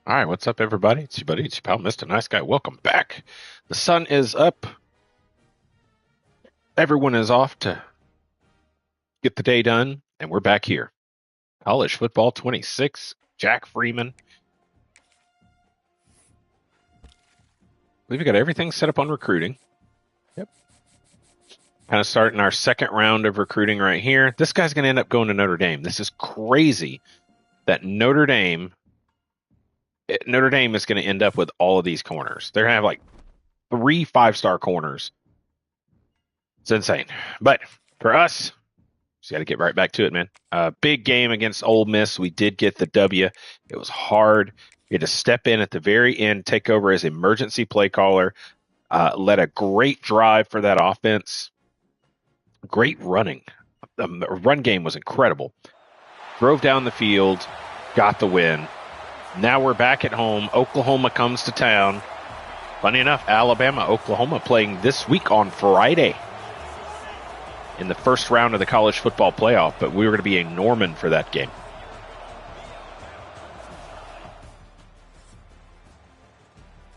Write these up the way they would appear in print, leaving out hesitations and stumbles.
All right, what's up, everybody? It's your buddy, it's your pal, Mr. Nice Guy. Welcome back. The sun is up. Everyone is off to get the day done, and we're back here. College Football 26, Jack Freeman. We've got everything set up on recruiting. Yep. Kind of starting our second round of recruiting right here. This guy's going to end up going to Notre Dame. This is crazy that Notre Dame is going to end up with all of these corners. They're going to have like 3 5-star corners. It's insane. But for us, just got to get right back to it, man. Big game against Ole Miss. We did get the W. It was hard. We had to step in at the very end, take over as emergency play caller, led a great drive for that offense. Great running. The run game was incredible. Drove down the field, got the win. Now we're back at home. Oklahoma comes to town. Funny enough, Alabama, Oklahoma playing this week on Friday in the first round of the college football playoff, but we were going to be in Norman for that game.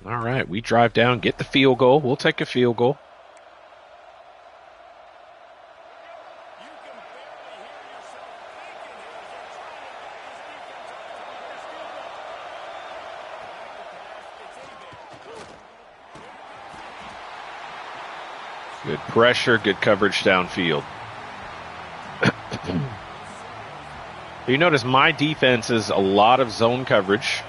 All right, we drive down, get the field goal. We'll take a field goal. Good pressure, good coverage downfield. You notice my defense is a lot of zone coverage.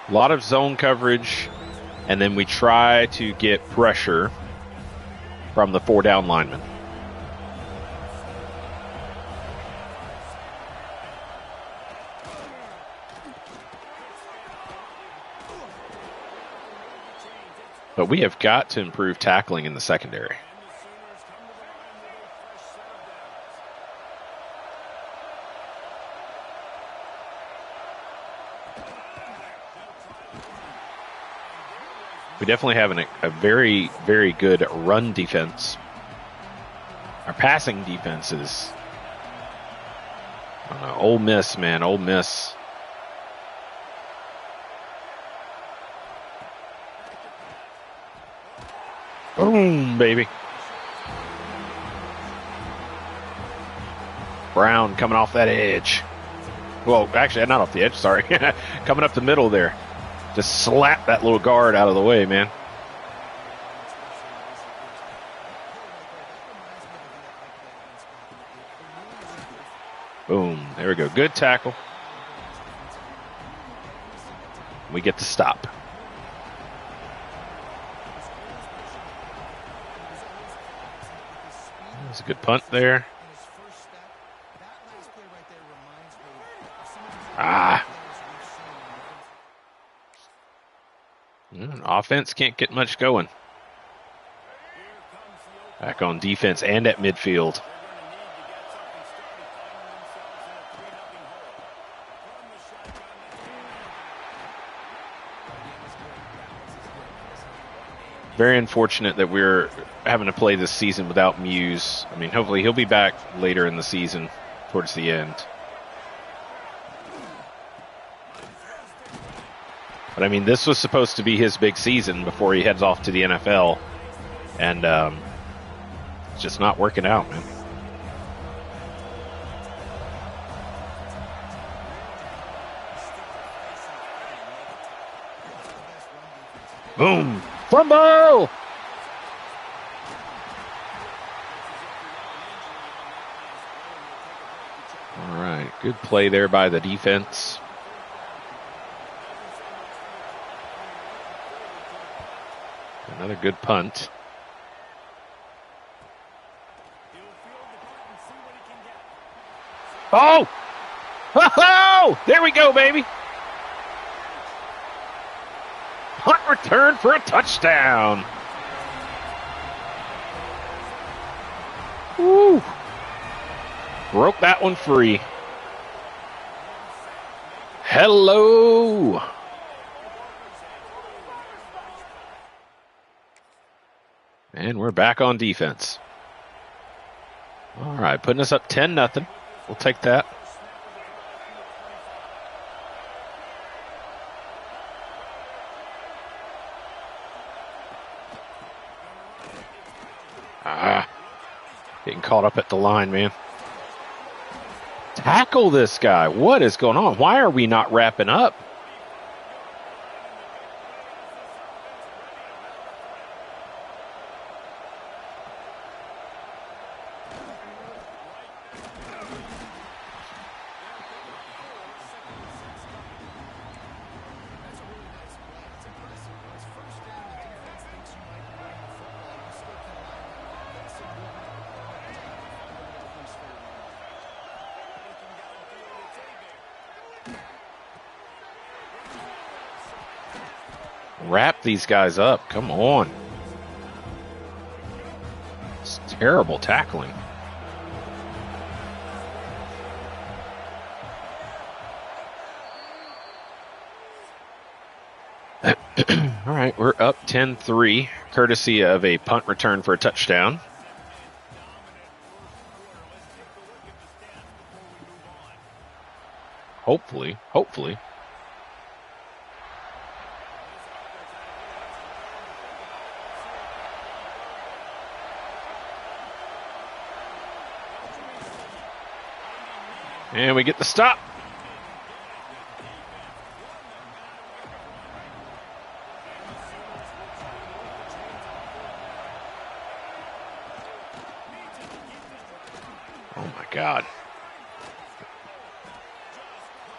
A lot of zone coverage, and then we try to get pressure from the 4-down linemen. But we have got to improve tackling in the secondary. We definitely have a very, very good run defense. Our passing defense is, I don't know, Ole Miss, man, Ole Miss. Boom, baby. Brown coming off that edge. Well, actually, not off the edge, sorry. Coming up the middle there. Just slap that little guard out of the way, man. Boom. There we go. Good tackle. We get the stop. That's a good punt there. Offense can't get much going. Back on defense and at midfield. Very unfortunate that we're having to play this season without Muse. I mean, hopefully he'll be back later in the season, towards the end. But I mean, this was supposed to be his big season before he heads off to the NFL. And it's just not working out, man. Boom! Fumble! All right, good play there by the defense. Another good punt. Oh! Oh! There we go, baby. Punt return for a touchdown. Woo! Broke that one free. Hello. And we're back on defense. All right, putting us up 10-0. We'll take that. Getting caught up at the line, man. Tackle this guy. What is going on? Why are we not wrapping up? Wrap these guys up. Come on. It's terrible tackling. All right, we're up 10-3, courtesy of a punt return for a touchdown. Hopefully. And we get the stop. Oh my God.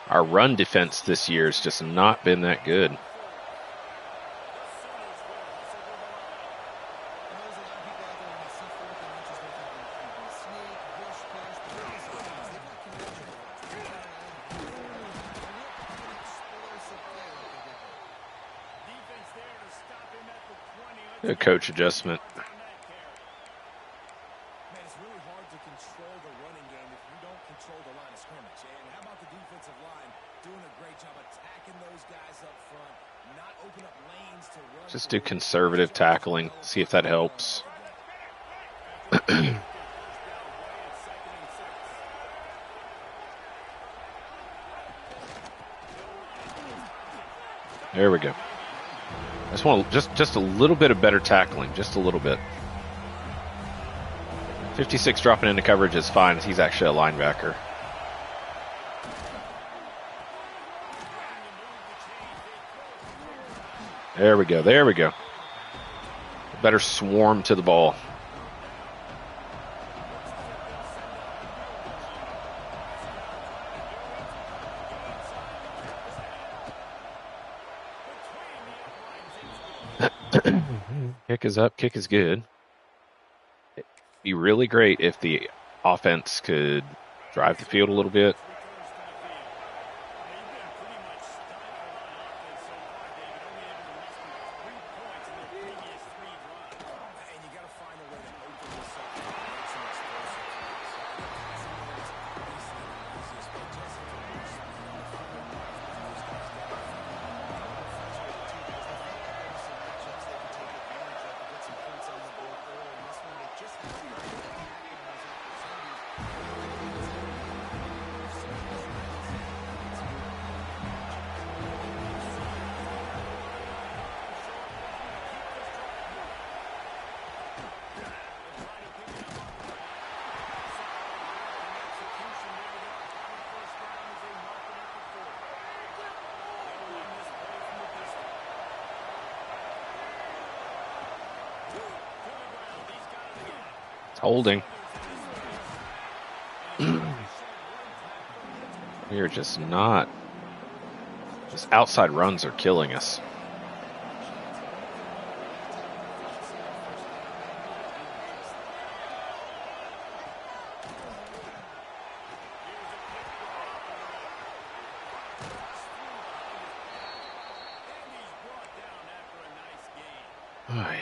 Our run defense this year has just not been that good. A coach adjustment. It's really hard to control the running game if you don't control the line of scrimmage. And how about the defensive line doing a great job attacking those guys up front, not open up lanes to run. Just do conservative tackling, see if that helps. There we go. I just want just a little bit of better tackling, just a little bit. 56 dropping into coverage is fine. He's actually a linebacker. There we go. There we go. Better swarm to the ball. Kick is up, kick is good. It'd be really great if the offense could drive the field a little bit. Holding. We are just not. Just outside runs are killing us. Oy.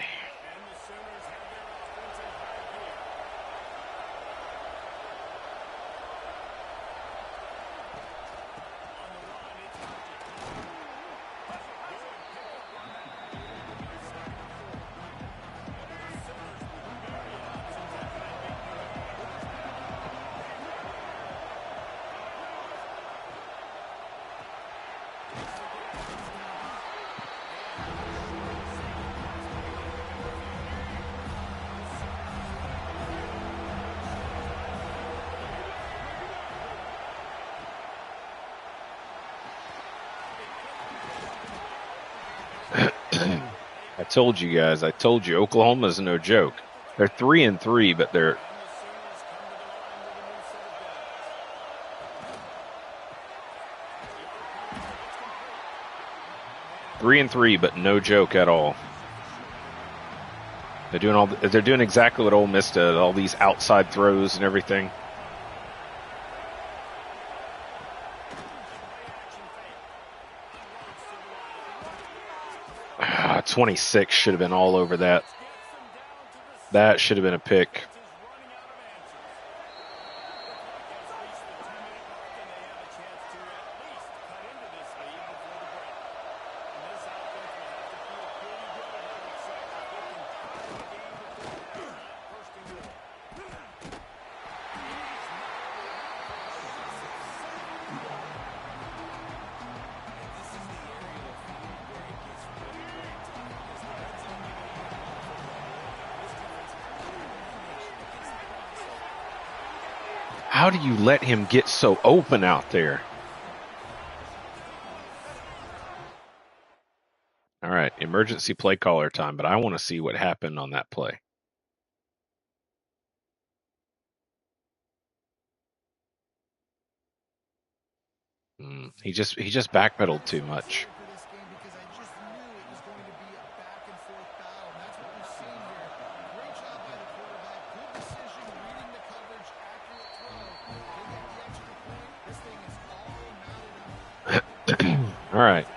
told you guys. I told you Oklahoma's no joke. They're 3-3, but they're 3-3, but no joke at all. They're doing exactly what Ole Miss did. All these outside throws and everything. 26 should have been all over that. That should have been a pick. How do you let him get so open out there? All right, emergency play caller time, but I want to see what happened on that play. He just backpedaled too much. All right.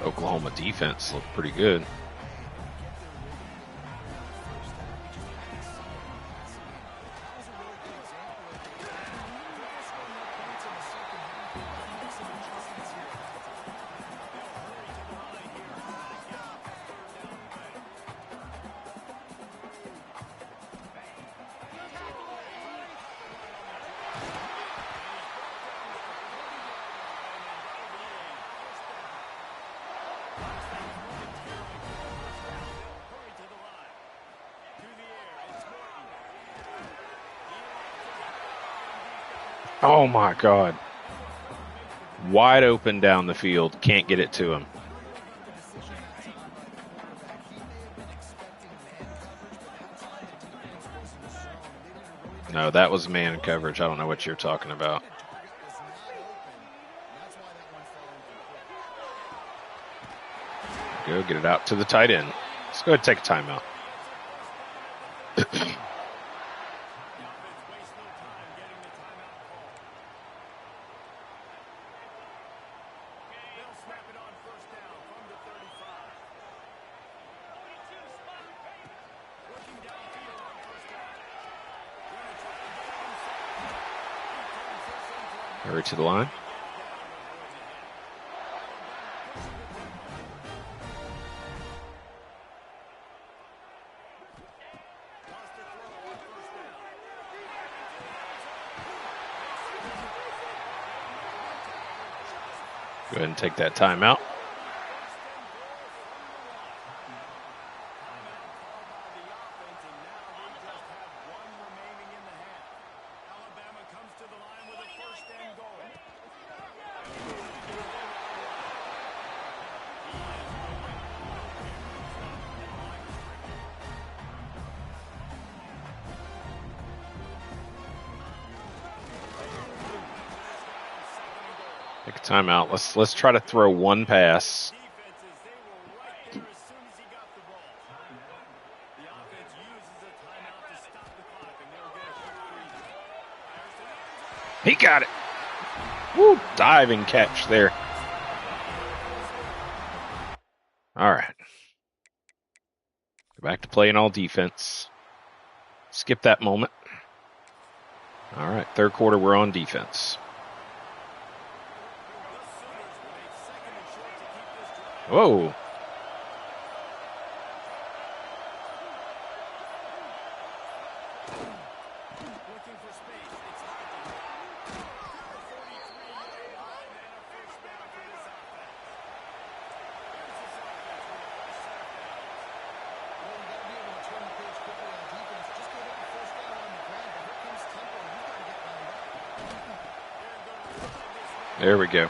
Oklahoma defense looked pretty good. Oh my God. Wide open down the field. Can't get it to him. No, that was man coverage. I don't know what you're talking about. Go get it out to the tight end. Let's go ahead and take a timeout. Hurry to the line. Go ahead and take that timeout. Take a timeout. Let's try to throw one pass. He got it. Woo, diving catch there. All right. Go back to playing all defense. Skip that moment. All right, third quarter, we're on defense. Whoa. There we go.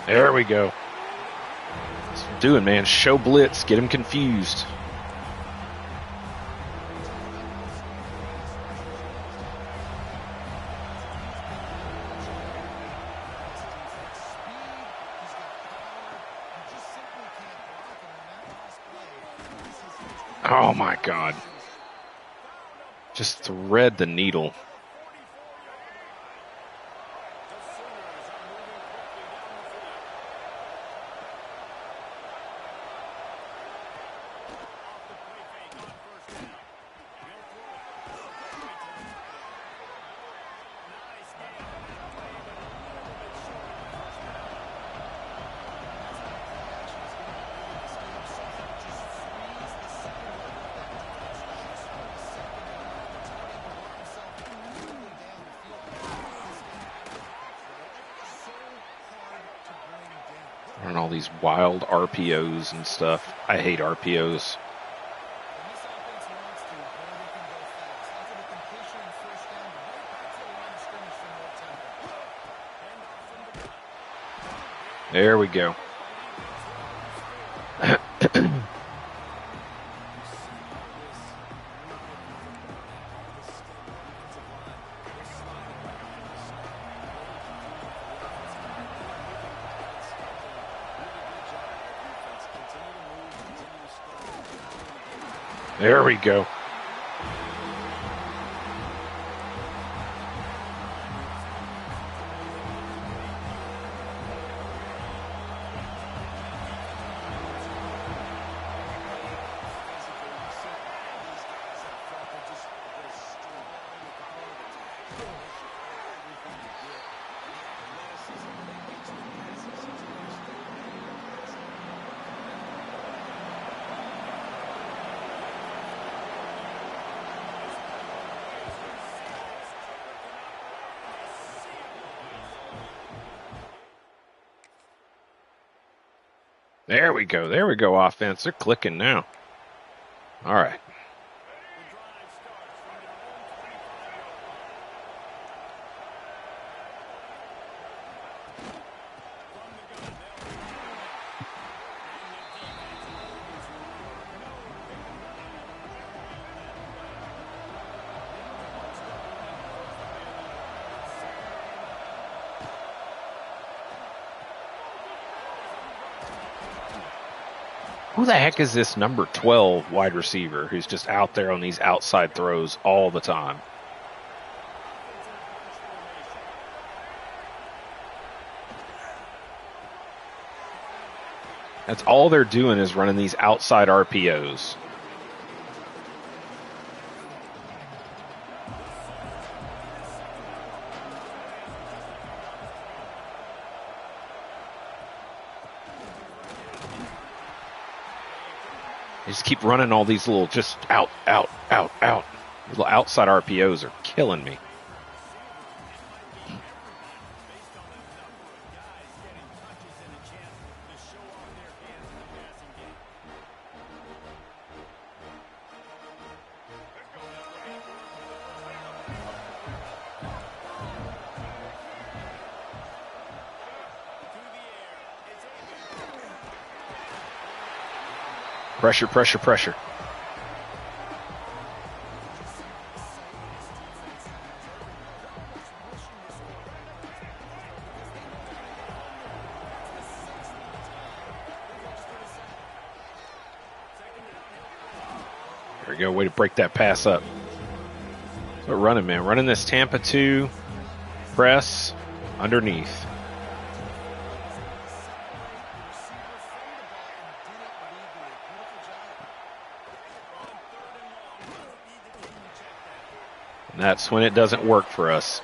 There we go. That's what we're doing, man. Show blitz. Get him confused. Oh my God. Just thread the needle. And all these wild RPOs and stuff. I hate RPOs. There we go. There we go. There we go. There we go, offense. They're clicking now. All right. Who the heck is this number 12 wide receiver who's just out there on these outside throws all the time? That's all they're doing is running these outside RPOs. They just keep running all these little just out. Little outside RPOs are killing me. Pressure, pressure, pressure. There we go. Way to break that pass up. So running, man. Running this Tampa 2 press underneath. That's when it doesn't work for us.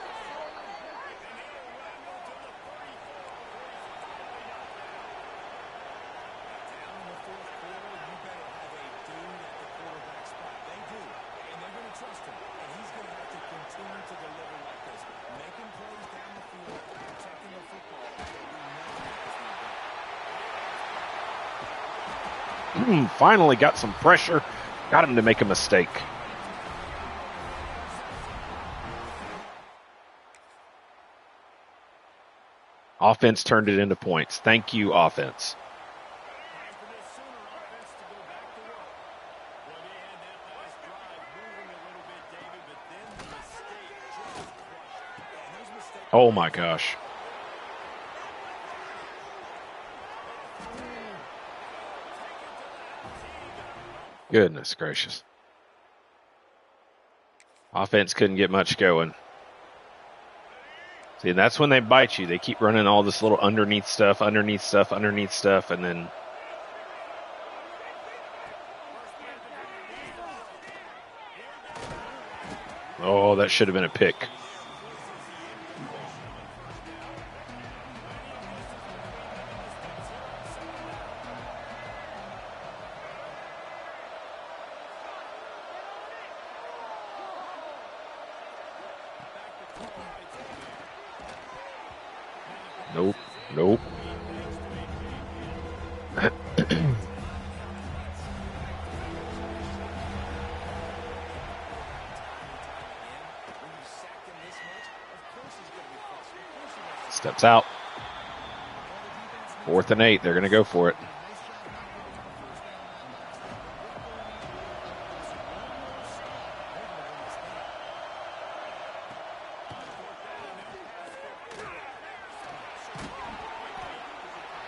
Finally got some pressure. Got him to make a mistake. Offense turned it into points. Thank you, offense. Oh my gosh. Goodness gracious. Offense couldn't get much going. See, that's when they bite you. They keep running all this little underneath stuff, and then oh, that should have been a pick. Nope. Nope. Steps out. 4th and 8. They're going to go for it.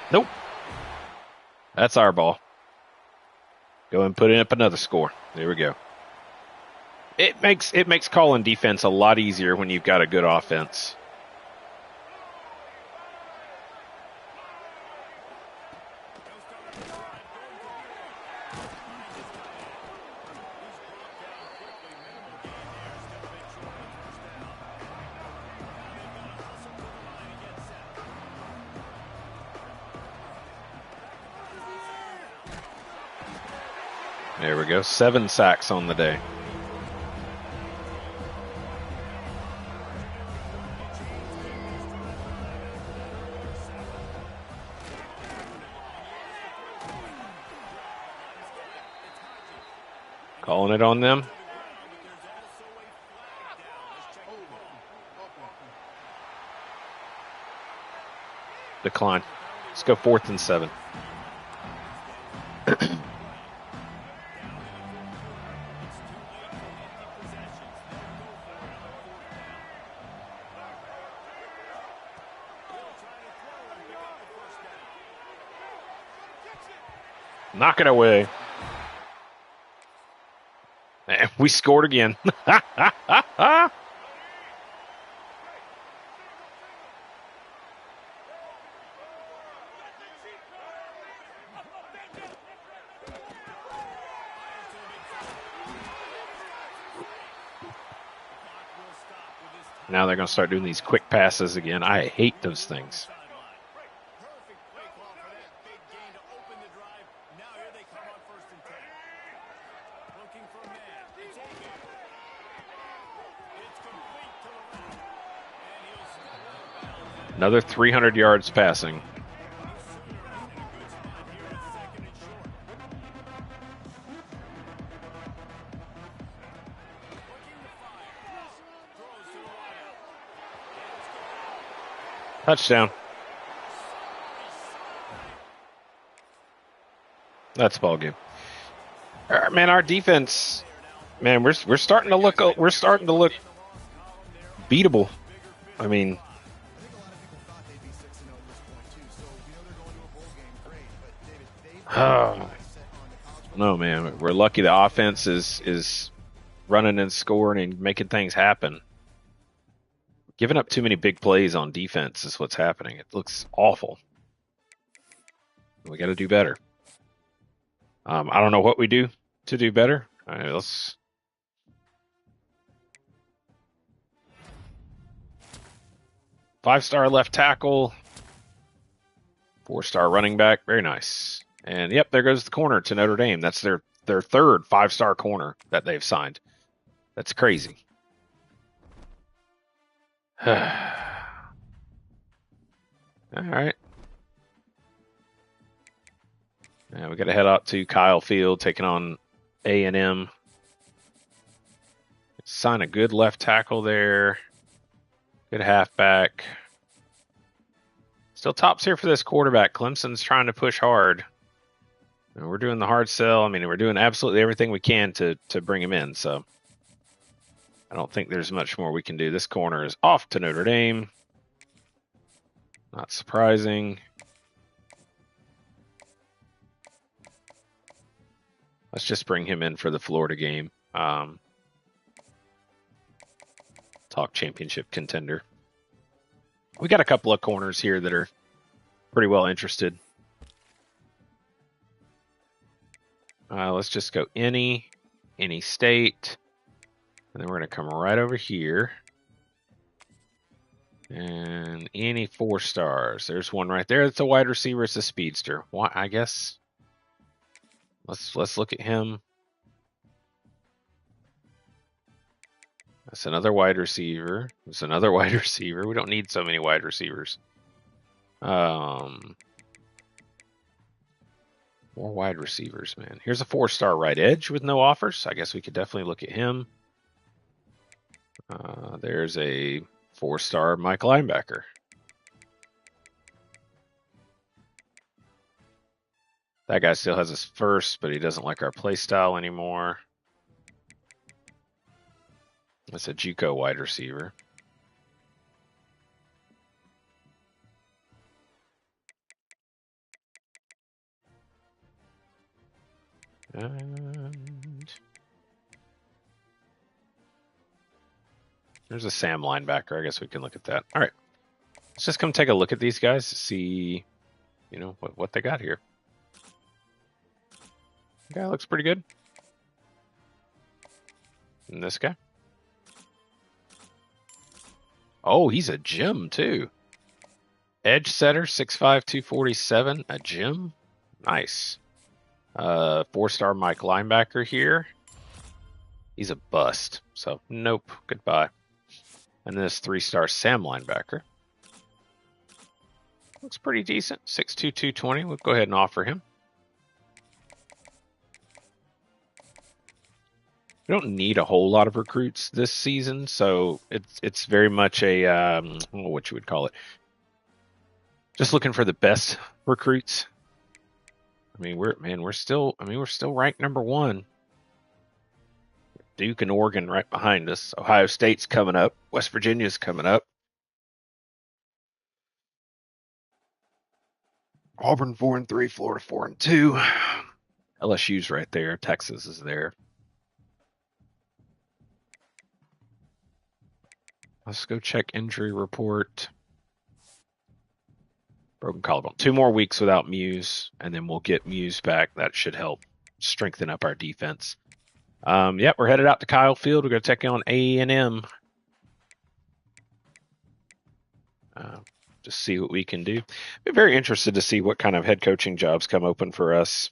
Nope. That's our ball. Go and put in up another score. There we go. It makes calling defense a lot easier when you've got a good offense. There we go. 7 sacks on the day. Calling it on them. Decline. Let's go 4th and 7. Knock it away. And we scored again. Now they're going to start doing these quick passes again. I hate those things. Another 300 yards passing. Touchdown. That's ball game. Man, our defense, man, we're starting to look beatable. I mean, no, man, we're lucky the offense is running and scoring and making things happen. Giving up too many big plays on defense is what's happening. It looks awful. We got to do better. I don't know what we do to do better. All right, let's. 5-star left tackle. 4-star running back. Very nice. And yep, there goes the corner to Notre Dame. That's their third 5-star corner that they've signed. That's crazy. All right. Now we got to head out to Kyle Field, taking on A&M. Sign a good left tackle there. Good halfback. Still tops here for this quarterback. Clemson's trying to push hard. And we're doing the hard sell. I mean, we're doing absolutely everything we can to bring him in. So I don't think there's much more we can do. This corner is off to Notre Dame. Not surprising. Let's just bring him in for the Florida game. Talk championship contender. We got a couple of corners here that are pretty well interested. Let's just go any state. And then we're going to come right over here. And any 4 stars. There's one right there. It's a wide receiver. It's a speedster. Why? I guess. Let's look at him. That's another wide receiver. That's another wide receiver. We don't need so many wide receivers. More wide receivers, man. Here's a 4-star right edge with no offers. I guess we could definitely look at him. There's a 4-star Mike linebacker. That guy still has his first, but he doesn't like our play style anymore. That's a JUCO wide receiver. And there's a Sam linebacker. I guess we can look at that. All right. Let's just come take a look at these guys to see, what they got here. The guy looks pretty good. And this guy. Oh, he's a gem too. Edge setter, 6'5", 247. A gem? Nice. 4-star Mike linebacker here. He's a bust. So, nope. Goodbye. And this 3-star Sam linebacker. Looks pretty decent. 6'2", 220. We'll go ahead and offer him. We don't need a whole lot of recruits this season, so it's very much a what you would call it. Just looking for the best recruits. I mean, we're still ranked number 1. Duke and Oregon right behind us. Ohio State's coming up. West Virginia's coming up. Auburn 4-3, Florida 4-2. LSU's right there. Texas is there. Let's go check injury report. Broken collarbone. 2 more weeks without Muse, and then we'll get Muse back. That should help strengthen up our defense. Yep, we're headed out to Kyle Field. We're going to take on A&M. Just see what we can do. I'm very interested to see what kind of head coaching jobs come open for us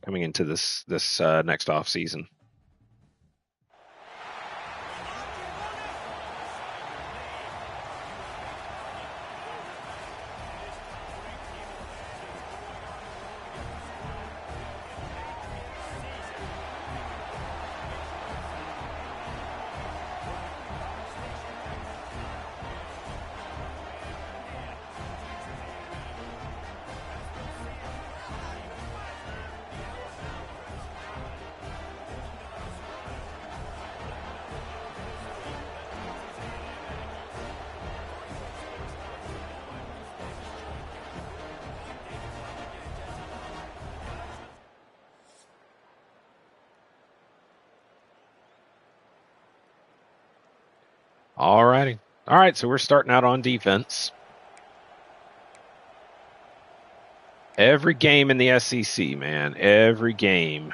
coming into this next off season. Alrighty. All right, so we're starting out on defense. Every game in the SEC, man. Every game.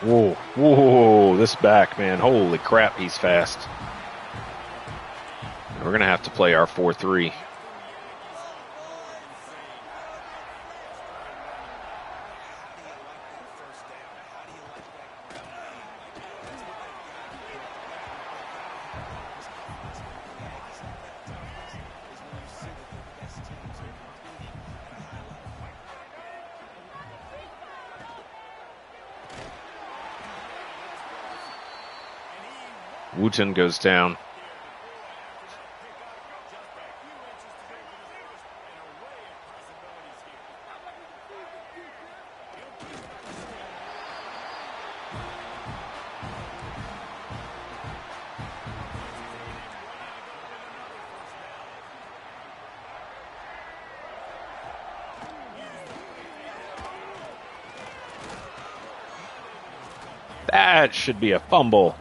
Whoa, whoa, this back, man. Holy crap, he's fast. We're going to have to play our 4-3. Wooten goes down. That should be a fumble.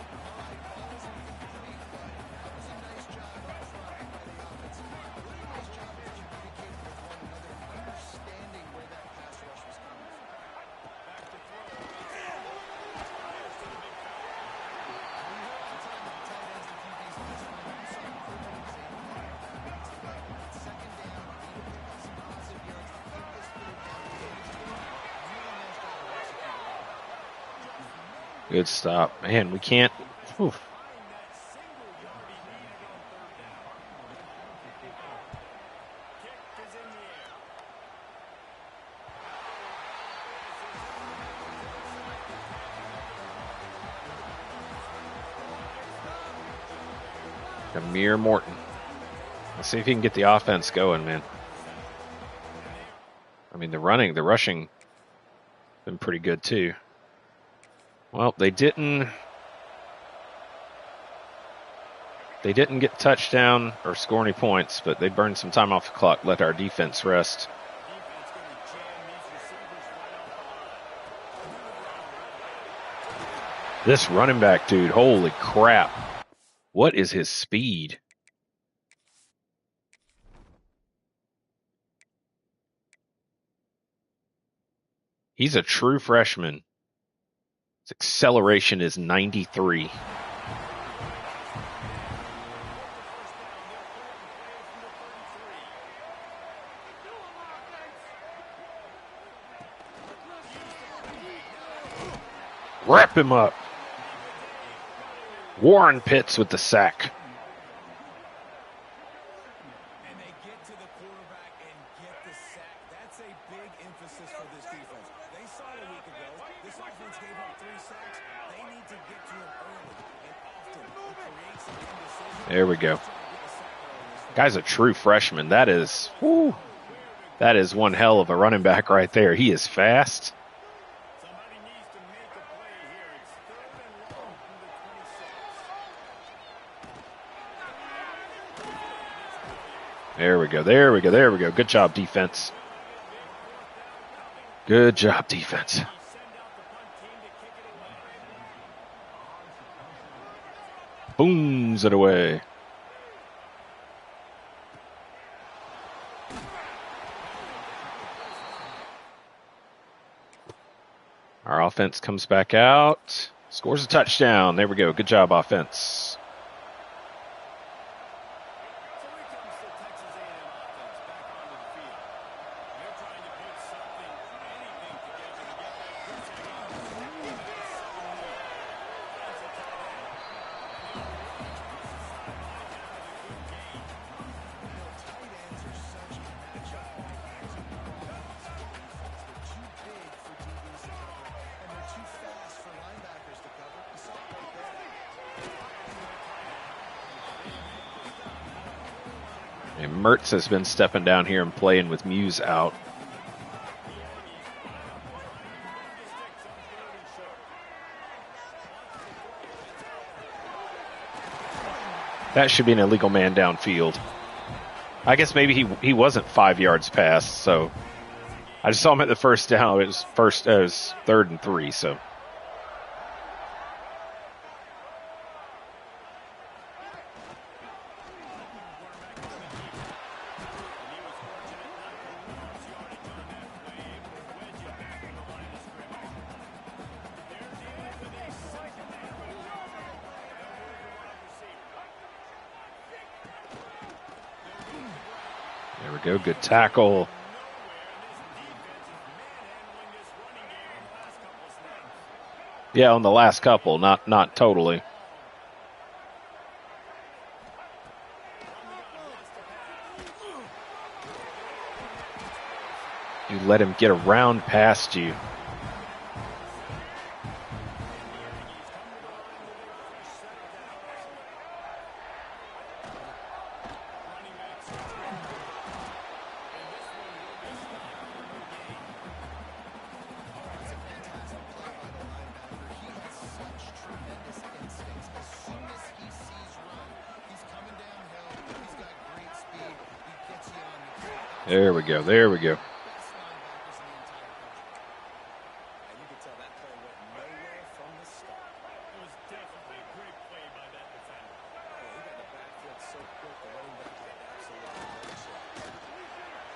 Good stop. Man, we can't. Whew. Amir Morton. Let's see if he can get the offense going, man. I mean, the rushing, been pretty good too. Well, they didn't get touchdown or score any points, but they burned some time off the clock, let our defense rest. This running back, dude, holy crap. What is his speed? He's a true freshman. His acceleration is 93. Wrap him up. Warren Pitts with the sack. And they get to the quarterback and get the sack. That's a big emphasis for this defense. They saw it a week ago. This offense gave up 3 sacks. They need to get to him early and often and create some indecision. There we go. Guy's a true freshman. That is one hell of a running back right there. He is fast. Somebody needs to make a play here. It's 3rd and long from the 26. There we go. There we go. There we go. Good job, defense. Good job, defense. Booms it away. Our offense comes back out, scores a touchdown. There we go. Good job, offense. So here comes the Texas A&M offense back onto the field. They're trying to put something, anything together to get that first down. And Mertz has been stepping down here and playing with Muse out. That should be an illegal man downfield. I guess maybe he wasn't 5 yards past, so I just saw him at the first down. It was 3rd and 3, so. There we go. Good tackle. Yeah, on the last couple, not totally. You let him get around past you. There we go. There we go.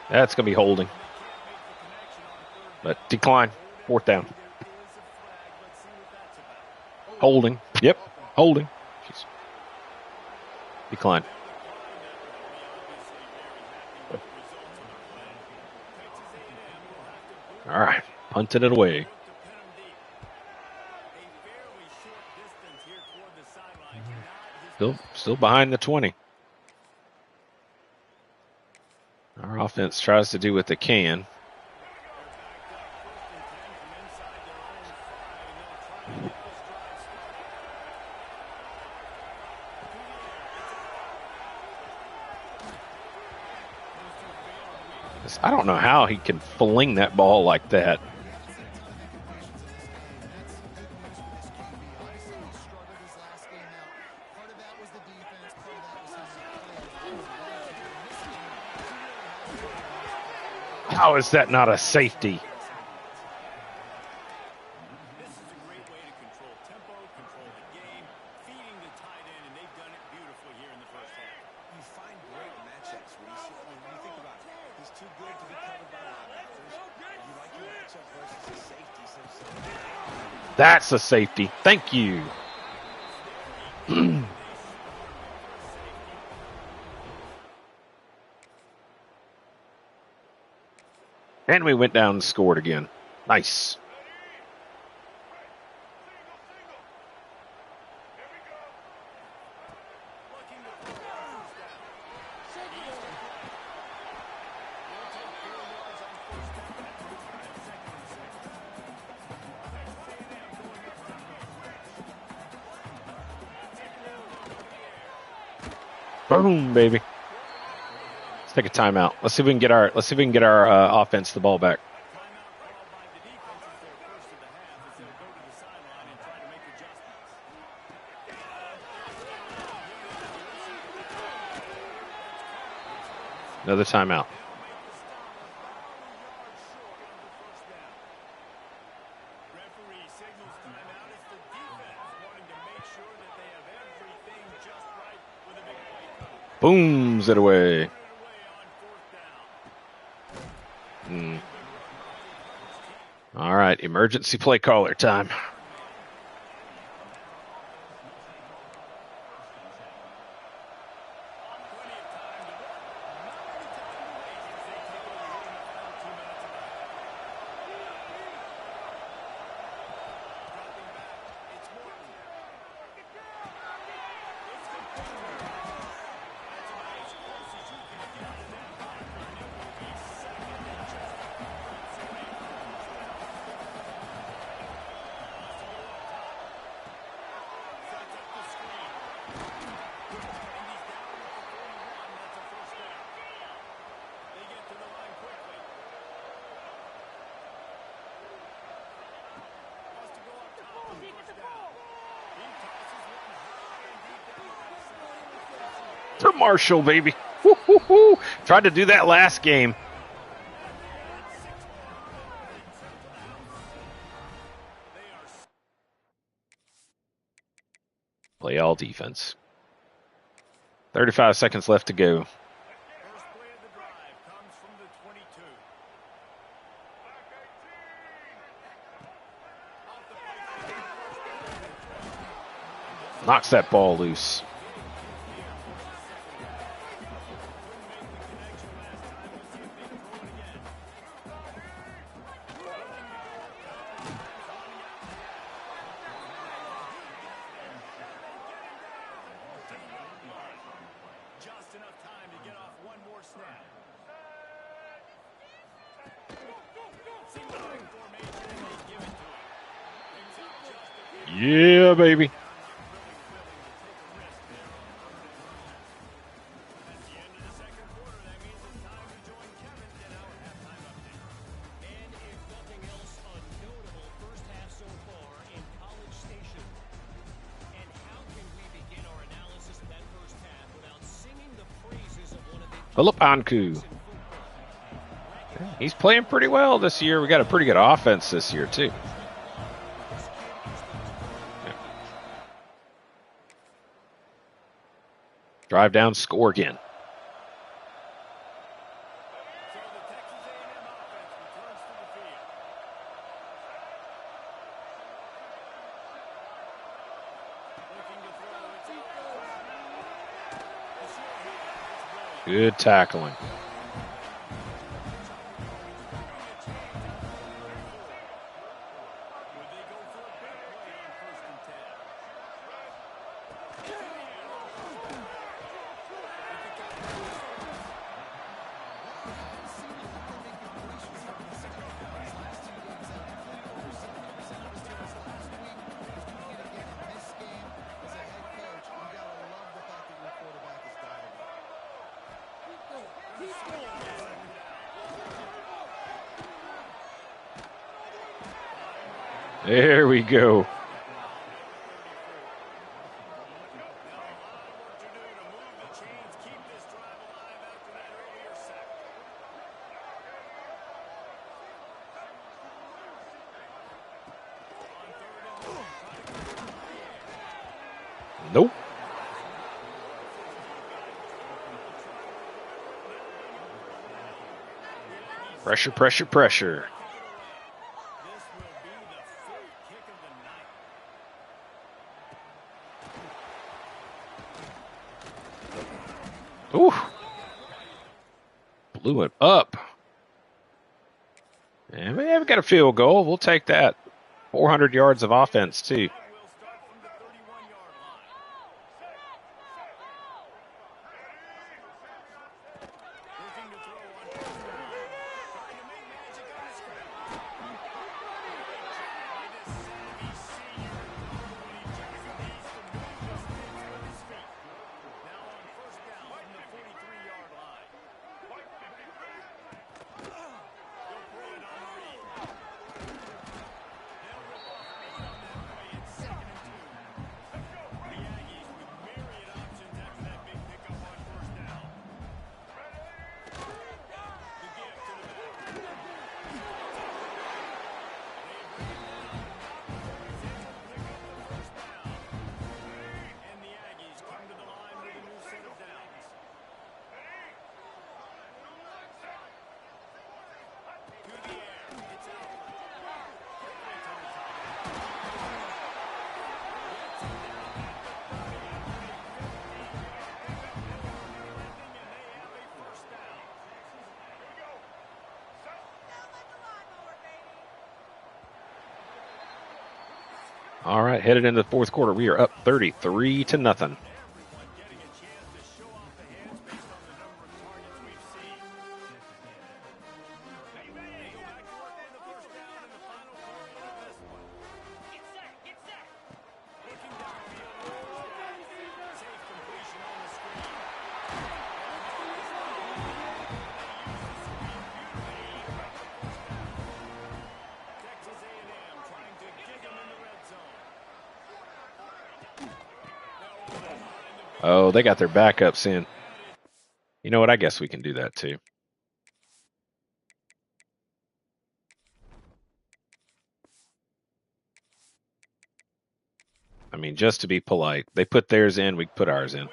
That's going to be holding. But decline. 4th down. Holding. Yep. Holding. Jeez. Decline. All right. Punted it away. Still behind the 20. Our offense tries to do what they can. I don't know how he can fling that ball like that. How is that not a safety? That's a safety. Thank you. And we went down and scored again. Nice. Boom, baby. Let's take a timeout. Let's see if we can get our offense the ball back. Another timeout. Booms it away. All right, emergency play caller time. To Marshall, baby. Woo-hoo-hoo. Tried to do that last game. Play all defense. 35 seconds left to go. Knocks that ball loose. Yeah, baby. Philippanku. He's playing pretty well this year. We got a pretty good offense this year, too. Yeah. Drive down, score again. Good tackling. There we go. Nope. Pressure, pressure, pressure. Ooh. Blew it up. And we haven't got a field goal. We'll take that. 400 yards of offense, too. All right, headed into the fourth quarter. We are up 33-0. Oh, they got their backups in. You know what? I guess we can do that too. I mean, just to be polite. They put theirs in, we put ours in.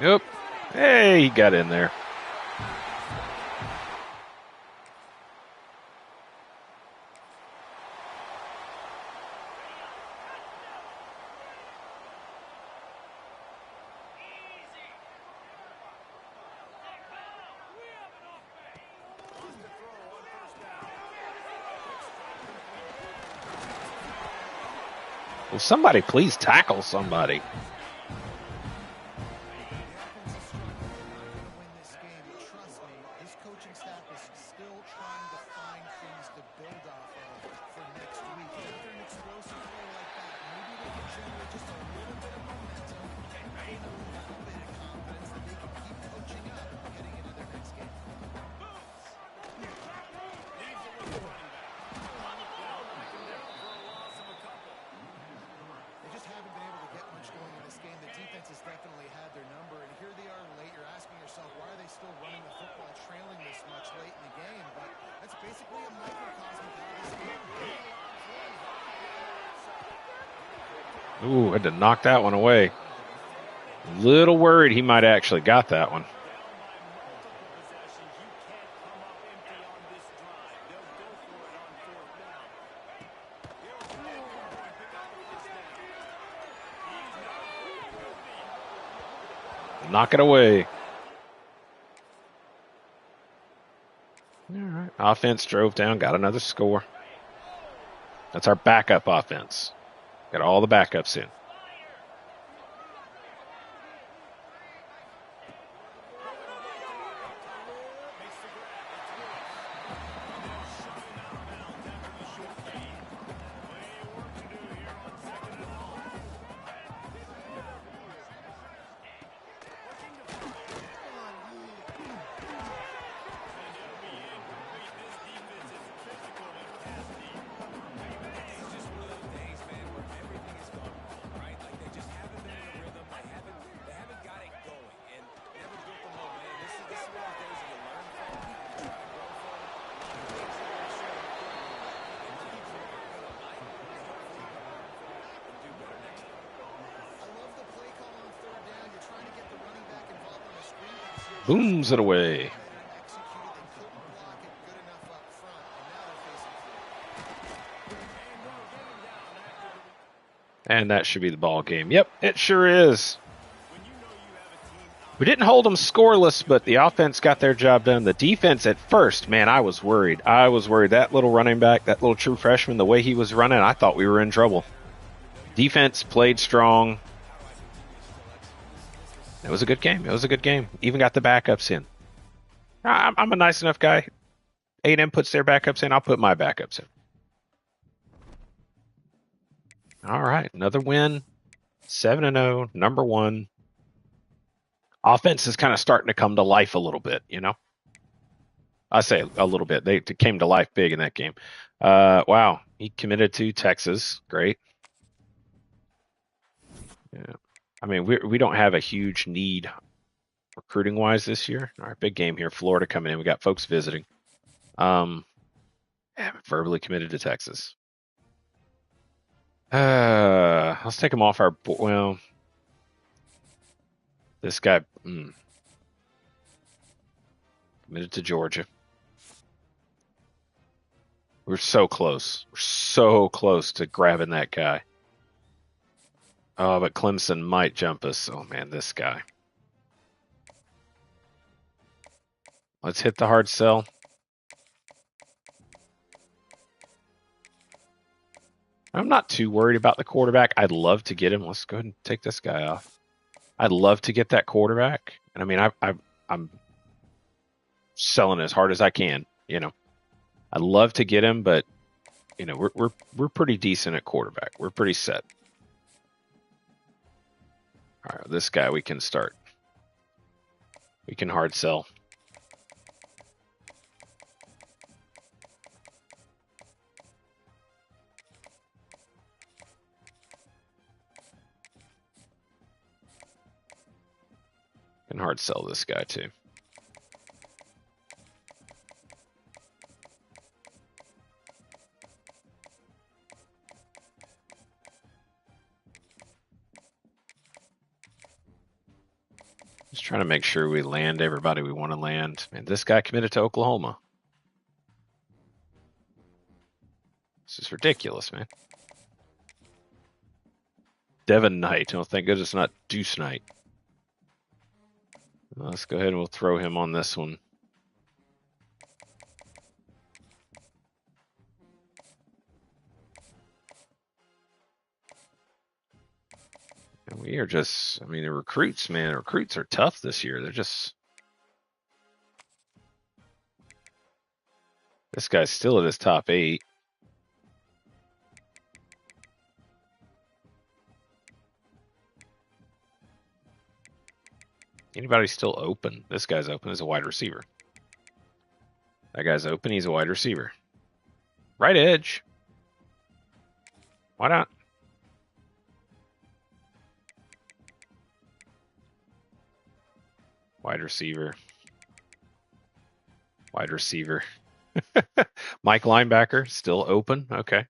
Yep. Hey, he got in there. Will somebody please tackle somebody? The offense is struggling. They're not going to win this game. But trust me, this coaching staff is still trying to find things to build off of for next week. After an explosive play like that, maybe they can generate just a little bit of momentum and gain a little bit of confidence that they can keep coaching up heading into their next game. They just haven't been able to get much going in this game. The defense has definitely had their number, and here they are late. You're asking yourself, why are they still running the football trailing this much late in the game? But that's basically a microcosm of how this game is. Ooh, had to knock that one away. Little worried he might have actually got that one. Knock it away. All right. Offense drove down, got another score. That's our backup offense. Got all the backups in. Booms it away. And that should be the ball game. Yep, it sure is. We didn't hold them scoreless, but the offense got their job done. The defense at first, man, I was worried. That little running back, that little true freshman, the way he was running, I thought we were in trouble. Defense played strong. It was a good game. Even got the backups in. I'm a nice enough guy. A&M puts their backups in. I'll put my backups in. All right, another win. 7-0, number one. Offense is kind of starting to come to life a little bit, you know? I say a little bit. They came to life big in that game. Wow, he committed to Texas. Great. Yeah. I mean, we don't have a huge need recruiting-wise this year. All right, big game here. Florida coming in. We got folks visiting. Verbally committed to Texas. Let's take him off our board. Well, this guy committed to Georgia. We're so close. We're so close to grabbing that guy. Oh, but Clemson might jump us. Oh, man, this guy. Let's hit the hard sell. I'm not too worried about the quarterback. I'd love to get him. Let's go ahead and take this guy off. I'd love to get that quarterback. And I mean, I'm selling as hard as I can, you know. I'd love to get him, but you know, we're pretty decent at quarterback. We're pretty set. All right, this guy we can start. We can hard sell. Can hard sell this guy too. trying to make sure we land everybody we want to land. Man, this guy committed to Oklahoma. This is ridiculous, man. Devin Knight. Oh, thank goodness it's not Deuce Knight. Let's go ahead and we'll throw him on this one. And we are just, I mean, the recruits, man, the recruits are tough this year. They're just, this guy's still at his top 8. Anybody still open? This guy's open as a wide receiver. That guy's open. He's a wide receiver. Right edge. Why not? Wide receiver. Wide receiver. Mike linebacker still open. Okay.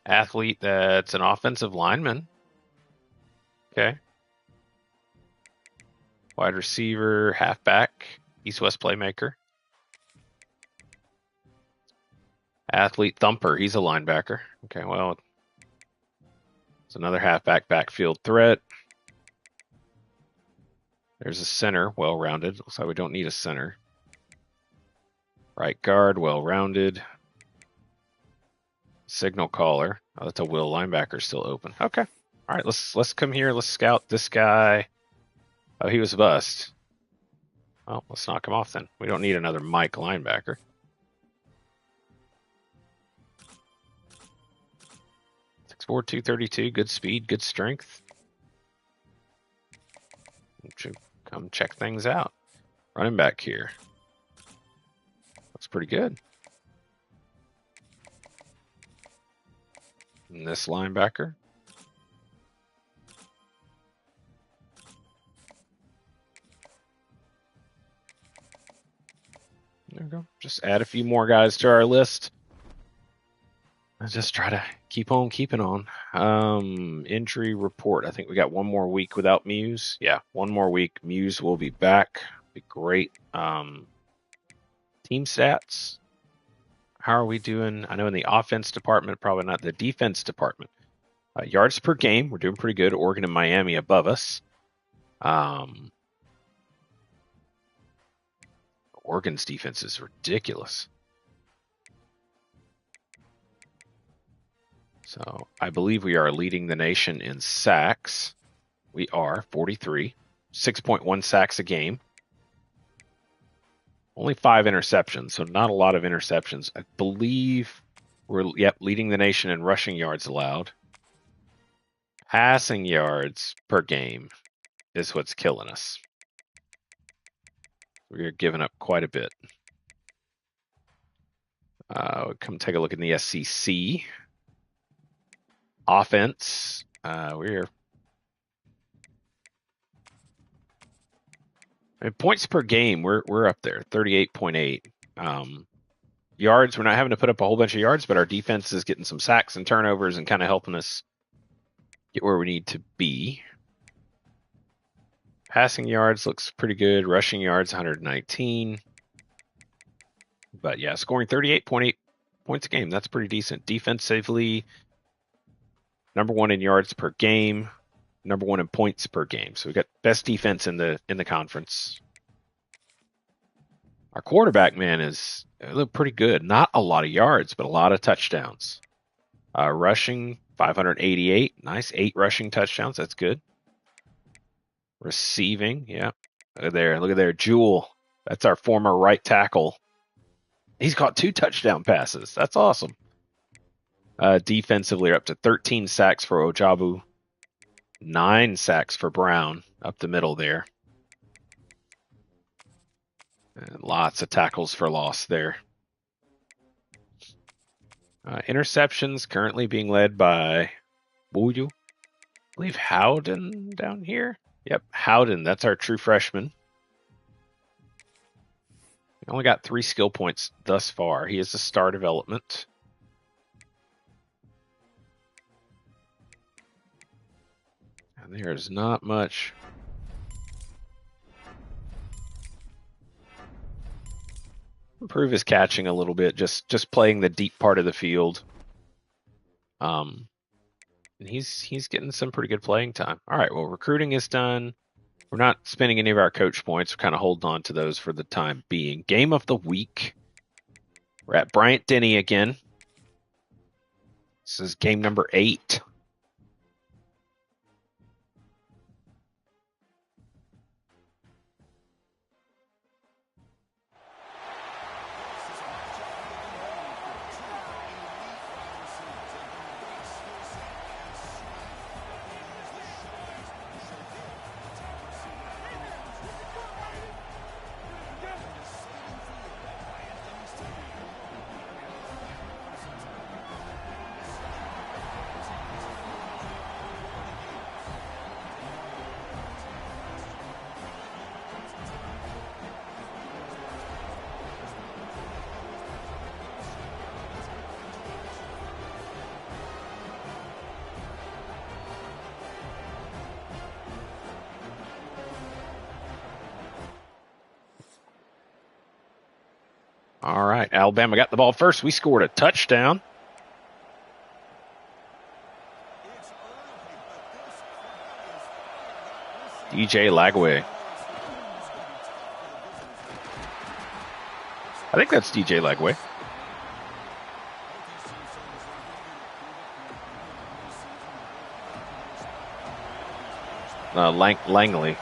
Athlete that's an offensive lineman. Okay. Wide receiver, halfback, east-west playmaker. Athlete thumper, he's a linebacker. Okay, well, it's another halfback backfield threat. There's a center, well-rounded. Looks like we don't need a center. Right guard, well-rounded. Signal caller. Oh, that's a will linebacker still open. Okay. All right, let's come here. Let's scout this guy. Oh, he was a bust. Well, let's knock him off then. We don't need another Mike linebacker. Six 4, 232. Good speed, good strength. Should come check things out. Running back here. Looks pretty good. And this linebacker. There we go. Just add a few more guys to our list. Let's just try to keep on keeping on. Injury report. I think we got one more week without Muse. Yeah, one more week. Muse will be back. Be great. Team stats. How are we doing? I know in the offense department, probably not the defense department. Yards per game, we're doing pretty good. Oregon and Miami above us. Oregon's defense is ridiculous. So I believe we are leading the nation in sacks. We are 43, 6.1 sacks a game. Only 5 interceptions, so not a lot of interceptions. I believe we're leading the nation in rushing yards allowed. Passing yards per game is what's killing us. We're giving up quite a bit. Come take a look in the SEC. Offense, points per game, we're up there, 38.8. Yards, we're not having to put up a whole bunch of yards, but our defense is getting some sacks and turnovers and kind of helping us get where we need to be. Passing yards looks pretty good. Rushing yards, 119. But yeah, scoring 38.8 points a game. That's pretty decent. Defensively, number 1 in yards per game, number 1 in points per game. So we got best defense in the conference. Our quarterback, man, is look pretty good. Not a lot of yards, but a lot of touchdowns. Rushing, 588. Nice, 8 rushing touchdowns. That's good. Receiving, yeah. Look at there. Jewel. That's our former right tackle. He's caught 2 touchdown passes. That's awesome. Defensively, up to 13 sacks for Ojabu. 9 sacks for Brown up the middle there. And lots of tackles for loss there. Interceptions currently being led by Buyu. I believe Howden down here. Yep, Howden. That's our true freshman. He only got 3 skill points thus far. He is a star development. There's not much. Improve his catching a little bit, just playing the deep part of the field. And he's getting some pretty good playing time. All right, well, recruiting is done. We're not spending any of our coach points. We're kind of holding on to those for the time being. Game of the week. We're at Bryant Denny again. This is game number 8. All right, Alabama got the ball first. We scored a touchdown. DJ Lagway. I think that's DJ Lagway. Langley.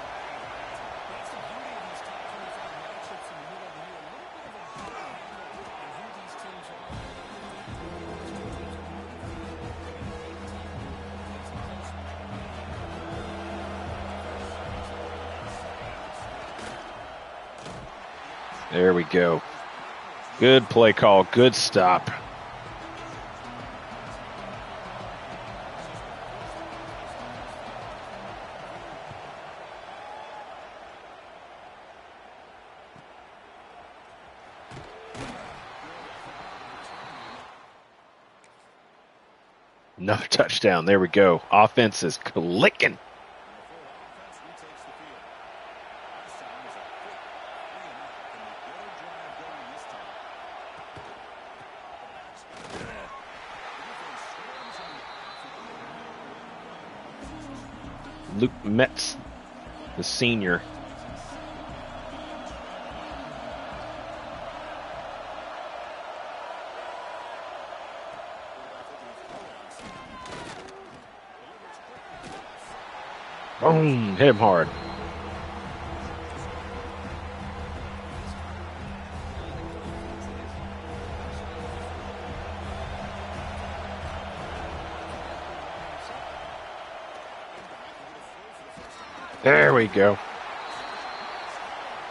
There we go. Good play call. Good stop. Another touchdown. There we go. Offense is clicking. Luke Metz, the senior. Boom, hit him hard. There we go.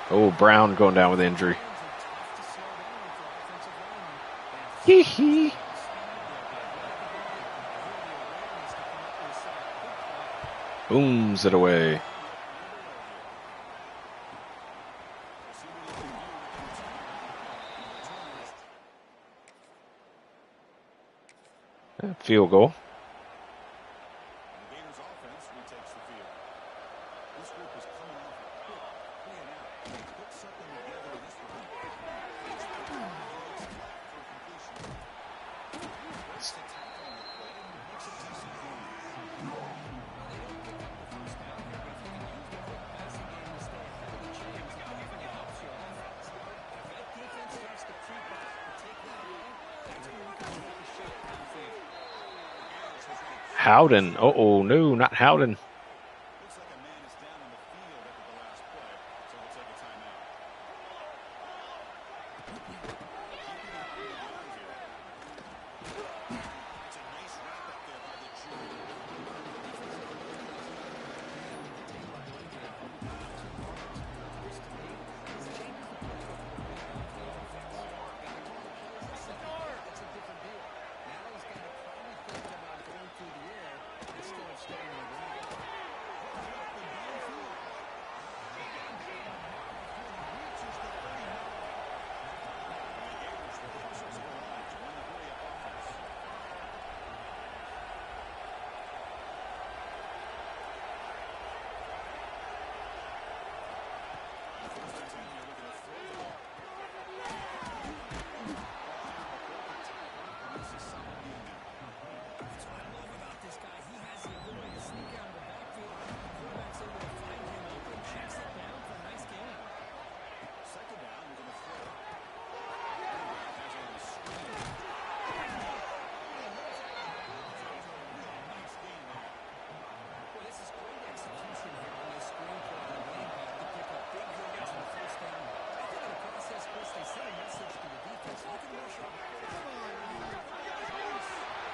Oh, Brown going down with injury. Hee hee. Booms it away. Field goal. Howden. Uh-oh, no, not Howden.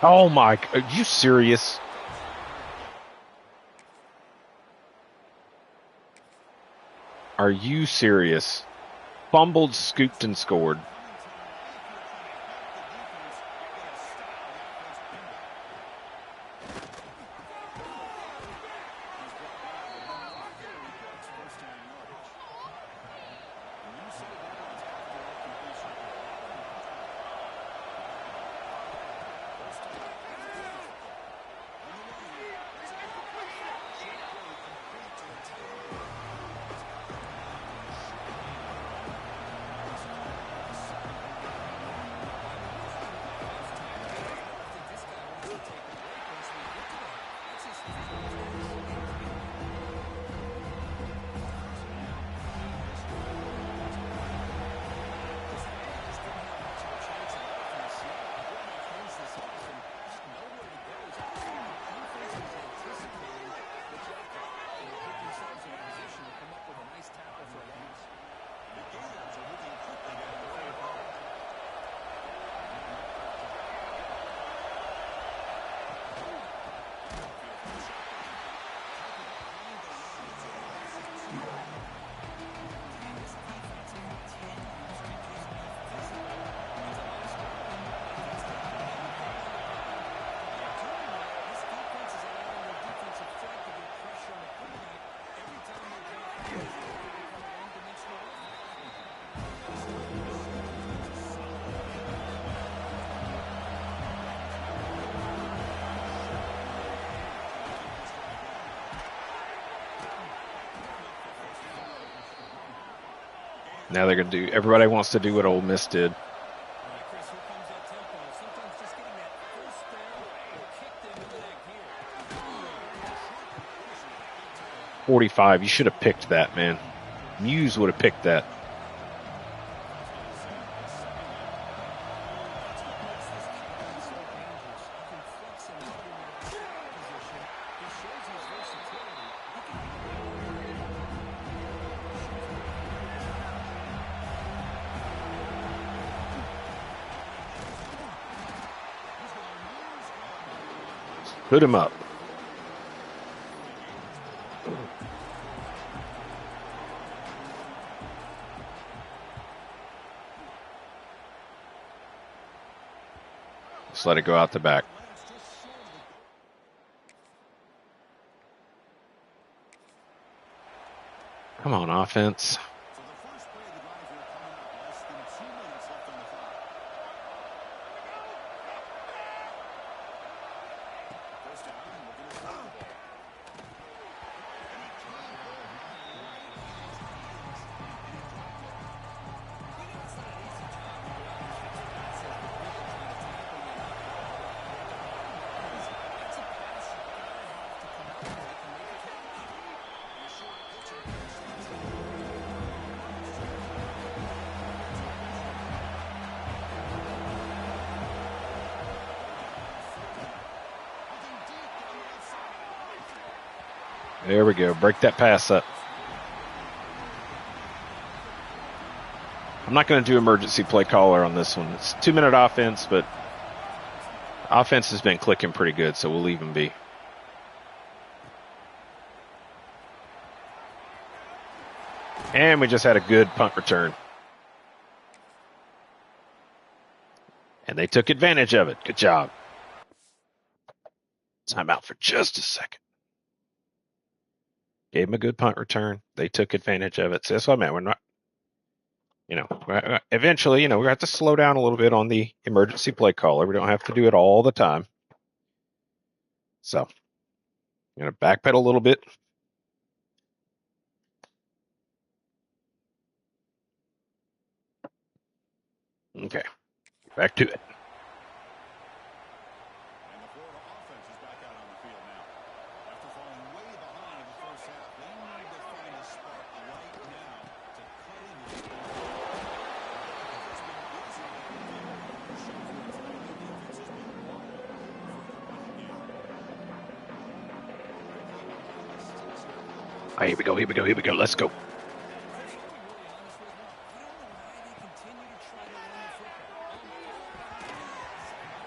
Oh my! Are you serious? Are you serious? Fumbled, scooped, and scored. Now they're going to do. Everybody wants to do what Ole Miss did. 45. You should have picked that, man. Muse would have picked that. Put him up. Just let it go out the back. Come on, offense. There we go. Break that pass up. I'm not going to do emergency play caller on this one. It's 2-minute offense, but offense has been clicking pretty good, so we'll leave him be. And we just had a good punt return. And they took advantage of it. Good job. Time out for just a second. Gave them a good punt return. They took advantage of it. So that's what I meant. We're not, eventually, we have to slow down a little bit on the emergency play caller. We don't have to do it all the time. So I'm going to backpedal a little bit. Okay, back to it. Right, here we go. Let's go.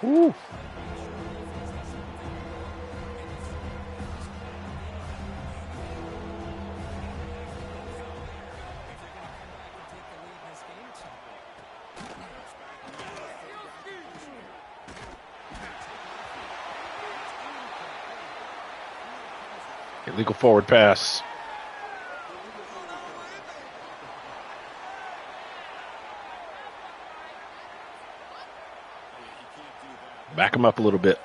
Woo. Illegal forward pass. Back him up a little bit.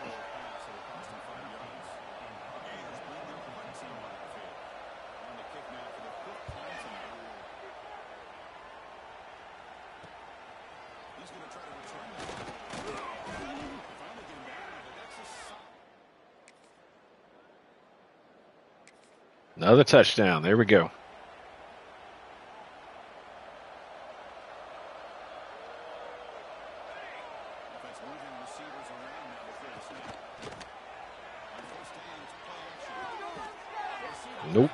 Another touchdown. There we go. Nope.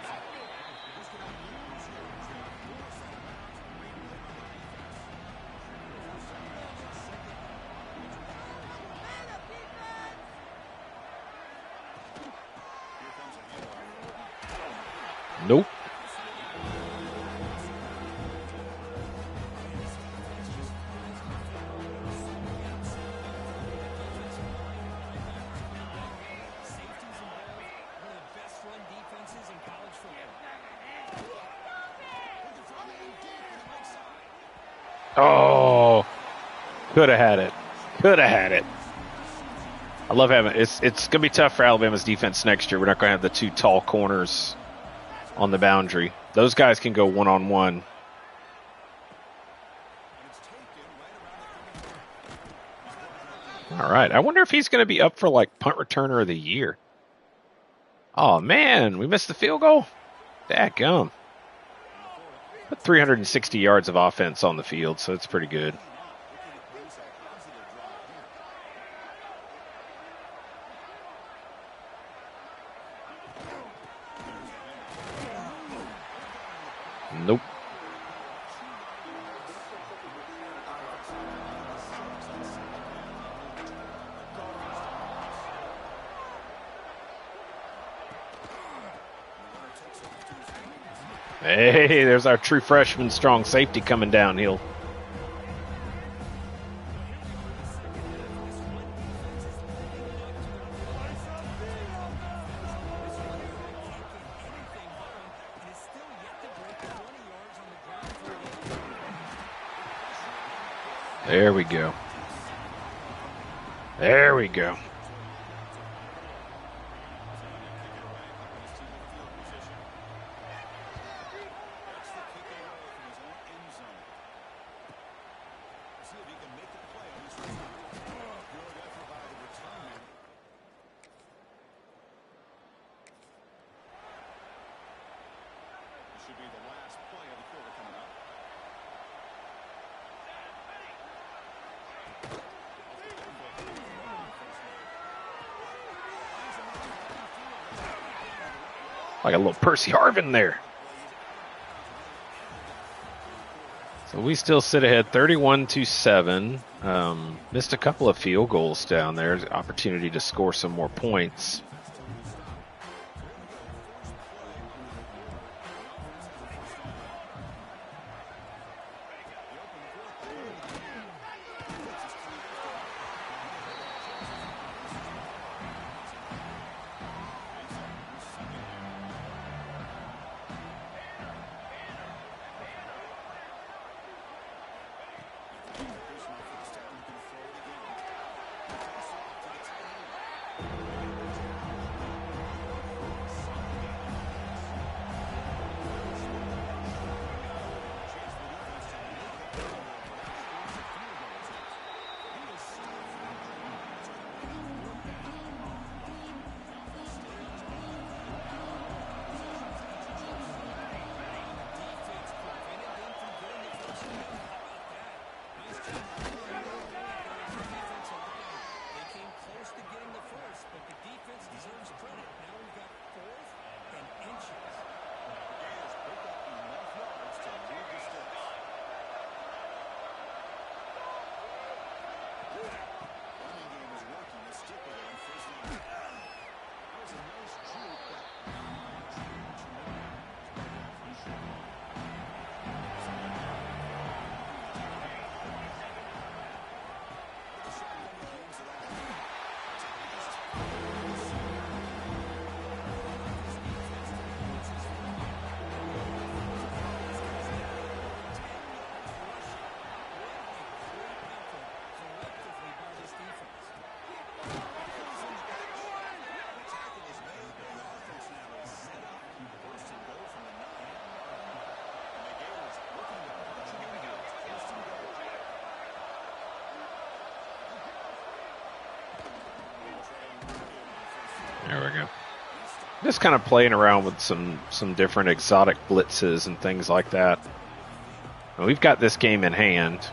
Nope. Oh, could have had it. Could have had it. I love having it's going to be tough for Alabama's defense next year. We're not going to have the two tall corners on the boundary. Those guys can go one-on-one. All right. I wonder if he's going to be up for like punt returner of the year. Oh, man. We missed the field goal? Dadgum. Put 360 yards of offense on the field, so it's pretty good. Nope. Hey, there's our true freshman strong safety coming downhill. There we go. There we go. Like a little Percy Harvin there. So we still sit ahead 31-7. Missed a couple of field goals down there. Opportunity to score some more points. Just kind of playing around with some different exotic blitzes and things like that. And we've got this game in hand.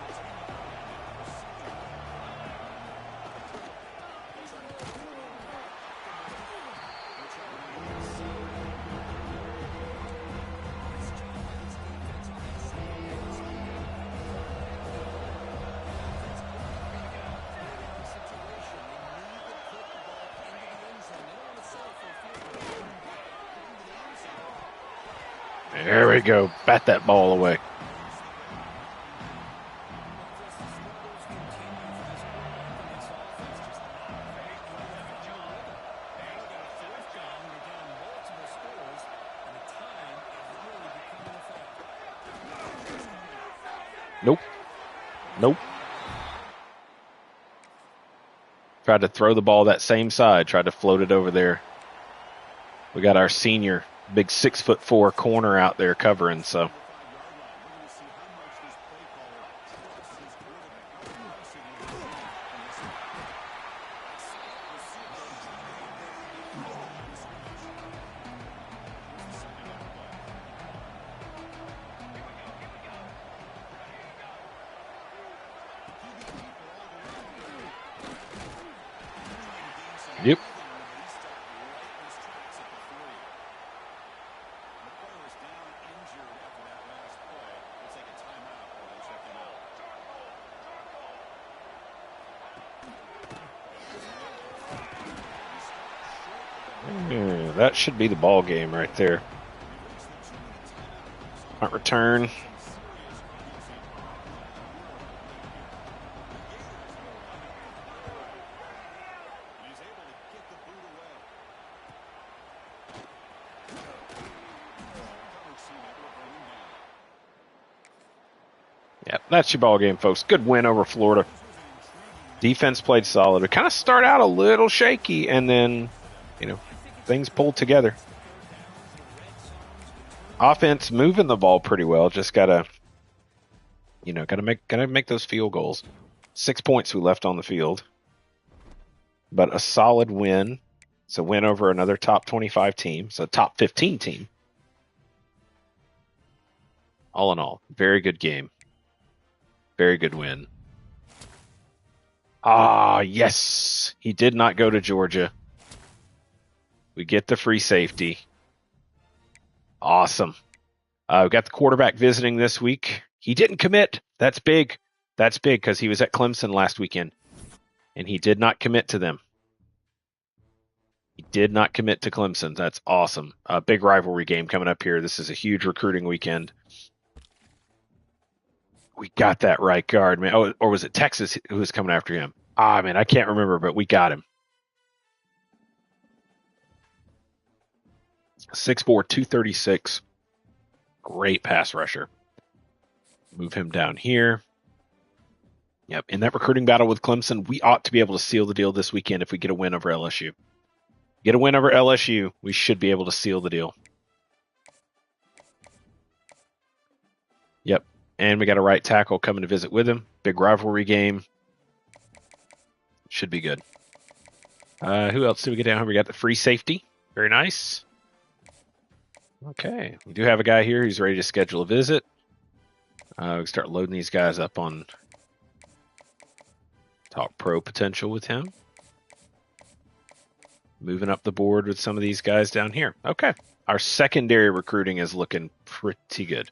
There we go. Bat that ball away. Nope. Nope. Tried to throw the ball that same side. Tried to float it over there. We got our senior, big 6'4" corner out there covering, so. Yep. That should be the ball game right there. Punt return. Yeah, that's your ball game, folks. Good win over Florida. Defense played solid. We kind of start out a little shaky, and then, things pulled together. Offense moving the ball pretty well. Just gotta make those field goals. 6 points we left on the field, but a solid win. It's a win over another top 25 team. So top 15 team. All in all, very good game. Very good win. Ah, yes. He did not go to Georgia. We get the free safety. Awesome. We got the quarterback visiting this week. He didn't commit. That's big. That's big because he was at Clemson last weekend, and he did not commit to them. He did not commit to Clemson. That's awesome. A big rivalry game coming up here. This is a huge recruiting weekend. We got that right guard, man. Oh, or was it Texas who was coming after him? Ah, man, I can't remember, but we got him. 6'4", 236. Great pass rusher. Move him down here. Yep, in that recruiting battle with Clemson, we ought to be able to seal the deal this weekend if we get a win over LSU. Get a win over LSU, we should be able to seal the deal. Yep, and we got a right tackle coming to visit with him. Big rivalry game. Should be good. Who else did we get down here? We got the free safety. Very nice. Okay, we do have a guy here who's ready to schedule a visit. We can start loading these guys up on Talk Pro potential with him. Moving up the board with some of these guys down here. Okay, our secondary recruiting is looking pretty good.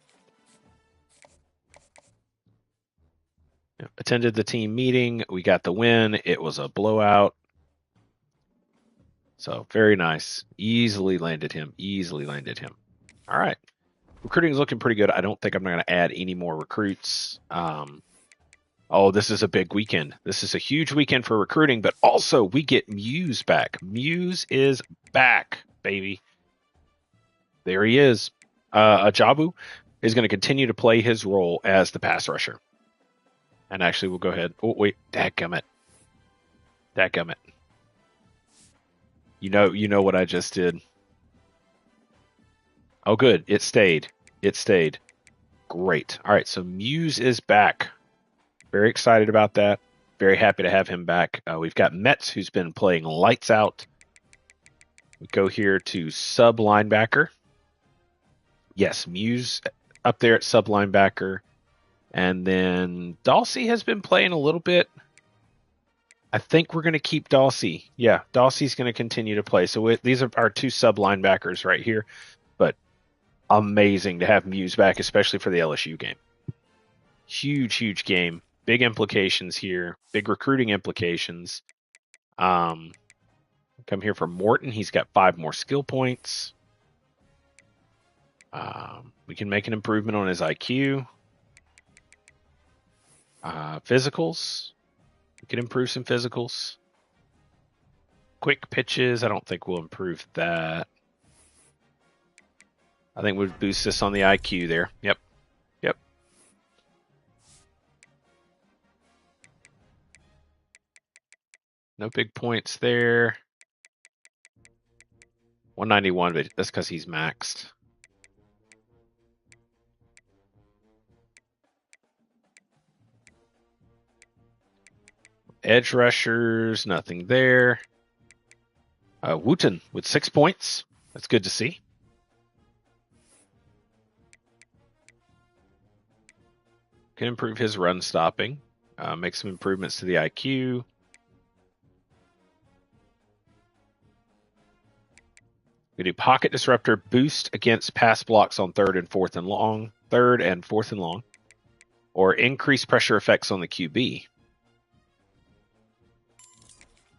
Attended the team meeting. We got the win. It was a blowout. So very nice. Easily landed him. All right. Recruiting is looking pretty good. I don't think I'm going to add any more recruits. This is a big weekend. This is a huge weekend for recruiting, but also we get Muse back. Muse is back, baby. There he is. Ajabu is going to continue to play his role as the pass rusher. And actually, we'll go ahead. Oh, wait. Dadgummit. You know what I just did. Oh, good. It stayed. Great. All right, so Muse is back. Very excited about that. Very happy to have him back. We've got Metz, who's been playing lights out. We go here to sub linebacker. Yes, Muse up there at sub linebacker. And then Dawsey has been playing a little bit. I think we're going to keep Dawsey. Yeah, Dawsey's going to continue to play. So these are our two sub linebackers right here. But amazing to have Muse back, especially for the LSU game. Huge, huge game. Big implications here. Big recruiting implications. Come here for Morton. He's got 5 more skill points. We can make an improvement on his IQ. Physicals. We can improve some physicals. Quick pitches. I don't think we'll improve that. I think we'll boost this on the IQ there. Yep. No big points there. 191, but that's because he's maxed. Edge rushers, nothing there. Wooten with 6 points. That's good to see. Can improve his run stopping. Make some improvements to the IQ. We do pocket disruptor, boost against pass blocks on third and fourth and long, or increase pressure effects on the QB.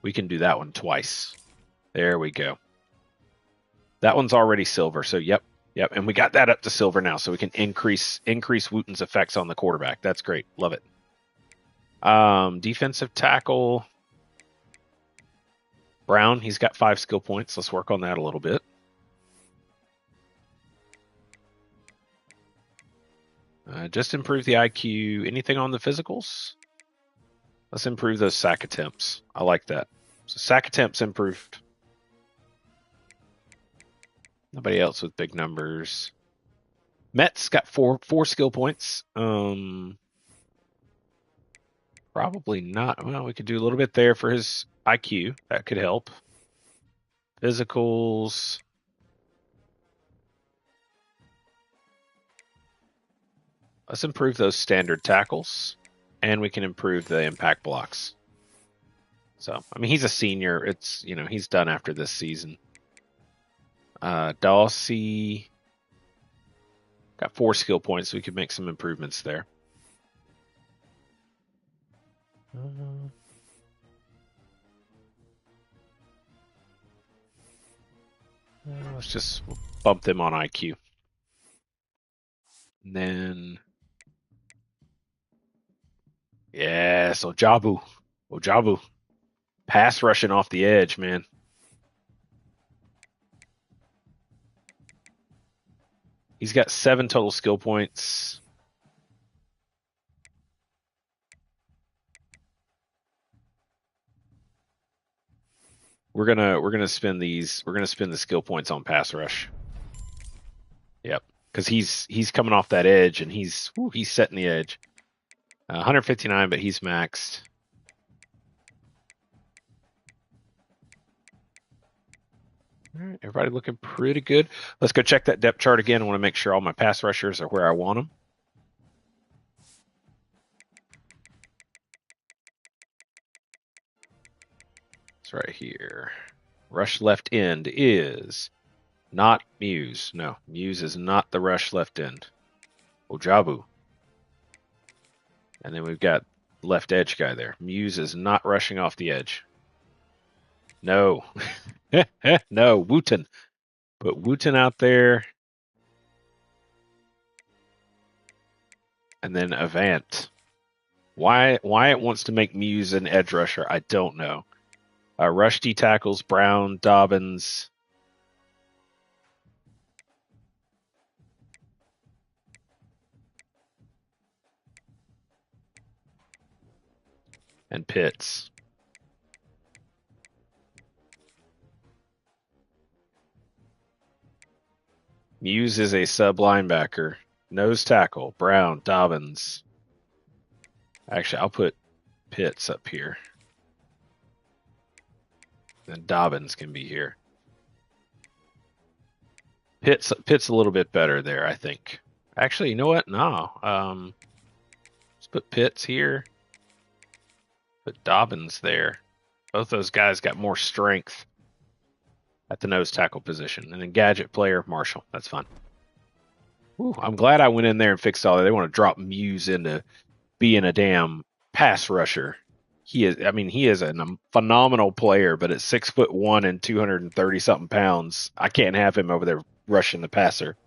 We can do that one twice. There we go. That one's already silver, so yep. And we got that up to silver now, so we can increase Wooten's effects on the quarterback. That's great. Love it. Defensive tackle. Brown, he's got 5 skill points. Let's work on that a little bit. Just improve the IQ. Anything on the physicals? Let's improve those sack attempts. I like that. So sack attempts improved. Nobody else with big numbers. Met's got four skill points. Probably not. Well, we could do a little bit there for his IQ. That could help. Physicals. Let's improve those standard tackles. And we can improve the impact blocks. So, I mean, he's a senior. It's, he's done after this season. Dawsey got 4 skill points, so we could make some improvements there. Let's just bump them on IQ. And then, yes, Ojabu. Pass rushing off the edge, man. He's got 7 total skill points. We're gonna spend these. We're gonna spend the skill points on pass rush. Yep, because he's coming off that edge and he's setting the edge. 159, but he's maxed. All right, everybody looking pretty good. Let's go check that depth chart again. I want to make sure all my pass rushers are where I want them. It's right here. Rush left end is not Muse. No, Muse is not the rush left end. Ojabu. And then we've got left edge guy there. Muse is not rushing off the edge. No. No, Wooten. Put Wooten out there. And then Avant. Why it wants to make Muse an edge rusher, I don't know. Rush D tackles, Brown, Dobbins. And Pitts. Muse is a sub linebacker. Nose tackle, Brown, Dobbins. Actually, I'll put Pitts up here. And Dobbins can be here. Pitt's a little bit better there, I think. Actually, you know what? No. Let's put Pitts here. Put Dobbins there. Both those guys got more strength at the nose tackle position. And then gadget player, Marshall. That's fun. Ooh, I'm glad I went in there and fixed all that. They want to drop Muse into being a damn pass rusher. He is a phenomenal player, but at 6'1" and 230 something pounds, I can't have him over there rushing the passer.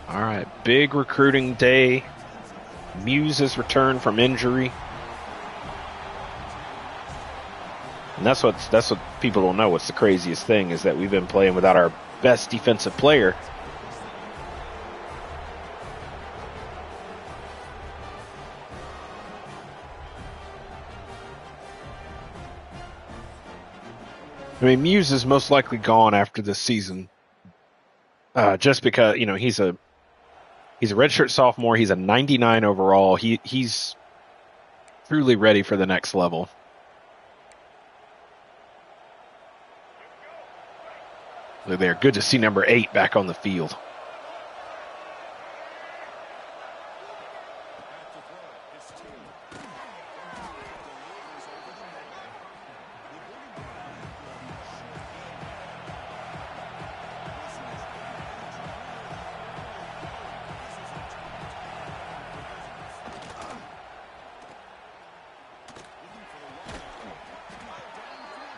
All right, big recruiting day. Muse has returned from injury. And that's what people don't know. What's the craziest thing is that we've been playing without our best defensive player. I mean, Muse is most likely gone after this season, just because he's a redshirt sophomore. He's a 99 overall. He's truly ready for the next level. Look there. Good to see number 8 back on the field.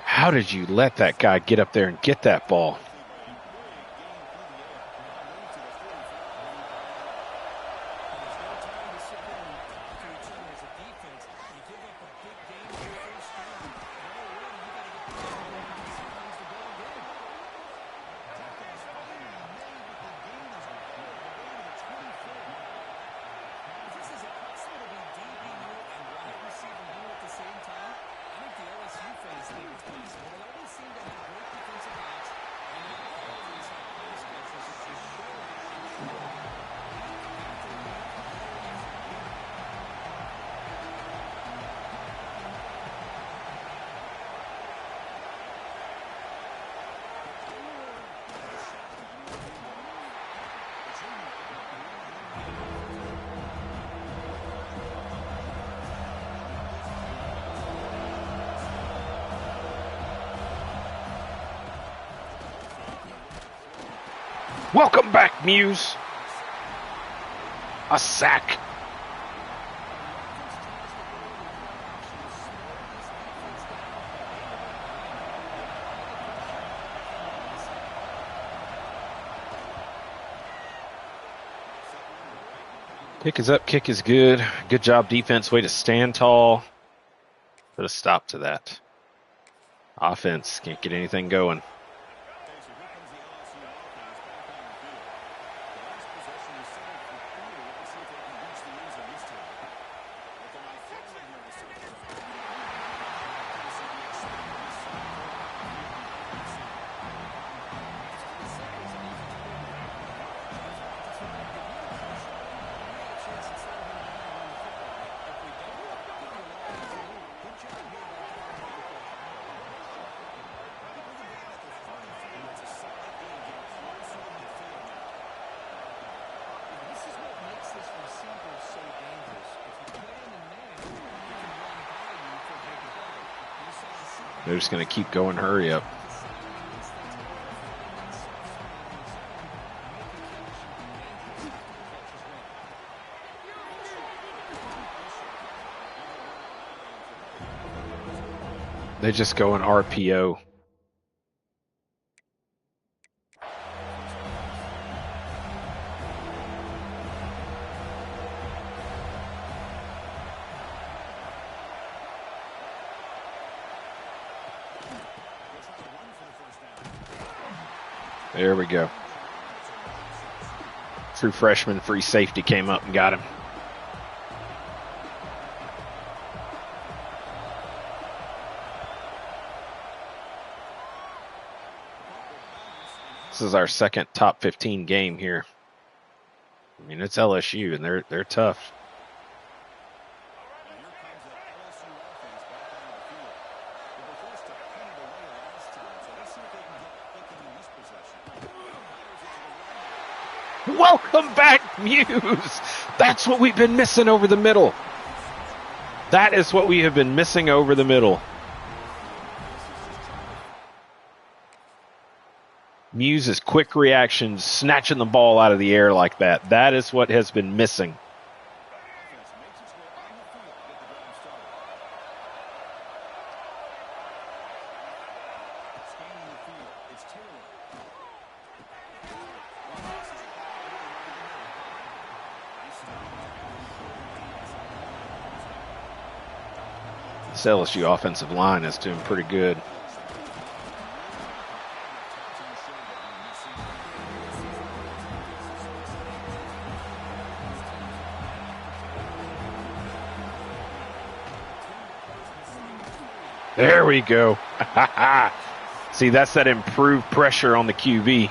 How did you let that guy get up there and get that ball? Welcome back, Muse. A sack. Pick is up, kick is good. Good job, defense. Way to stand tall. Put a stop to that. Offense can't get anything going. They're just going to keep going. Hurry up. They just go in RPO. There we go. True freshman free safety came up and got him. This is our second top 15 game here. I mean, it's LSU, and they're tough. Welcome back, Muse. That's what we've been missing over the middle. That is what we have been missing over the middle. Muse's quick reactions, snatching the ball out of the air like that. That is what has been missing. This LSU offensive line is doing pretty good. There we go. See, that's that improved pressure on the QB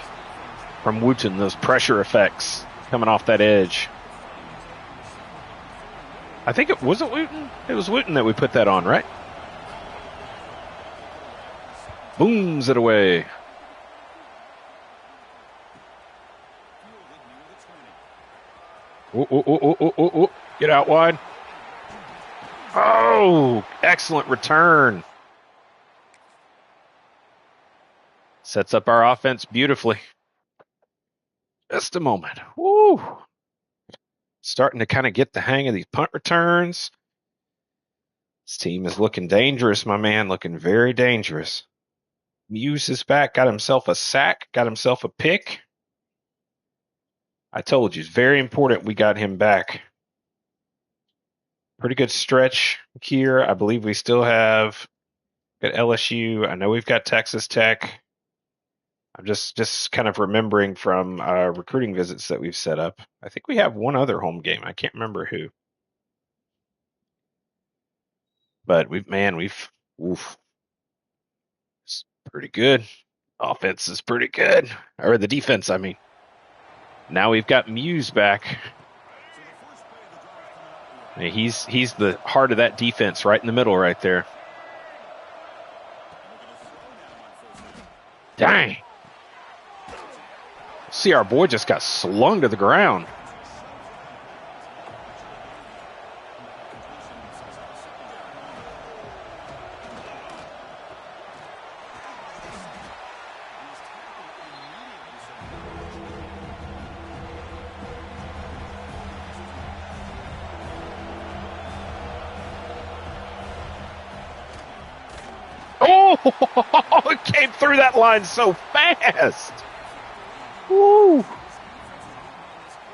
from Wooten, those pressure effects coming off that edge. I think it wasn't Wooten. It was Wooten that we put that on, right? Booms it away. Ooh. Get out wide. Oh, excellent return. Sets up our offense beautifully. Just a moment. Woo. Starting to kind of get the hang of these punt returns. This team is looking dangerous, my man. Looking very dangerous. Muse is back. Got himself a sack. Got himself a pick. I told you, it's very important we got him back. Pretty good stretch here. I believe we still have got LSU. I know we've got Texas Tech. I'm just kind of remembering from recruiting visits that we've set up. I think we have one other home game. I can't remember who. But oof. It's pretty good. Offense is pretty good. Or the defense, I mean. Now we've got Muse back. He's the heart of that defense right in the middle right there. Dang. See, our boy just got slung to the ground. Oh, it came through that line so fast. Woo.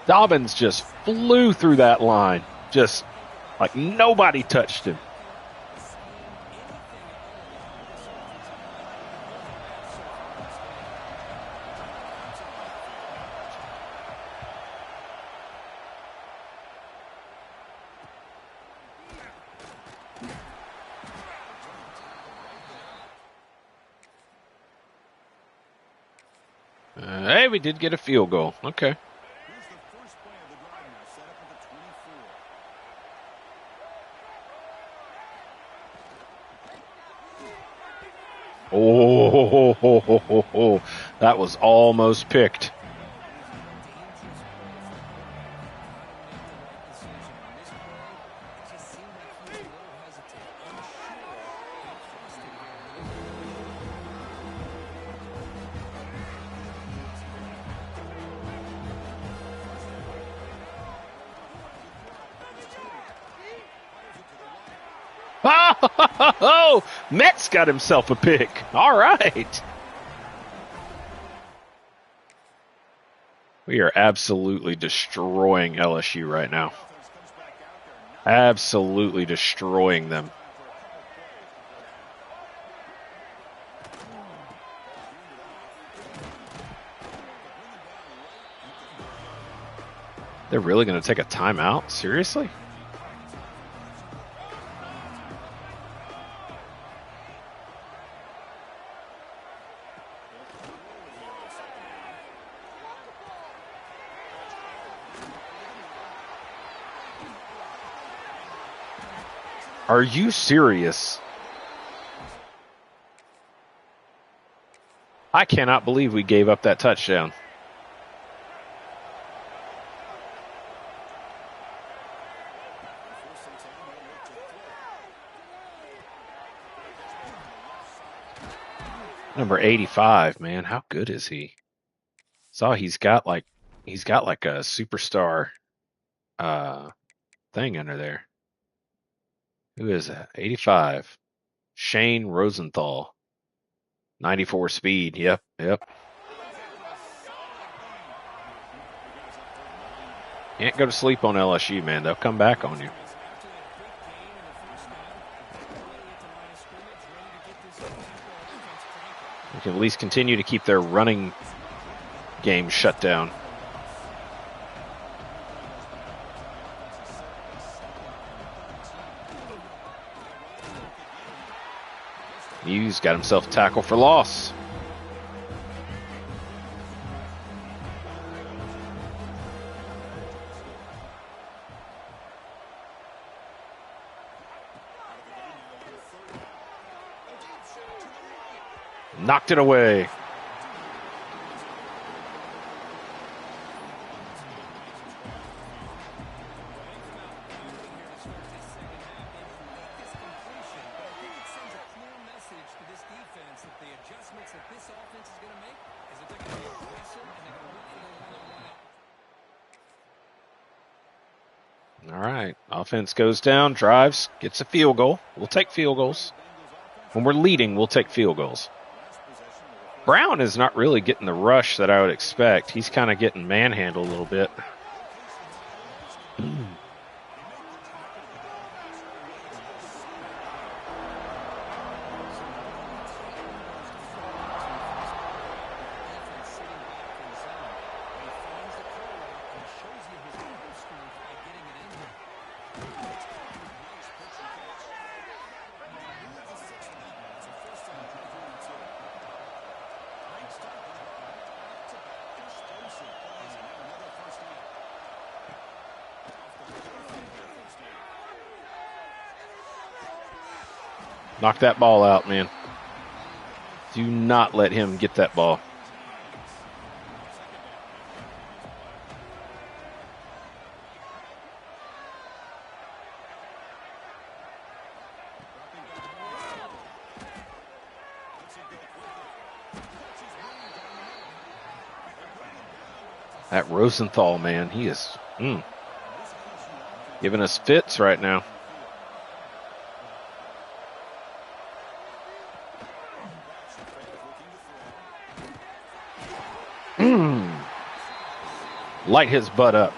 Dobbins just flew through that line. Just like nobody touched him. Hey, we did get a field goal. Okay. Oh, that was almost picked. Oh, Metz got himself a pick. All right. We are absolutely destroying LSU right now. Absolutely destroying them. They're really going to take a timeout? Seriously? Are you serious? I cannot believe we gave up that touchdown. Number 85, man, how good is he? Saw he's got like a superstar thing under there. Who is that? 85. Shane Rosenthal. 94 speed. Yep. Can't go to sleep on LSU, man. They'll come back on you. We can at least continue to keep their running game shut down. Hughes got himself a tackle for loss. Knocked it away. All right. Offense goes down, drives, gets a field goal. We'll take field goals. When we're leading, we'll take field goals. Brown is not really getting the rush that I would expect. He's kind of getting manhandled a little bit. Knock that ball out, man. Do not let him get that ball. That Rosenthal, man, he is giving us fits right now. Light his butt up.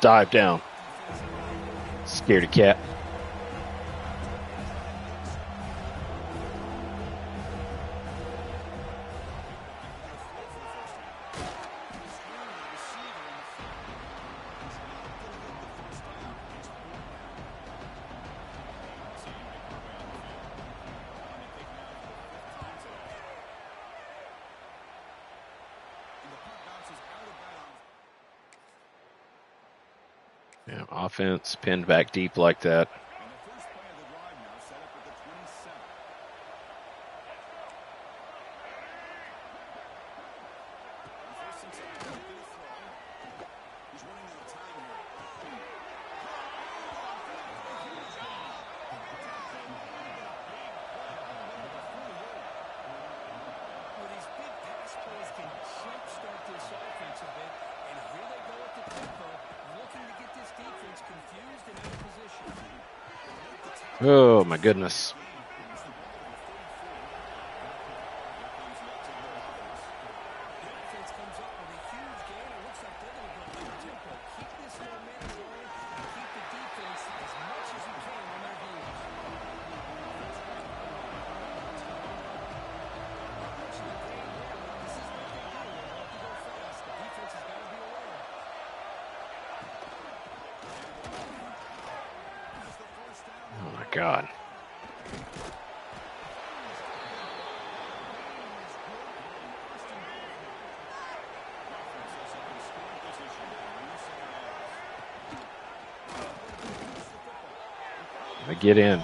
Dive down. Scaredy cat. Yeah, offense pinned back deep like that. Oh, my goodness. Oh, my God. I get in.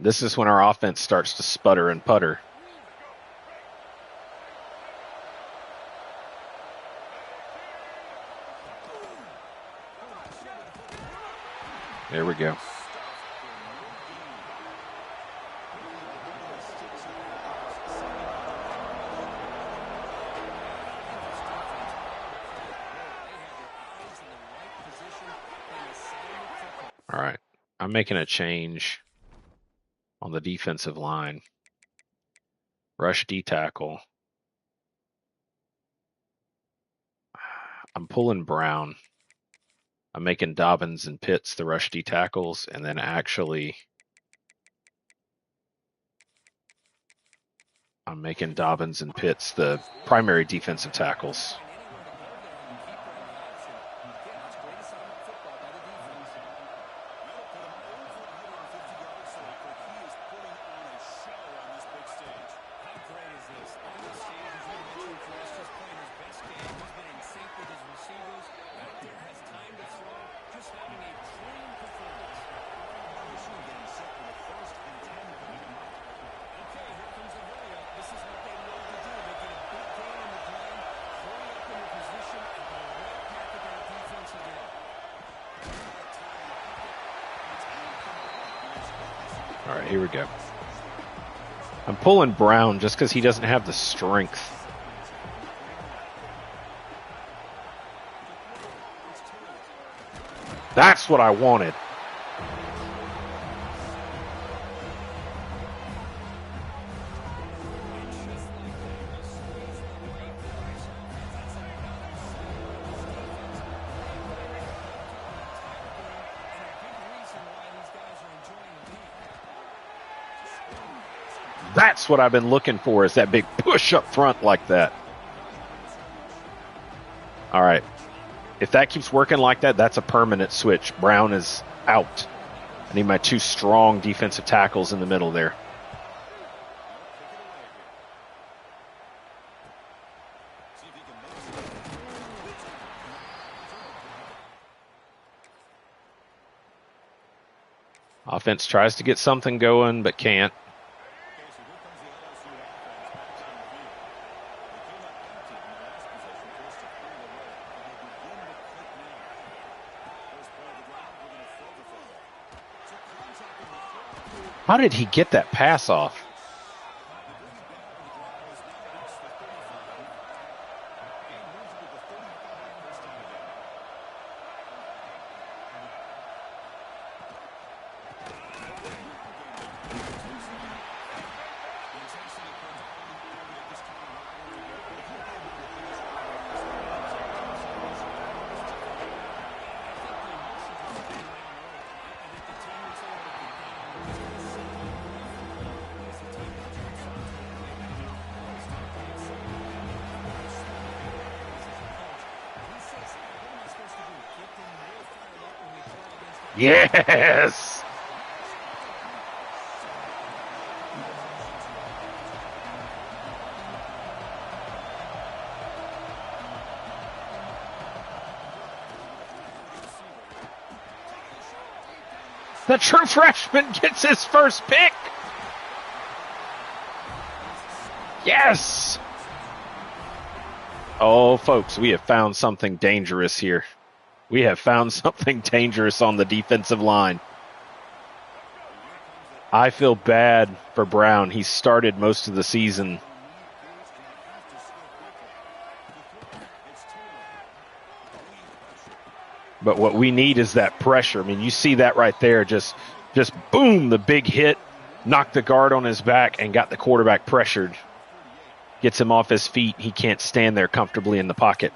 This is when our offense starts to sputter and putter. There we go. All right. I'm making a change on the defensive line. Rush D tackle. I'm pulling Brown. I'm making Dobbins and Pitts the rush D tackles, and then actually I'm making Dobbins and Pitts the primary defensive tackles. All right, here we go. I'm pulling Brown just because he doesn't have the strength. That's what I wanted. That's what I've been looking for, is that big push up front like that. All right. If that keeps working like that, that's a permanent switch. Brown is out. I need my two strong defensive tackles in the middle there. Offense tries to get something going, but can't. How did he get that pass off? Yes! The true freshman gets his first pick. Yes! Oh, folks, we have found something dangerous here. We have found something dangerous on the defensive line. I feel bad for Brown. He started most of the season. But what we need is that pressure. I mean, you see that right there. Just boom, the big hit, knocked the guard on his back and got the quarterback pressured. Gets him off his feet. He can't stand there comfortably in the pocket.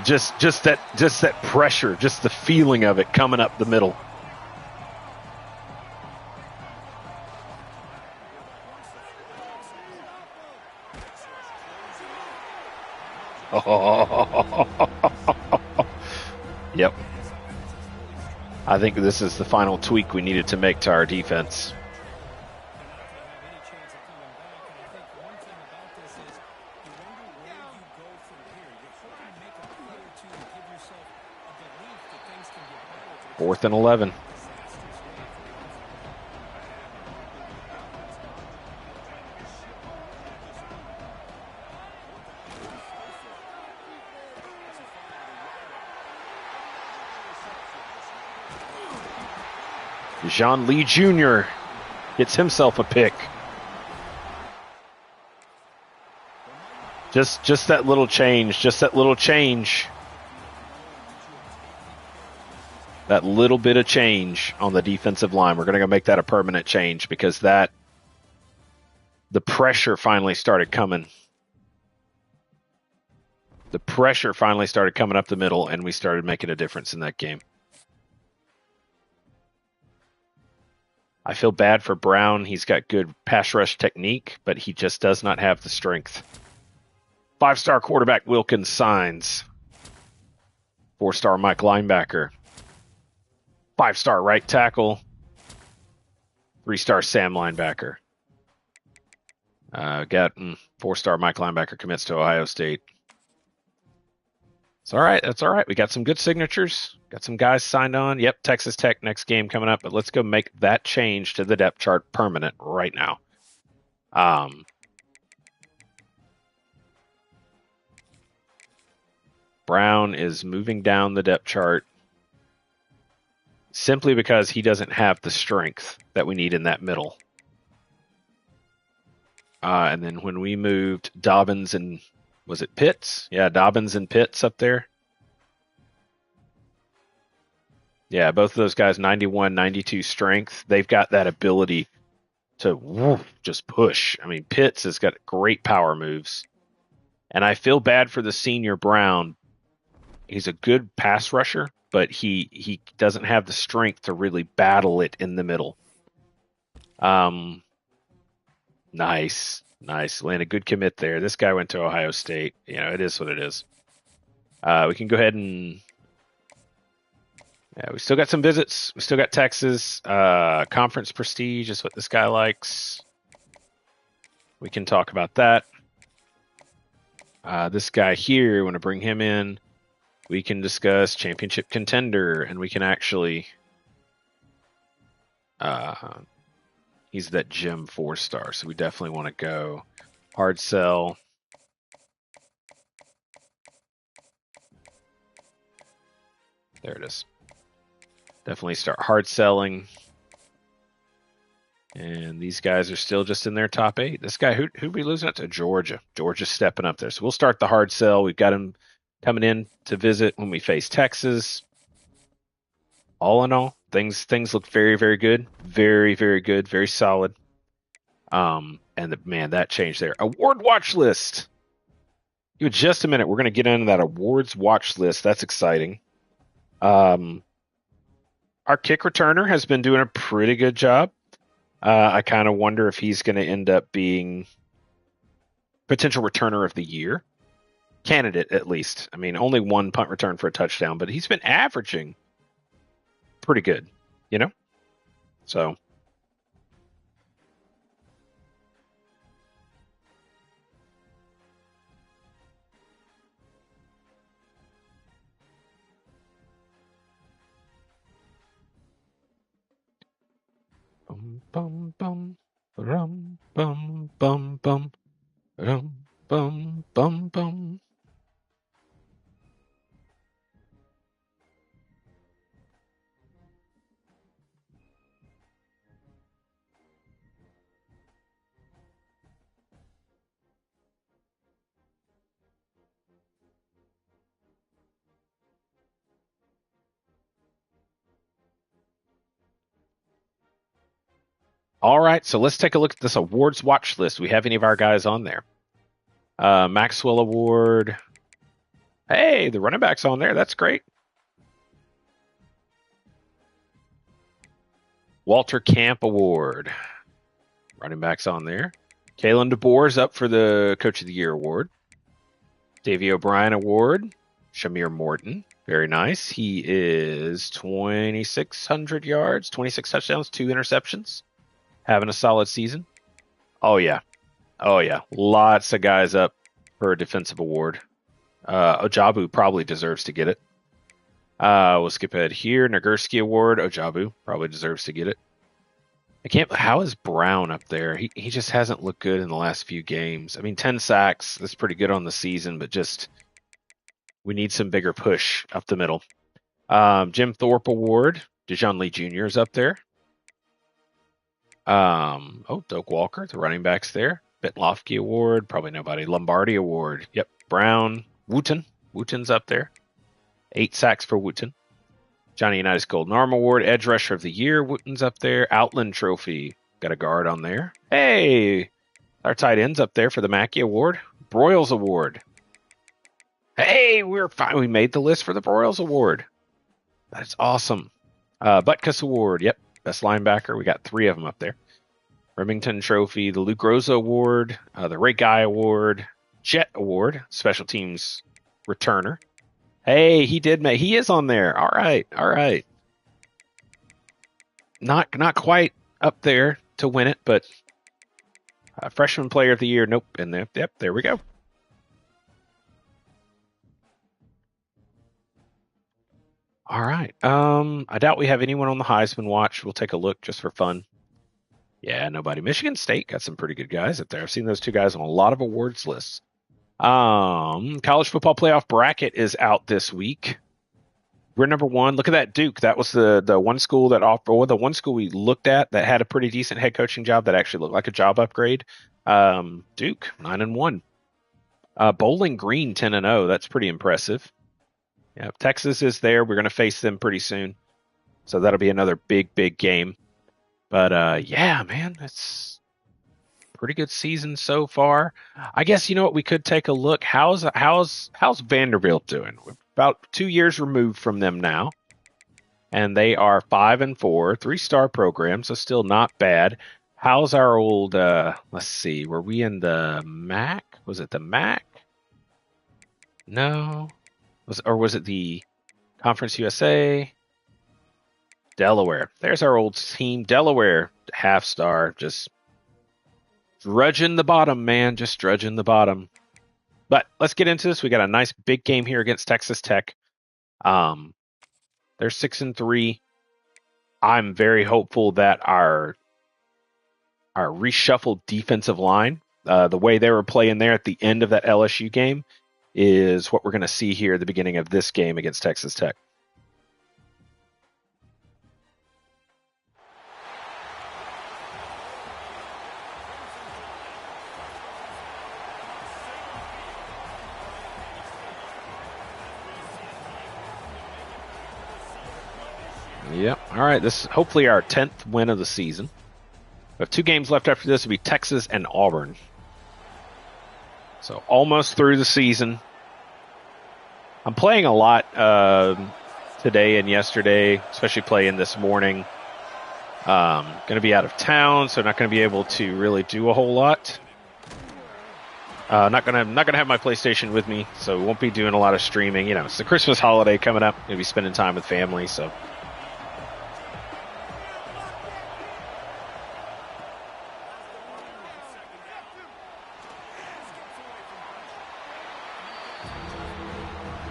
Just that pressure, just the feeling of it coming up the middle. Yep. I think this is the final tweak we needed to make to our defense. 4th and 11. Jean Lee Jr. gets himself a pick. Just that little change. Just that little change. That little bit of change on the defensive line. We're going to go make that a permanent change because the pressure finally started coming. The pressure finally started coming up the middle, and we started making a difference in that game. I feel bad for Brown. He's got good pass rush technique, but he just does not have the strength. 5-star quarterback Wilkins signs. 4-star Mike linebacker. 5-star right tackle. 3-star Sam linebacker. Got 4-star Mike linebacker commits to Ohio State. It's all right. That's all right. We got some good signatures. Got some guys signed on. Yep, Texas Tech next game coming up. But let's go make that change to the depth chart permanent right now. Brown is moving down the depth chart simply because he doesn't have the strength that we need in that middle. And then when we moved Dobbins and was it Pitts? Yeah, Dobbins and Pitts up there. Yeah, both of those guys, 91, 92 strength. They've got that ability to just push. I mean, Pitts has got great power moves. And I feel bad for the senior Brown. He's a good pass rusher, but he doesn't have the strength to really battle it in the middle. Nice. Land a good commit there. This guy went to Ohio State. You know, it is what it is. We can go ahead and... Yeah, we still got some visits. We still got Texas. Conference prestige is what this guy likes. We can talk about that. This guy here, we want to bring him in. We can discuss championship contender, and we can actually... he's that gym 4-star, so we definitely want to go hard sell. There it is. Definitely start hard selling. And these guys are still just in their top 8. This guy, who we losing it to? Georgia. Georgia's stepping up there. So we'll start the hard sell. We've got him coming in to visit when we face Texas. All in all, things look very, very good. Very, very good. Very solid. And that changed there. Award watch list. Give it just a minute. We're going to get into that awards watch list. That's exciting. Our kick returner has been doing a pretty good job. I kind of wonder if he's going to end up being potential returner of the year. Candidate, at least. I mean, only one punt return for a touchdown, but he's been averaging pretty good, you know? So. Bum bum rum bum bum bum rum bum bum bum. All right, so let's take a look at this awards watch list. We have any of our guys on there? Maxwell Award. Hey, the running back's on there. That's great. Walter Camp Award. Running back's on there. Kalen DeBoer's up for the Coach of the Year Award. Davey O'Brien Award. Shamir Morton. Very nice. He is 2,600 yards, 26 touchdowns, 2 interceptions. Having a solid season. Oh, yeah. Lots of guys up for a defensive award. Ojabu probably deserves to get it. We'll skip ahead here. Nagurski Award. Ojabu probably deserves to get it. I can't. How is Brown up there? He just hasn't looked good in the last few games. I mean, 10 sacks. That's pretty good on the season, but just we need some bigger push up the middle. Jim Thorpe Award. Dijon Lee Jr. is up there. Doak Walker, the running back's there. Bitlofsky Award, probably nobody. Lombardi Award. Yep. Brown. Wooten. Wooten's up there. 8 sacks for Wooten. Johnny Unitas Golden Arm Award, Edge Rusher of the Year, Wooten's up there. Outland Trophy, got a guard on there. Hey, our tight end's up there for the Mackey Award. Broyles Award. Hey, we're fine. We made the list for the Broyles Award. That's awesome. Butkus Award, yep, best linebacker. We got 3 of them up there. Remington Trophy, the Luke Rosa Award, the Ray Guy Award, Jet Award, Special Teams Returner. Hey, he is on there. All right. Not quite up there to win it, but Freshman Player of the Year, nope, in there. Yep, there we go. All right. I doubt we have anyone on the Heisman watch. We'll take a look just for fun. Yeah, nobody. Michigan State got some pretty good guys up there. I've seen those 2 guys on a lot of awards lists. College football playoff bracket is out this week. We're number 1. Look at that, Duke. That was the one school that the one school we looked at that had a pretty decent head coaching job that actually looked like a job upgrade. Duke 9-1. Bowling Green 10-0. That's pretty impressive. Yeah, Texas is there. We're going to face them pretty soon, so that'll be another big game. But yeah, man, it's pretty good season so far. I guess you know what, we could take a look. How's Vanderbilt doing? We're about 2 years removed from them now, and they are 5-4, 3-star program, so still not bad. How's our old? Let's see. Were we in the MAC? Was it the MAC? No. Was it the Conference USA? Delaware. There's our old team. Delaware, half-star, just drudging the bottom, man. Just drudging the bottom. But let's get into this. We got a nice big game here against Texas Tech. They're 6-3. I'm very hopeful that our reshuffled defensive line, the way they were playing there at the end of that LSU game, is what we're going to see here at the beginning of this game against Texas Tech. Yep. All right. This is hopefully our 10th win of the season. We have 2 games left after this. It'll be Texas and Auburn. So almost through the season. I'm playing a lot today and yesterday, especially playing this morning. Going to be out of town, so not going to be able to really do a whole lot. Not gonna have my PlayStation with me, so won't be doing a lot of streaming. You know, it's the Christmas holiday coming up. Gonna be spending time with family, so.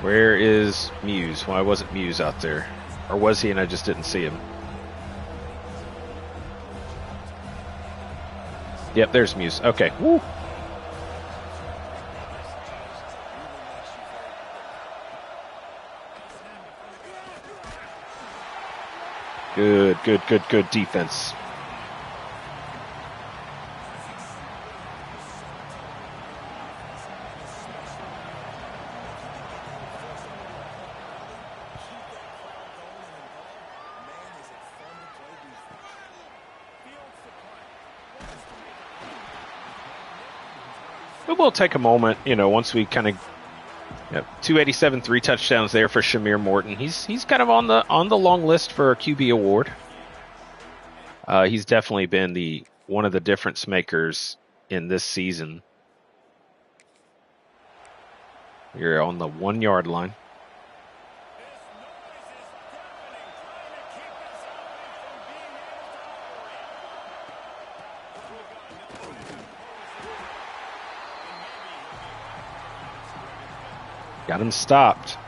Where is Muse? Why wasn't Muse out there? Or was he and I just didn't see him? Yep, there's Muse. Okay. Woo. Good defense. But we'll take a moment, you know, once we kind of 287, 3 touchdowns there for Shamir Morton. He's kind of on the long list for a QB award. He's definitely been one of the difference makers in this season. You're on the 1 yard line. Got him stopped.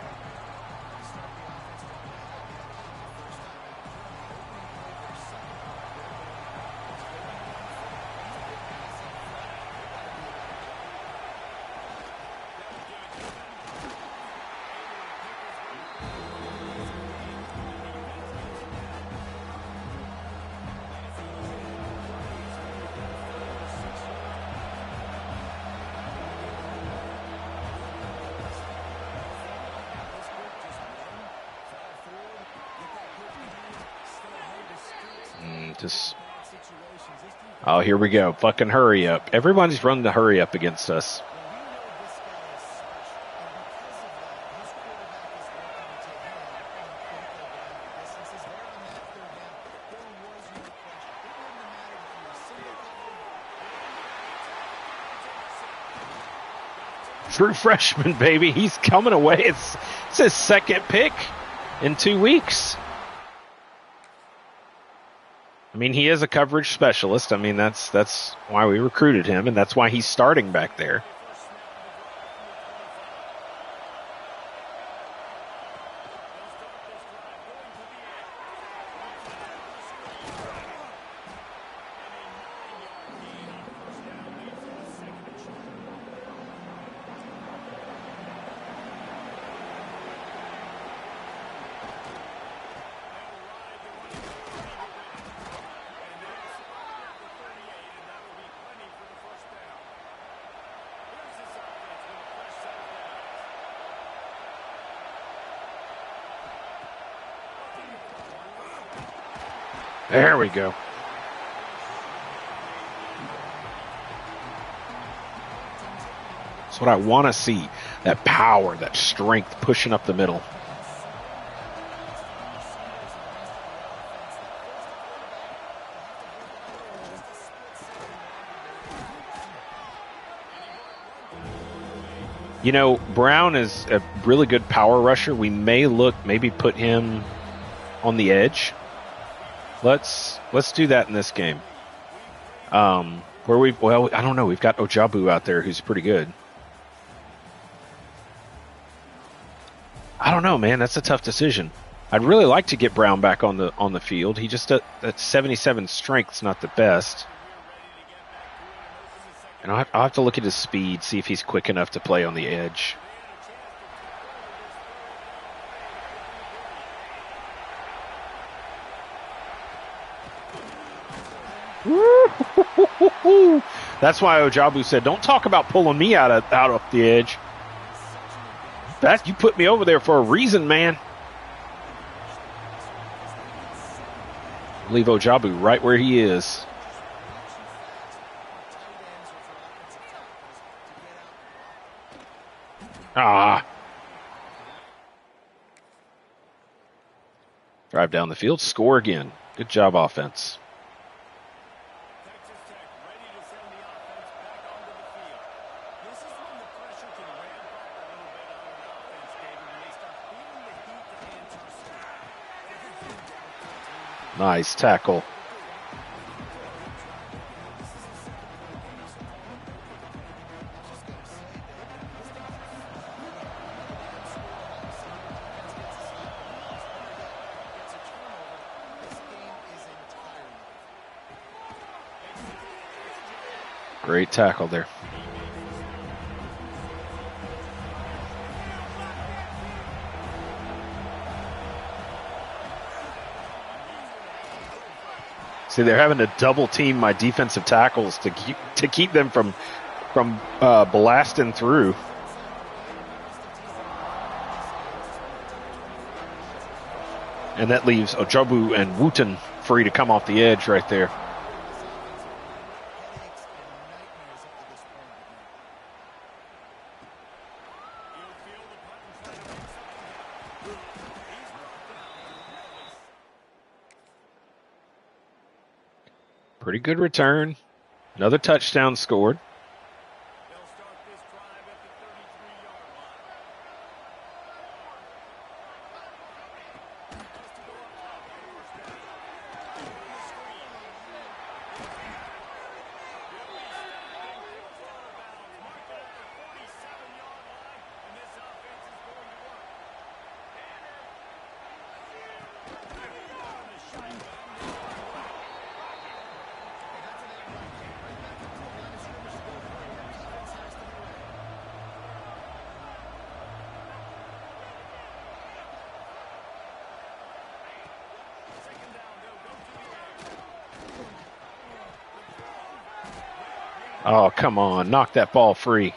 Just, oh, here we go. Fucking hurry up. Everyone's run the hurry up against us. True freshman, baby. He's coming away. It's his second pick in 2 weeks. I mean, he is a coverage specialist. I mean, that's why we recruited him, and that's why he's starting back there. There we go. That's what I want to see. That power, that strength pushing up the middle. You know, Brown is a really good power rusher. We may maybe put him on the edge. Let's do that in this game. I don't know. We've got Ojabu out there who's pretty good. I don't know, man. That's a tough decision. I'd really like to get Brown back on the field. He just that 77 strength's not the best. And I'll have to look at his speed, see if he's quick enough to play on the edge. That's why Ojabu said, "Don't talk about pulling me out of the edge. You put me over there for a reason, man." Leave Ojabu right where he is. Drive down the field, score again. Good job, offense. Nice tackle. Great tackle there. See, they're having to double team my defensive tackles to keep them from blasting through. And that leaves Ojabu and Wooten free to come off the edge right there. Pretty good return. Another touchdown scored. Oh, come on. Knock that ball free.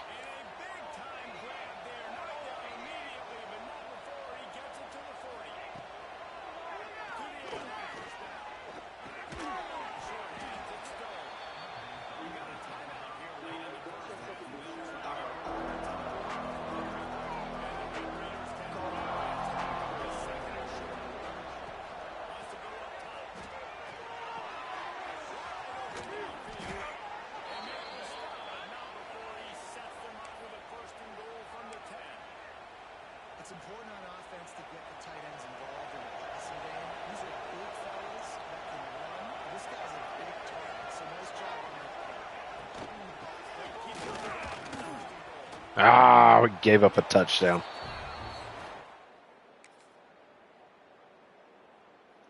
It's important on offense to get the tight ends involved in the passing game. These are big fellas that can run. This guy's a big target, so nice job on that. Ah, we gave up a touchdown.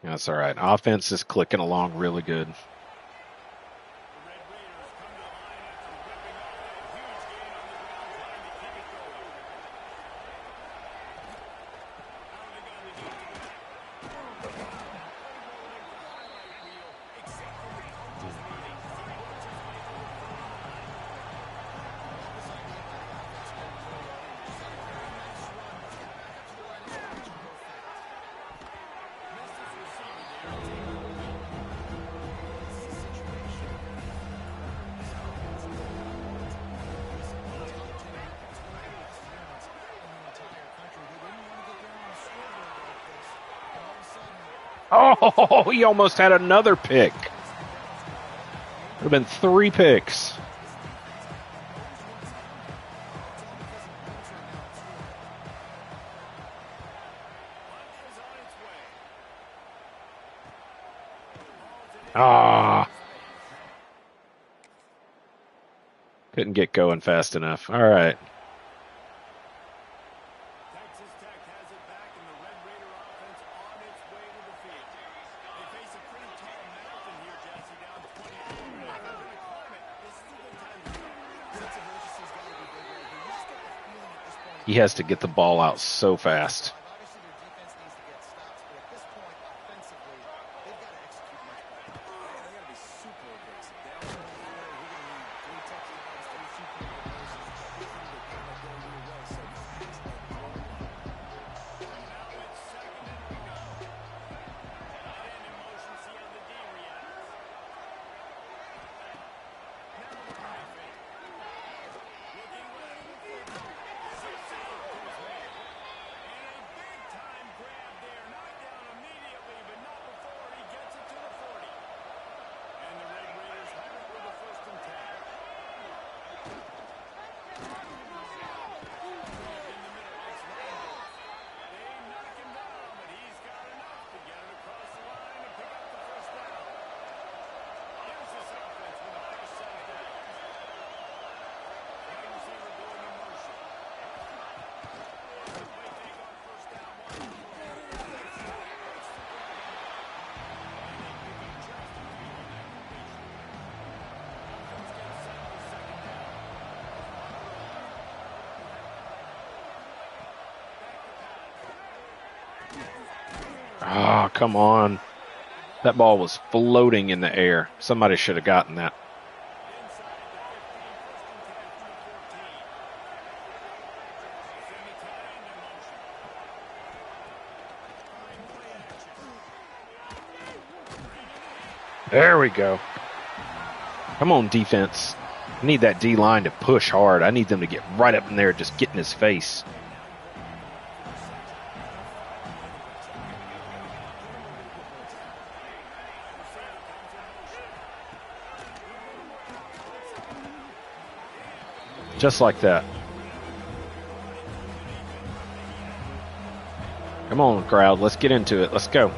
That's all right. Offense is clicking along really good. Oh, he almost had another pick. Would have been 3 picks. Ah. Couldn't get going fast enough. All right. He has to get the ball out so fast. Ah, come on. That ball was floating in the air. Somebody should have gotten that. There we go. Come on, defense. I need that D-line to push hard. I need them to get right up in there, just get in his face. Just like that. Come on, crowd. Let's get into it. Let's go.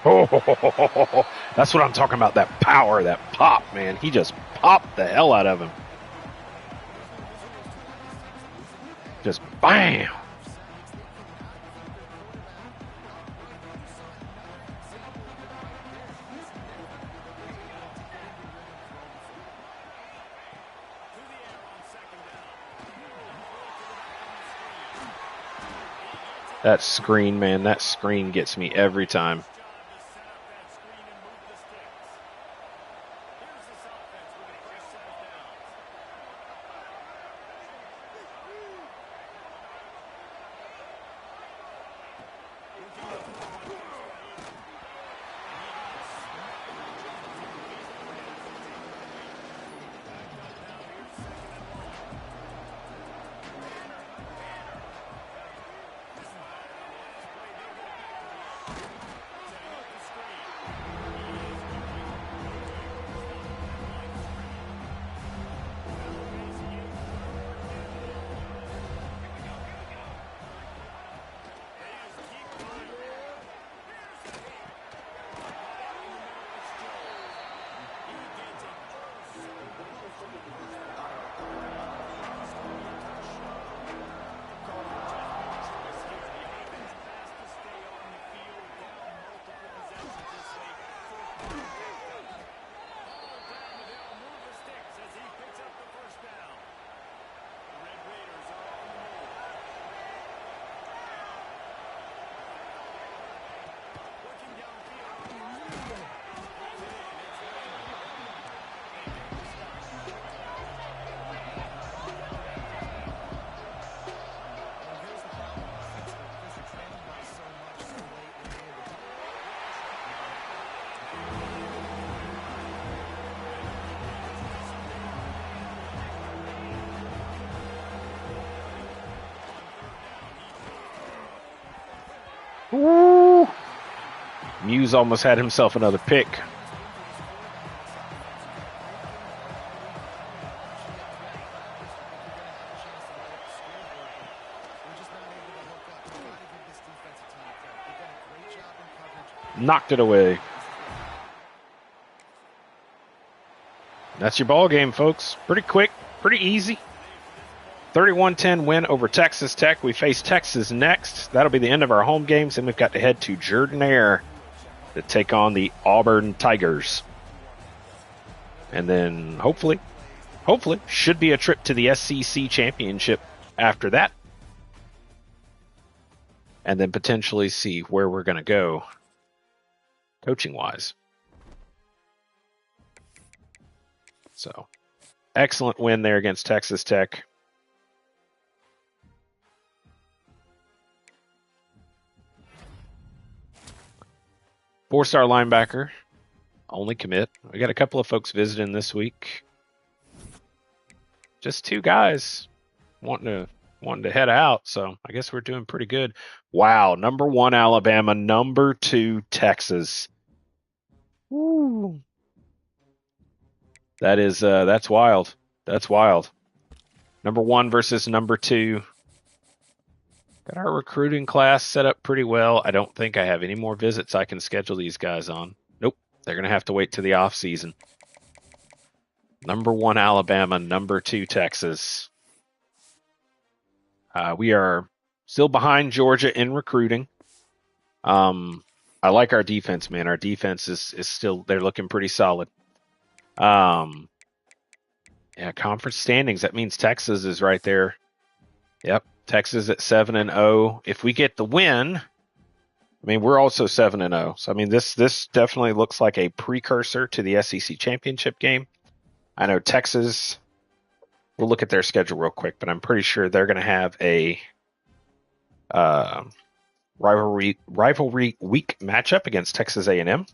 Oh, that's what I'm talking about. That power, that pop, man. He just popped the hell out of him. Just bam. That screen, man, that screen gets me every time. Woo! Muse almost had himself another pick. Knocked it away. That's your ball game, folks. Pretty quick, pretty easy. 31-10 win over Texas Tech. We face Texas next. That'll be the end of our home games, and we've got to head to Jordan-Hare to take on the Auburn Tigers. And then hopefully, should be a trip to the SEC championship after that. And then potentially see where we're going to go coaching-wise. So, excellent win there against Texas Tech. Four-star linebacker, only commit. We got a couple of folks visiting this week. Just two guys wanting to head out, so I guess we're doing pretty good. Wow, number 1 Alabama, number 2 Texas. Woo. That's wild. That's wild. Number 1 versus number 2. Got our recruiting class set up pretty well. I don't think I have any more visits I can schedule these guys on. Nope. They're going to have to wait to the off season. Number 1 Alabama, number 2 Texas. We are still behind Georgia in recruiting. I like our defense, man. Our defense is still, they're looking pretty solid. Yeah, conference standings. That means Texas is right there. Yep. Texas at 7-0. If we get the win, I mean, we're also 7-0. So, I mean, this definitely looks like a precursor to the SEC championship game. I know Texas, we'll look at their schedule real quick, but I'm pretty sure they're going to have a rivalry week matchup against Texas A&M.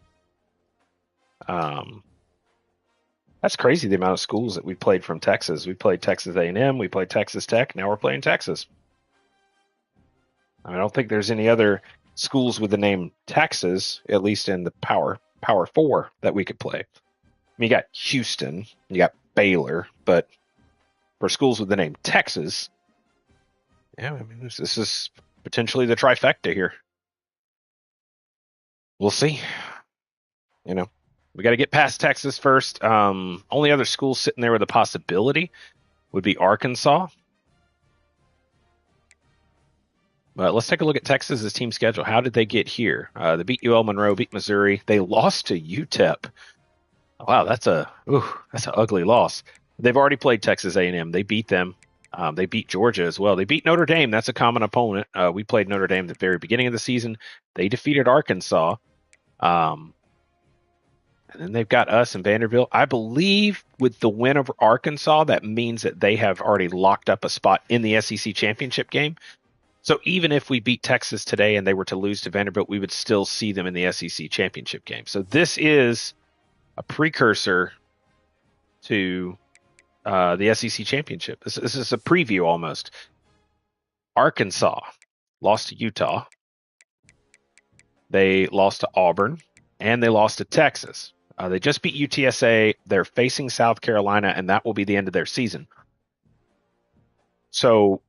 That's crazy, the amount of schools that we played from Texas. We played Texas A&M, we played Texas Tech, now we're playing Texas. I don't think there's any other schools with the name Texas, at least in the Power 4, that we could play. I mean, you got Houston, you got Baylor, but for schools with the name Texas, yeah, I mean, this is potentially the trifecta here. We'll see. You know, we got to get past Texas first. Only other schools sitting there with a possibility would be Arkansas. But let's take a look at Texas's team schedule. How did they get here? They beat UL Monroe, beat Missouri. They lost to UTEP. Wow, that's an ugly loss. They've already played Texas A&M. They beat them. They beat Georgia as well. They beat Notre Dame. That's a common opponent. We played Notre Dame at the very beginning of the season. They defeated Arkansas. And then they've got us and Vanderbilt. I believe with the win over Arkansas, that means that they have already locked up a spot in the SEC championship game. So even if we beat Texas today and they were to lose to Vanderbilt, we would still see them in the SEC championship game. So this is a precursor to the SEC championship. This is a preview almost. Arkansas lost to Utah. They lost to Auburn, and they lost to Texas. They just beat UTSA. They're facing South Carolina, and that will be the end of their season. So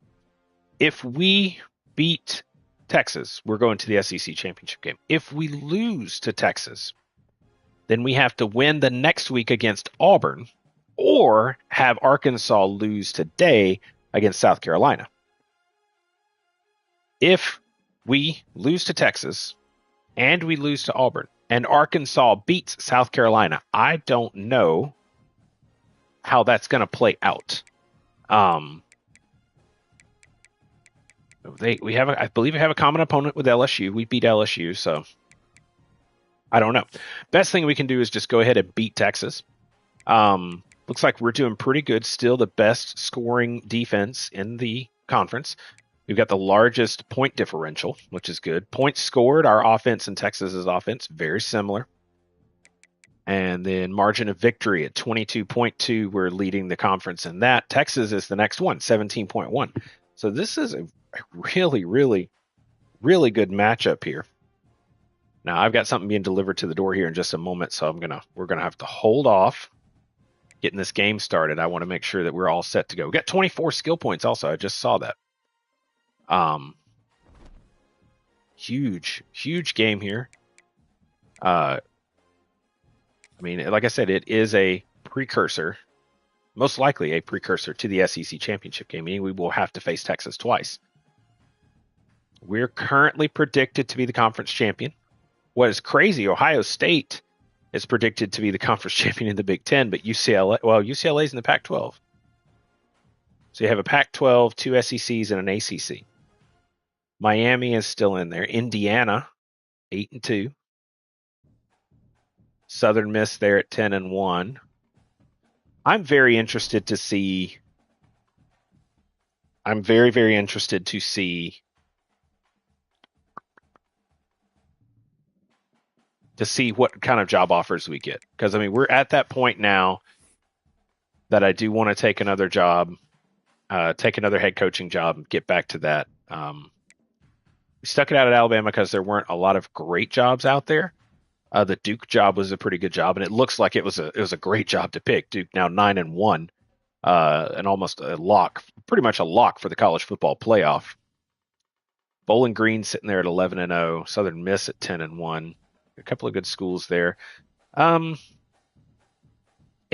if we beat Texas, we're going to the SEC championship game. If we lose to Texas, then we have to win the next week against Auburn or have Arkansas lose today against South Carolina. If we lose to Texas and we lose to Auburn and Arkansas beats South Carolina, I don't know how that's going to play out. I believe we have a common opponent with LSU. We beat LSU, so I don't know. Best thing we can do is just go ahead and beat Texas. Looks like we're doing pretty good. Still the best scoring defense in the conference. We've got the largest point differential, which is good. Points scored, our offense and Texas's offense, very similar. And then margin of victory at 22.2. We're leading the conference in that. Texas is the next one, 17.1. So this is a really, really, really good matchup here. Now I've got something being delivered to the door here in just a moment, so we're gonna have to hold off getting this game started. I want to make sure that we're all set to go. We got 24 skill points also. I just saw that. Huge game here. I mean, like I said, it is a precursor, most likely a precursor to the SEC championship game, meaning we will have to face Texas twice. We're currently predicted to be the conference champion. What is crazy, Ohio State is predicted to be the conference champion in the Big Ten, but UCLA is in the Pac-12. So you have a Pac-12, two SECs, and an ACC. Miami is still in there. Indiana, 8-2. Southern Miss there at 10-1. I'm very interested to see. I'm very, very interested to see what kind of job offers we get. Because, I mean, we're at that point now that I do want to take another job, take another head coaching job, and get back to that. We stuck it out at Alabama because there weren't a lot of great jobs out there. The Duke job was a pretty good job, and it looks like it was a great job to pick. Duke now 9-1, and almost a lock, pretty much a lock for the college football playoff. Bowling Green sitting there at 11-0, Southern Miss at 10-1. A couple of good schools there. I'd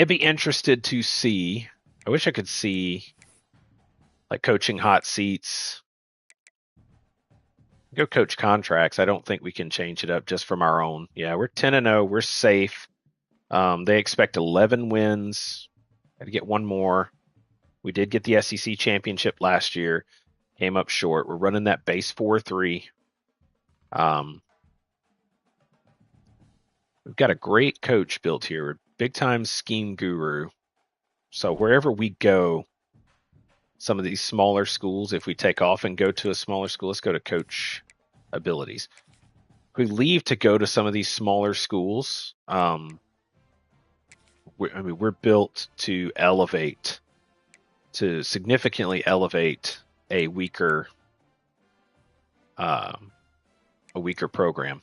be interested to see. I wish I could see like coaching hot seats. Go coach contracts. I don't think we can change it up just from our own. Yeah, we're 10-0. We're safe. They expect 11 wins. Got to get one more. We did get the SEC championship last year. Came up short. We're running that base 4-3. We've got a great coach built here. We're big time scheme guru. So wherever we go, some of these smaller schools, if we take off and go to a smaller school, let's go to coach abilities. If we leave to go to some of these smaller schools, we're built to significantly elevate a weaker program.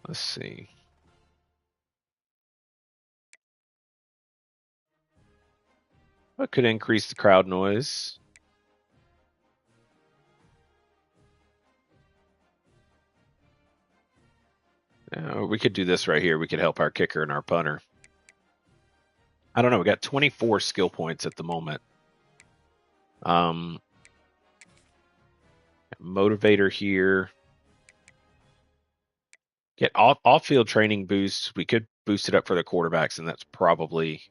Let's see. What could increase the crowd noise? We could do this right here. We could help our kicker and our punter. I don't know. We got 24 skill points at the moment. Motivator here. Get off-field training boosts. We could boost it up for the quarterbacks, and that's probably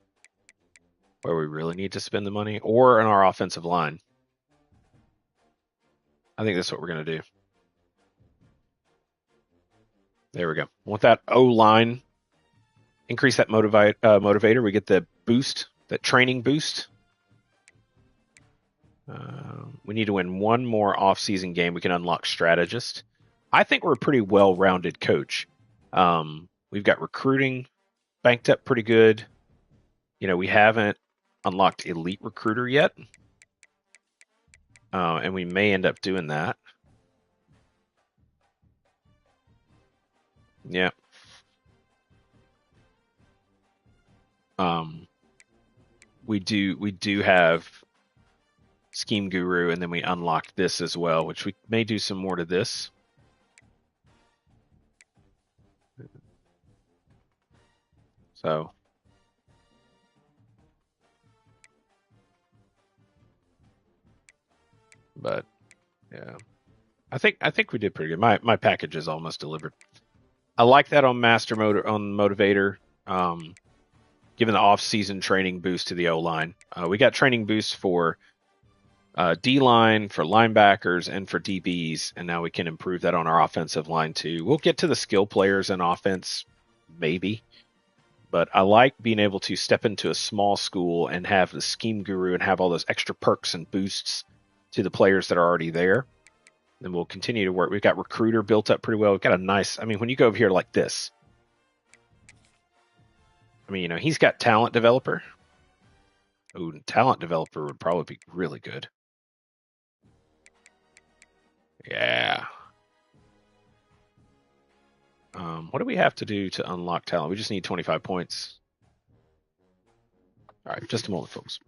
where we really need to spend the money, or in our offensive line. I think that's what we're going to do. There we go. Want that O-line. Increase that motivator. We get the boost, that training boost. We need to win one more off-season game. We can unlock strategist. I think we're a pretty well-rounded coach. We've got recruiting banked up pretty good. You know, we haven't unlocked elite recruiter yet. And we may end up doing that. Yeah. We do have Scheme Guru, and then we unlocked this as well, which we may do some more to this. So but yeah. I think we did pretty good. My package is almost delivered. I like that on Master Motivator. Given the off-season training boost to the O-line. We got training boosts for D-line, for linebackers, and for DBs, and now we can improve that on our offensive line too. We'll get to the skill players in offense, maybe, But I like being able to step into a small school and have the scheme guru and have all those extra perks and boosts to the players that are already there. And we'll continue to work. We've got recruiter built up pretty well. We've got a nice, I mean, when you go over here like this, I mean, he's got talent developer. Ooh, talent developer would probably be really good. Yeah. What do we have to do to unlock talent? We just need 25 points. All right, just a moment, folks.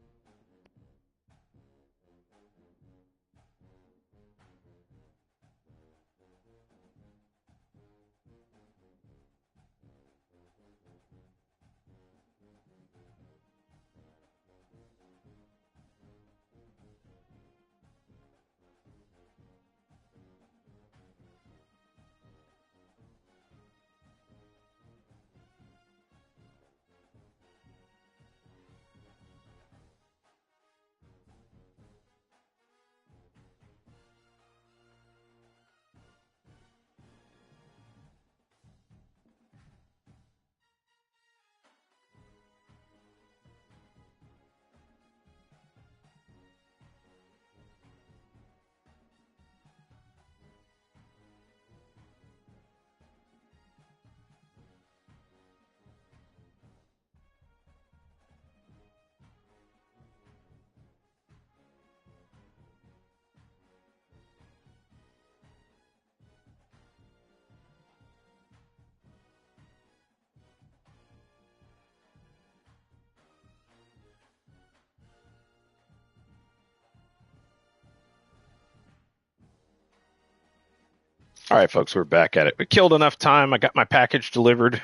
All right, folks, we're back at it. We killed enough time. I got my package delivered.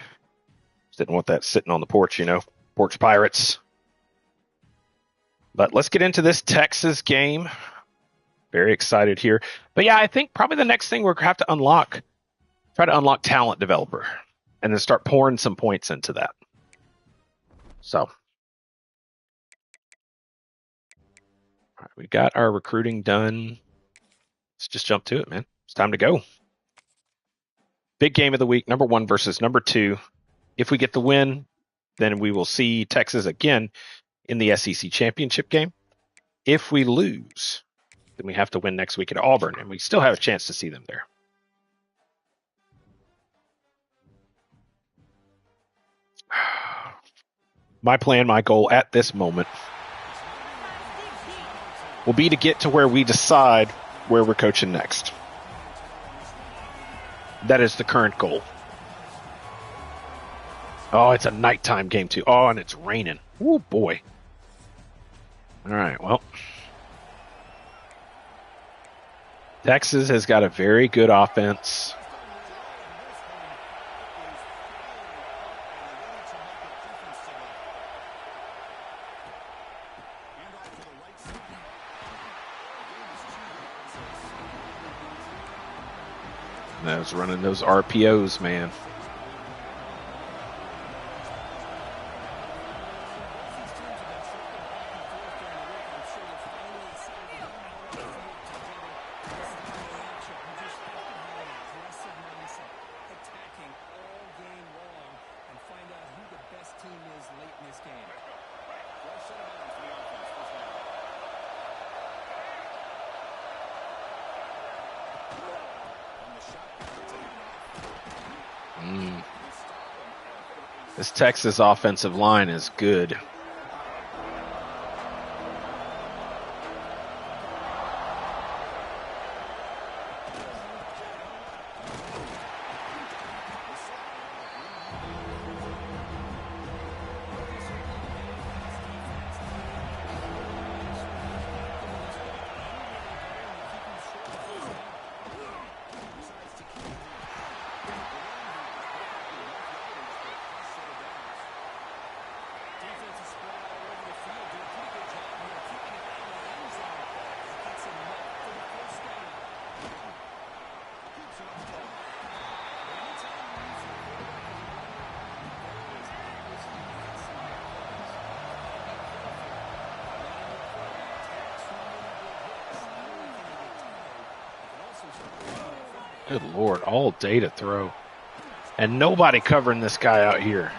Just didn't want that sitting on the porch, porch pirates. But let's get into this Texas game. Very excited here. But yeah, I think probably the next thing we're going to have to try to unlock talent developer and then start pouring some points into that. So, all right, we got our recruiting done. Let's just jump to it, man. It's time to go. Big game of the week, number 1 versus number 2. If we get the win, then we will see Texas again in the SEC championship game. If we lose, then we have to win next week at Auburn, and we still have a chance to see them there. My plan, my goal at this moment will be to get to where we decide where we're coaching next. That is the current goal. Oh, it's a nighttime game too. Oh, and it's raining. Oh, boy. All right, well. Texas has got a very good offense. And I was running those RPOs, man. This Texas offensive line is good. Good Lord, all day to throw. And nobody covering this guy out here.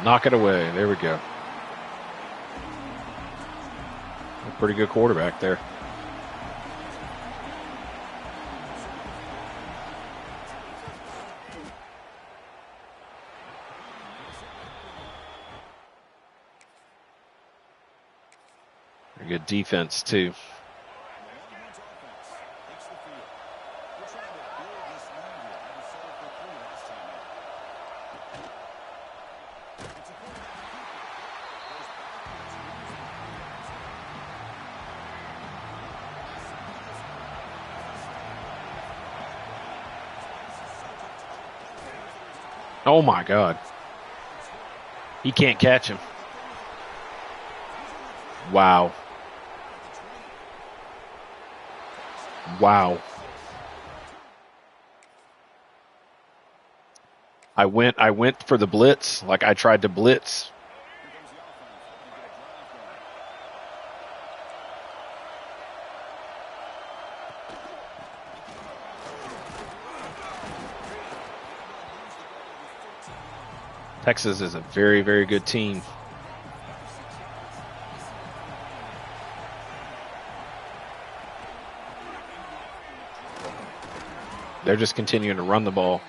Knock it away. There we go. A pretty good quarterback there. Good defense, too. Oh, my God. He can't catch him. Wow. Wow. I went for the blitz, like I tried to blitz. Texas is a very, very good team. They're just continuing to run the ball.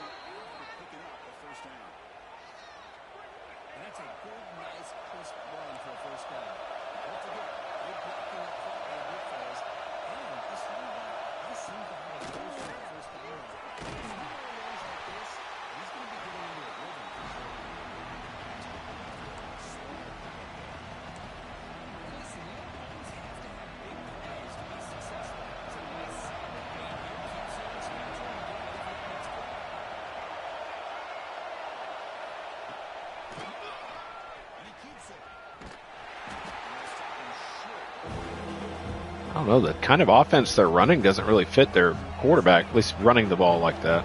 I don't know, the kind of offense they're running doesn't really fit their quarterback, at least running the ball like that.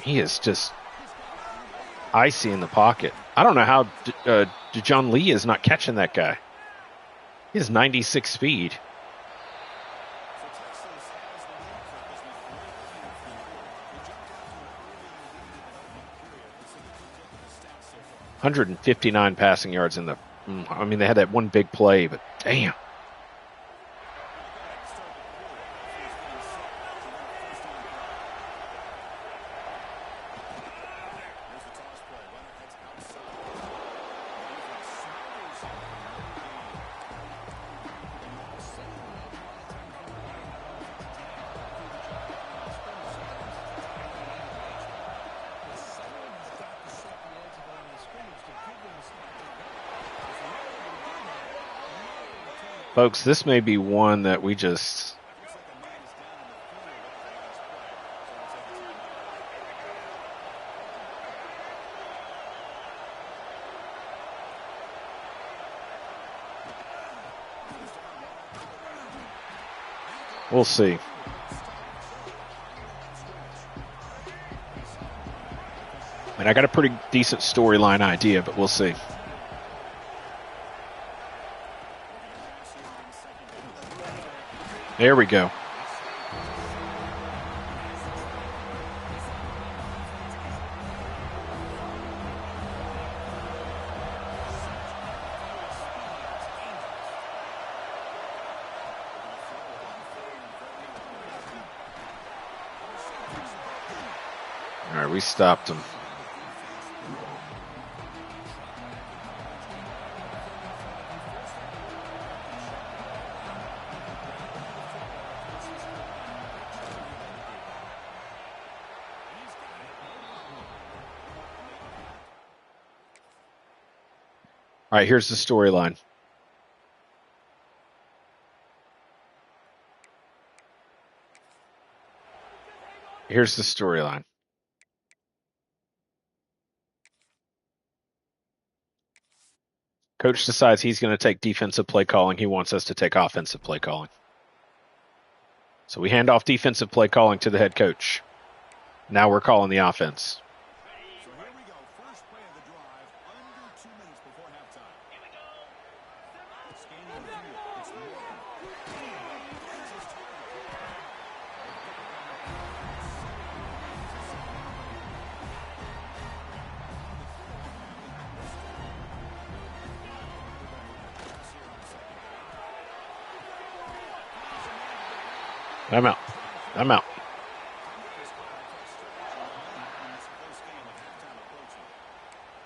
He is just icy in the pocket. I don't know how DeJohn Lee is not catching that guy. He has 96 speed. $159 passing yards in the. I mean, they had that one big play, but damn. Folks, this may be one that we just. We'll see. And I got a pretty decent storyline idea, but we'll see. There we go. All right, we stopped him. All right, here's the storyline. Here's the storyline. Coach decides he's going to take defensive play calling. He wants us to take offensive play calling. So we hand off defensive play calling to the head coach. Now we're calling the offense. So here we go. First play of the drive, under 2 minutes before halftime. I'm out. I'm out.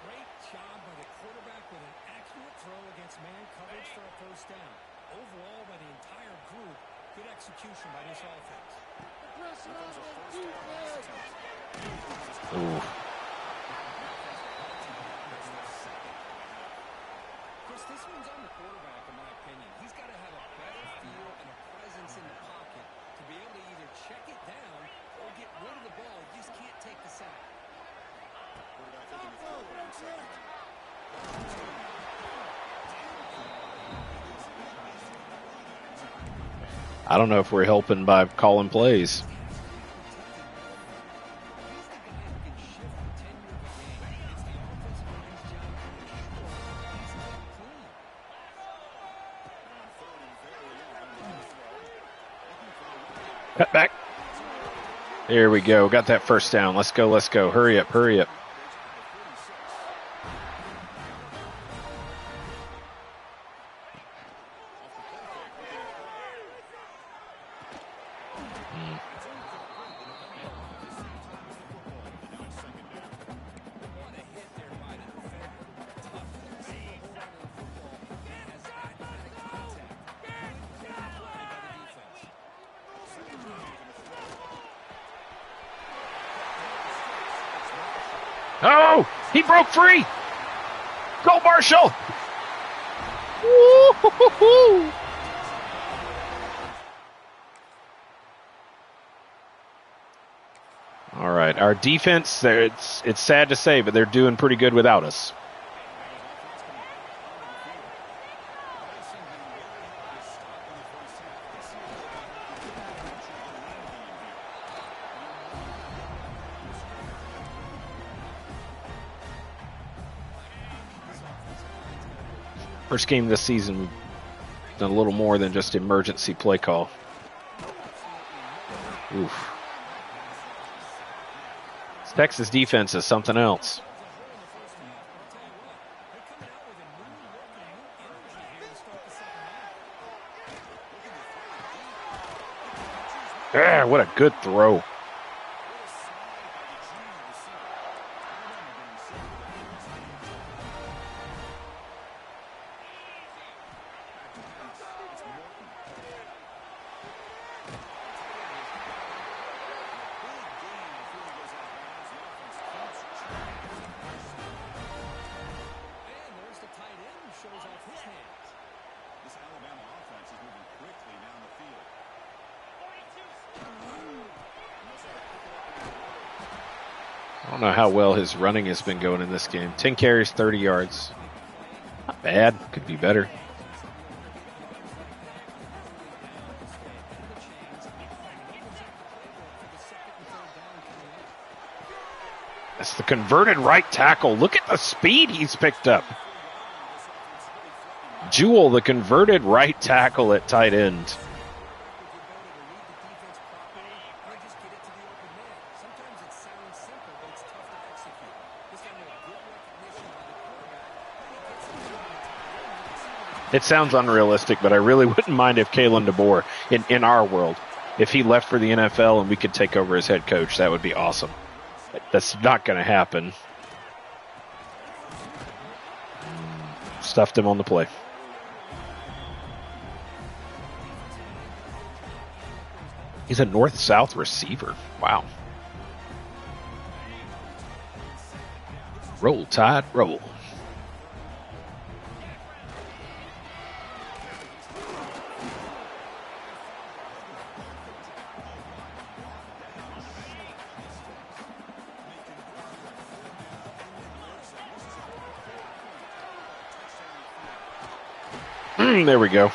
Great job by the quarterback with an accurate throw against man coverage for a first down. Overall, by the entire group, good execution by this offense. Ooh. Chris, this one's on the quarterback, in my opinion. He's got to have a better feel and a presence in the pocket to be able to either check it down or get rid of the ball. He just can't take the sack. I don't know if we're helping by calling plays. Cut back. There we go. Got that first down. Let's go. Let's go. Hurry up. Hurry up. Oh, he broke free. Go, Marshall. Woo-hoo-hoo-hoo. All right, our defense, it's sad to say, but they're doing pretty good without us. First game this season, we've done a little more than just emergency play call. Oof. This Texas defense is something else. Yeah, what a good throw. I don't know how well his running has been going in this game. 10 carries, 30 yards. Not bad. Could be better. That's the converted right tackle. Look at the speed he's picked up. Jewel, the converted right tackle at tight end. It sounds unrealistic, but I really wouldn't mind if Kalen DeBoer, in our world, if he left for the NFL and we could take over as head coach. That would be awesome. That's not going to happen. Stuffed him on the play. He's a north-south receiver. Wow. Roll Tide, roll. There we go.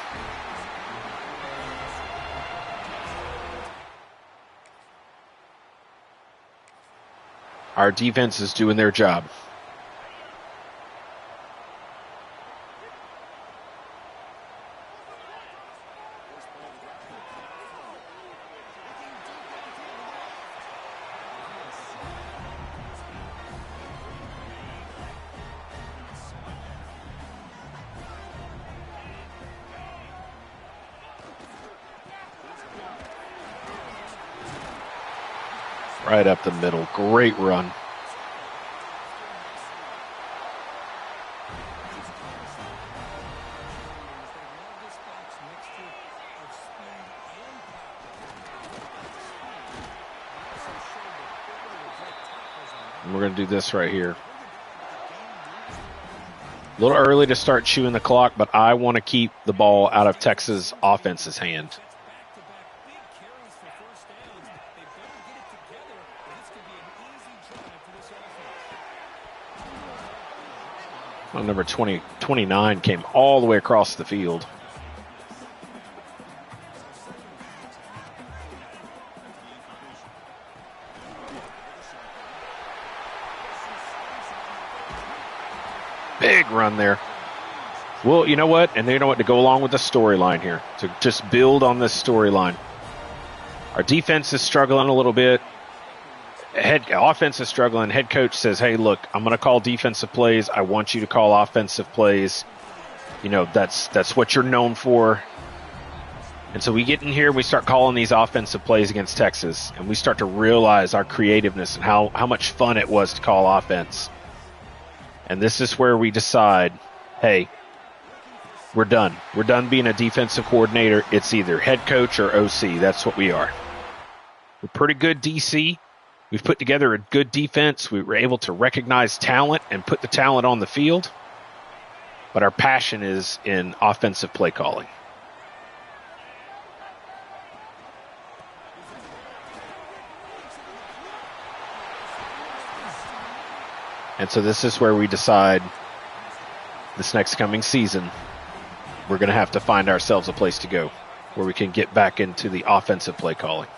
Our defense is doing their job. Right up the middle. Great run. And we're going to do this right here. A little early to start chewing the clock, but I want to keep the ball out of Texas offense's hand. Well, number 29 came all the way across the field. Big run there. Well, you know what? And you know what? To go along with the storyline here, to just build on this storyline. Our defense is struggling a little bit. Offense is struggling. Head coach says, hey, look, I'm going to call defensive plays. I want you to call offensive plays. You know, that's what you're known for. And so we get in here and we start calling these offensive plays against Texas, and we start to realize our creativeness and how much fun it was to call offense. And this is where we decide, hey, we're done. We're done being a defensive coordinator. It's either head coach or OC. That's what we are. We're pretty good DC. We've put together a good defense. We were able to recognize talent and put the talent on the field. But our passion is in offensive play calling. And so this is where we decide this next coming season, we're going to have to find ourselves a place to go where we can get back into the offensive play calling.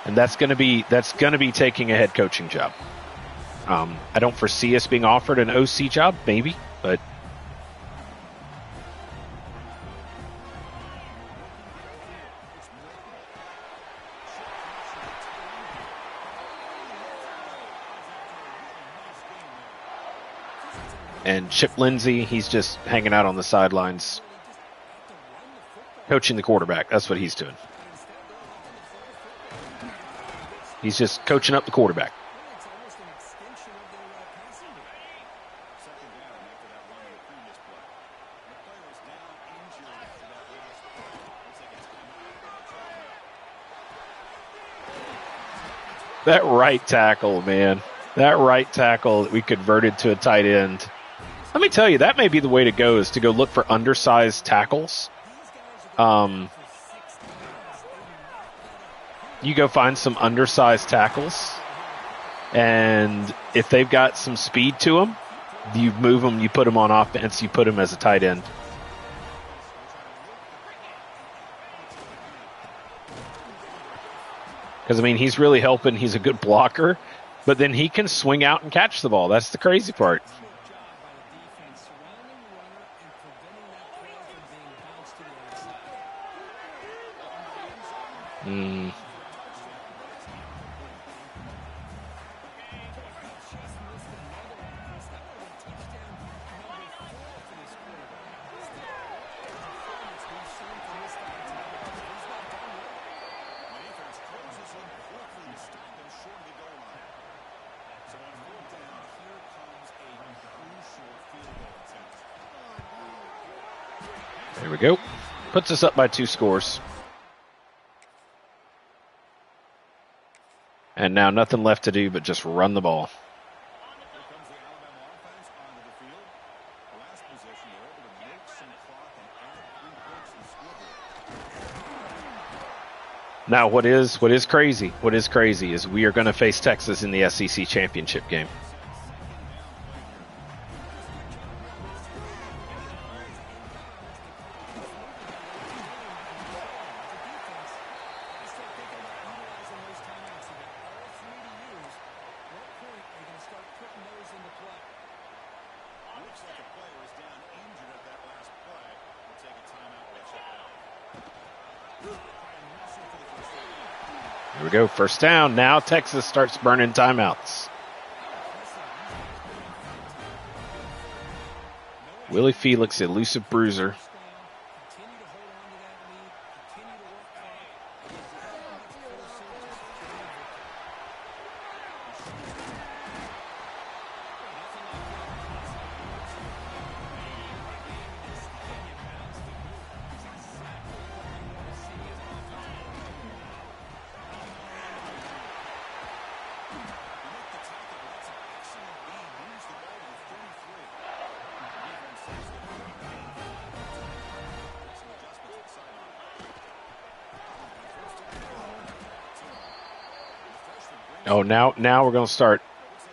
And that's going to be taking a head coaching job. I don't foresee us being offered an OC job, maybe, but and Chip Lindsey, he's just hanging out on the sidelines, coaching the quarterback. That's what he's doing. He's just coaching up the quarterback. That right tackle, man. That right tackle that we converted to a tight end. Let me tell you, that may be the way to go, is to go look for undersized tackles. You go find some undersized tackles, and if they've got some speed to them, you move them, you put them on offense, you put them as a tight end. Because, I mean, he's really helping. He's a good blocker, but then he can swing out and catch the ball. That's the crazy part. There we go. Puts us up by 2 scores. And now nothing left to do but just run the ball. Now what is crazy is we are going to face Texas in the SEC championship game. Here we go, first down. Now Texas starts burning timeouts. Willie Felix, elusive bruiser. Oh, now we're going to start.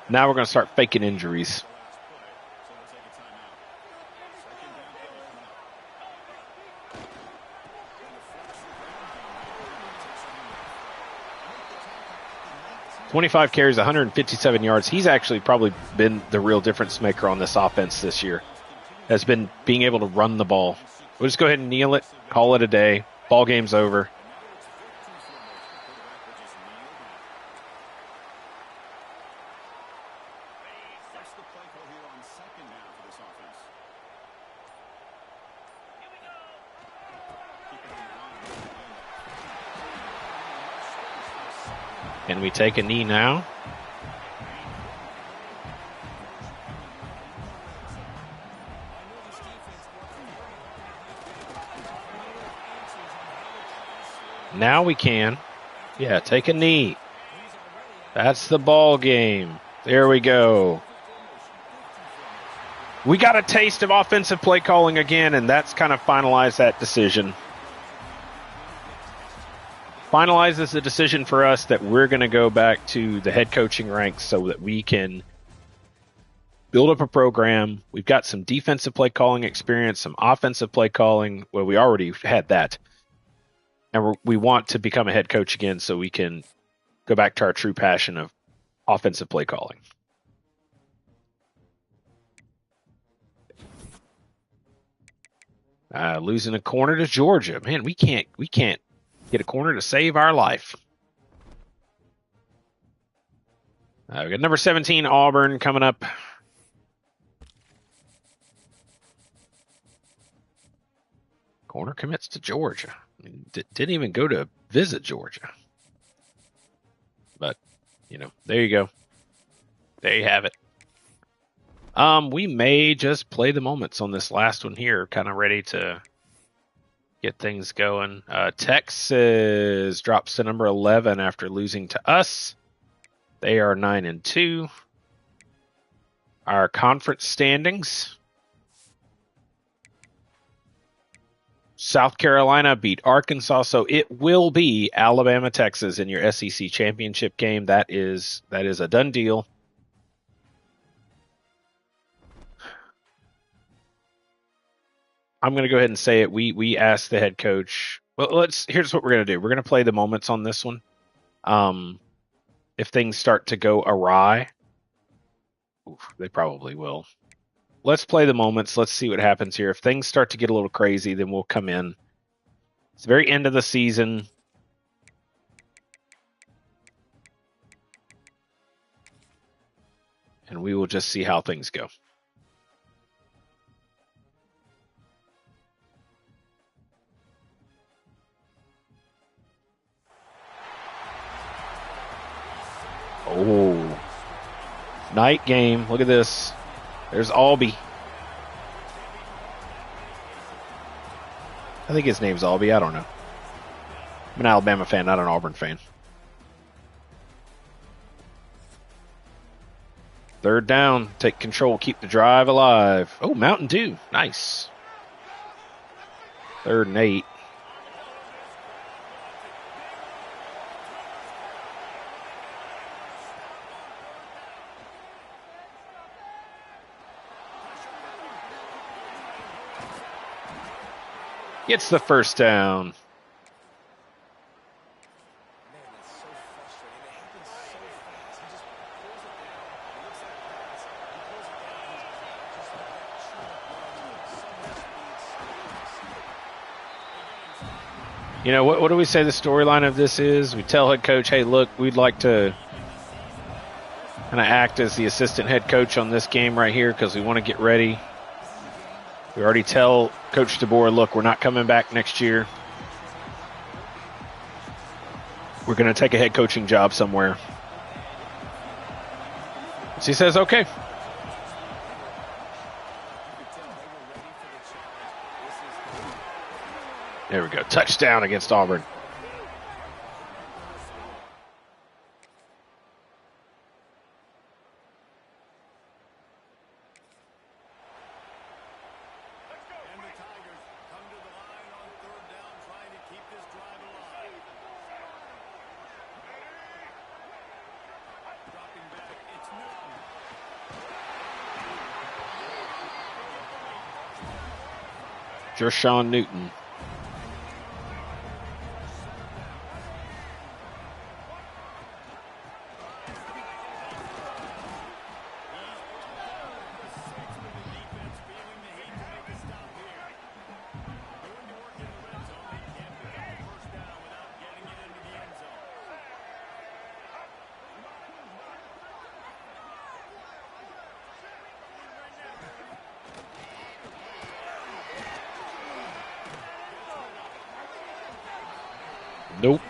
Now we're going to start faking injuries. "25 carries, 157 yards. He's actually probably been the real difference maker on this offense this year. Has been being able to run the ball. We'll just go ahead and kneel it, call it a day. Ball game's over. Can we take a knee now? Now we can. Yeah, take a knee. That's the ball game. There we go. We got a taste of offensive play calling again, and that's kind of finalized that decision. Finalizes the decision for us that we're going to go back to the head coaching ranks so that we can build up a program. We've got some defensive play calling experience, some offensive play calling. Well, we already had that. And we want to become a head coach again so we can go back to our true passion of offensive play calling. Losing a corner to Georgia. Man, we can't get a corner to save our life. We got number 17, Auburn, coming up. Corner commits to Georgia. I mean, didn't even go to visit Georgia. But, there you go. There you have it. We may just play the moments on this last one here, kind of ready to get things going. Texas drops to number 11 after losing to us. They are 9-2. Our conference standings. South Carolina beat Arkansas, so it will be Alabama, Texas in your SEC championship game. That is a done deal. I'm going to go ahead and say it. We asked the head coach. Well, here's what we're going to do. We're going to play the moments on this one. If things start to go awry, they probably will. Let's play the moments. Let's see what happens here. If things start to get a little crazy, then we'll come in. It's the very end of the season. And we will just see how things go. Oh, night game. Look at this. There's Albee. I think his name's Albee. I don't know. I'm an Alabama fan, not an Auburn fan. Third down. Take control. Keep the drive alive. Oh, Mountain Dew. Nice. 3rd and 8. Gets the first down. What do we say the storyline of this is? We tell head coach, hey, look, we'd like to kind of act as the assistant head coach on this game right here because we want to get ready. We already tell Coach DeBoer, look, we're not coming back next year. We're going to take a head coaching job somewhere. So he says, okay. There we go. Touchdown against Auburn. Deshaun Newton. Nope.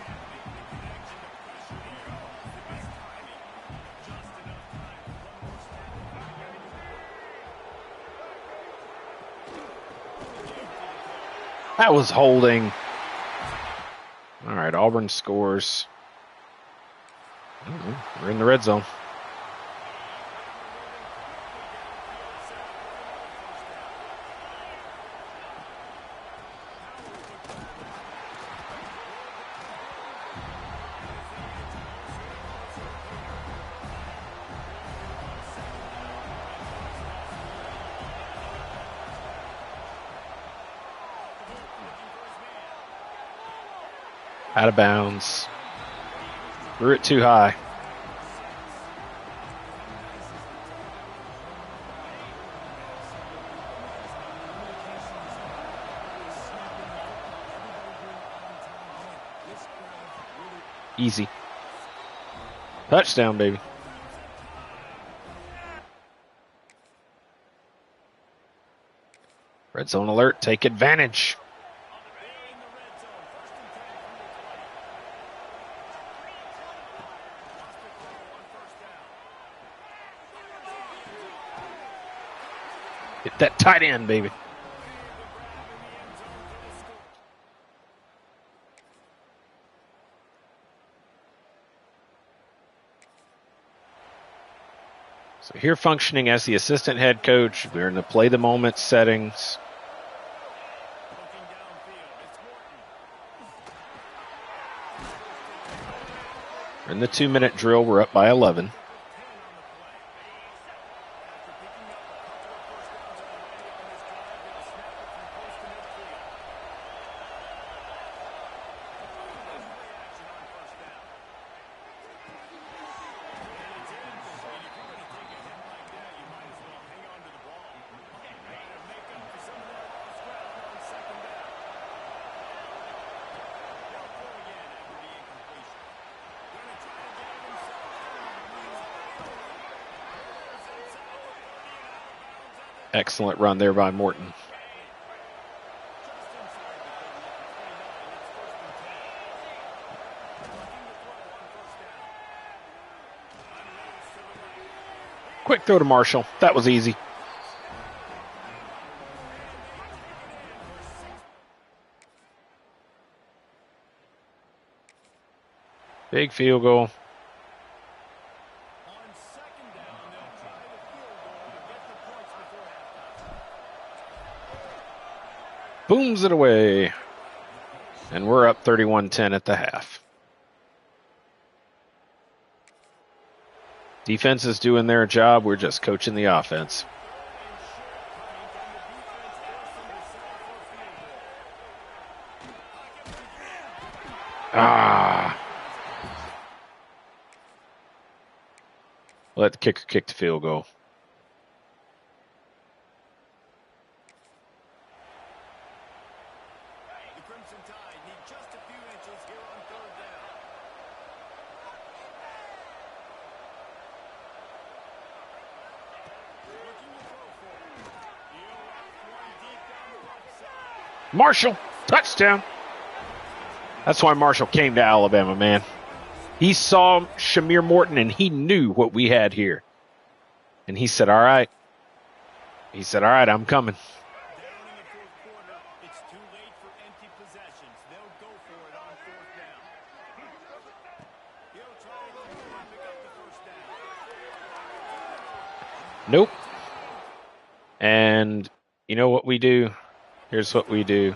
That was holding. All right, Auburn scores. We're in the red zone. Out of bounds. Threw it too high. Easy. Touchdown, baby. Red zone alert. Take advantage. Hit that tight end, baby. So here functioning as the assistant head coach. We're in the play the moment settings. We're in the 2-minute drill. We're up by 11. Excellent run there by Morton. Quick throw to Marshall. That was easy. Big field goal. Booms it away. And we're up 31-10 at the half. Defense is doing their job. We're just coaching the offense. Let the kicker kick the field goal. Marshall, touchdown. That's why Marshall came to Alabama, man. He saw Shamir Morton, and he knew what we had here. And he said, all right. He said, all right, I'm coming. Nope. And you know what we do? Here's what we do.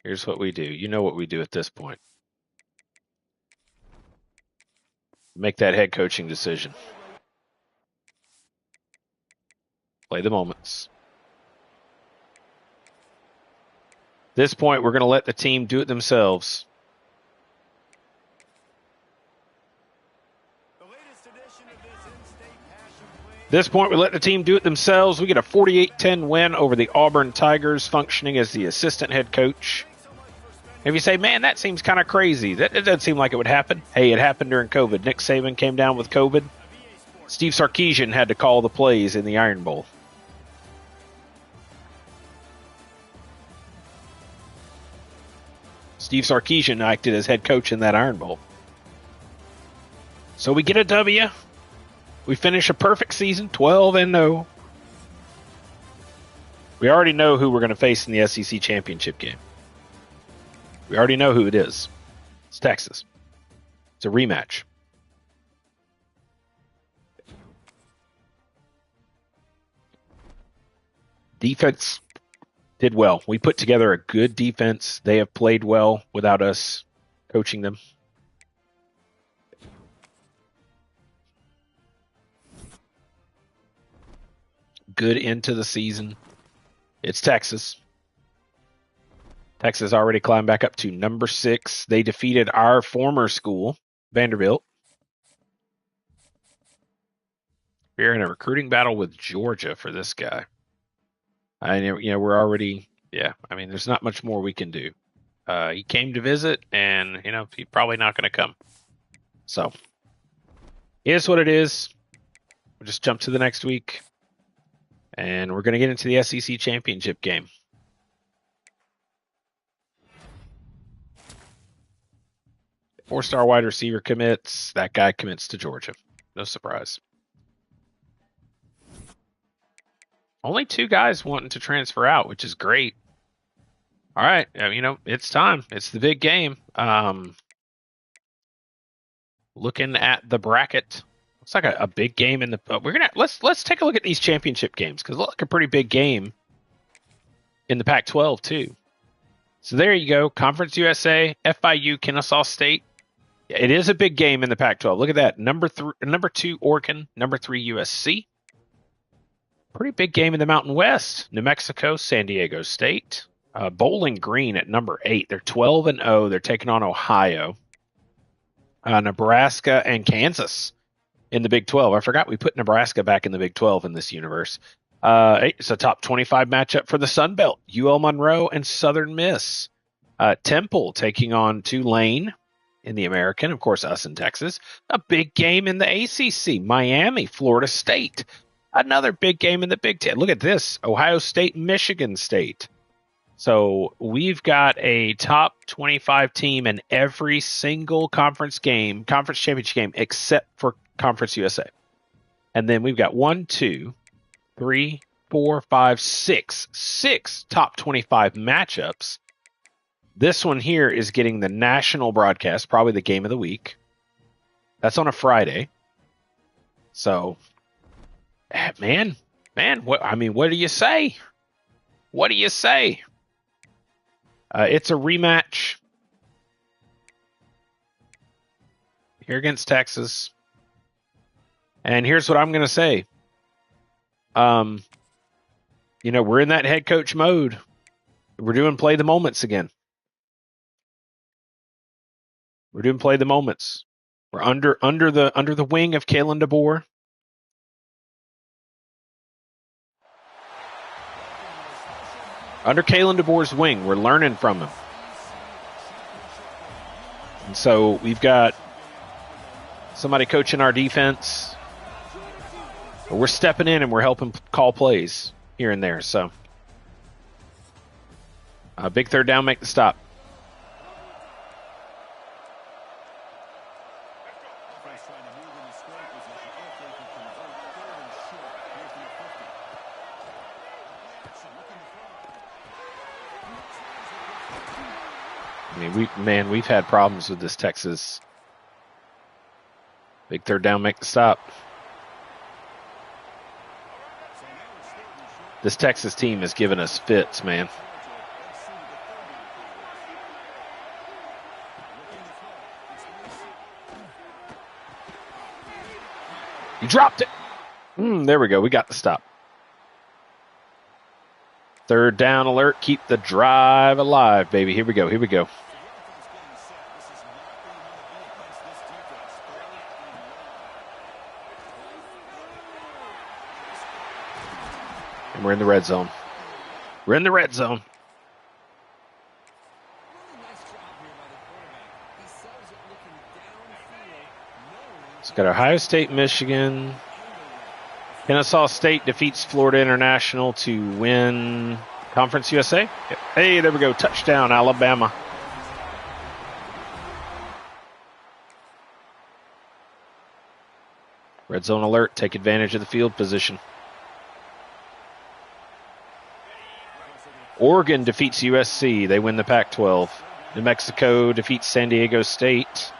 Here's what we do. You know what we do at this point. Make that head coaching decision. Play the moments. this point, we're going to let the team do it themselves. This point, we let the team do it themselves. We get a 48-10 win over the Auburn Tigers, functioning as the assistant head coach. If you say, man, that seems kind of crazy. That doesn't seem like it would happen. Hey, it happened during COVID. Nick Saban came down with COVID. Steve Sarkisian had to call the plays in the Iron Bowl. Steve Sarkisian acted as head coach in that Iron Bowl. So we get a W. We finish a perfect season, 12-0. We already know who we're going to face in the SEC championship game. We already know who it is. It's Texas. It's a rematch. Defense did well. We put together a good defense. They have played well without us coaching them. Good into the season. It's Texas. Texas already climbed back up to number 6. They defeated our former school, Vanderbilt. We're in a recruiting battle with Georgia for this guy. We're already, there's not much more we can do. He came to visit, and, he's probably not going to come. So, it is what it is. We'll just jump to the next week, and we're going to get into the SEC championship game. Four-star wide receiver commits. That guy commits to Georgia. No surprise. Only 2 guys wanting to transfer out, which is great. All right, it's time. It's the big game. Looking at the bracket, looks like a big game in the. Let's take a look at these championship games, because it looks like a pretty big game in the Pac-12 too. So there you go, Conference USA, FIU, Kennesaw State. It is a big game in the Pac-12. Look at that, number 2 Oregon, number 3 USC. Pretty big game in the Mountain West. New Mexico, San Diego State. Bowling Green at number 8. They're 12-0. They're taking on Ohio. Nebraska and Kansas in the Big 12. I forgot we put Nebraska back in the Big 12 in this universe. It's a top 25 matchup for the Sun Belt. UL Monroe and Southern Miss. Temple taking on Tulane in the American. Of course, us in Texas. A big game in the ACC. Miami, Florida State. Another big game in the Big Ten. Look at this. Ohio State, Michigan State. So we've got a top 25 team in every single conference championship game, except for Conference USA. And then we've got 6 top 25 matchups. This one here is getting the national broadcast, probably the game of the week. That's on a Friday. So, man, what do you say? What do you say? It's a rematch here against Texas. And here's what I'm going to say. We're in that head coach mode. We're doing play the moments again. We're doing play the moments. We're under the wing of Kalen DeBoer. Under Kalen DeBoer's wing, we're learning from him. And so we've got somebody coaching our defense. We're stepping in and we're helping call plays here and there. So, big third down, make the stop. We've had problems with this Texas. Big third down, make the stop. This Texas team has given us fits, man. You dropped it. There we go. We got the stop. Third down alert. Keep the drive alive, baby. Here we go. Here we go. And we're in the red zone. We're in the red zone. It's got Ohio State, Michigan. Kennesaw State defeats Florida International to win Conference USA. Yep. Hey, there we go. Touchdown, Alabama. Red zone alert. Take advantage of the field position. Oregon defeats USC. They win the Pac-12. New Mexico defeats San Diego State.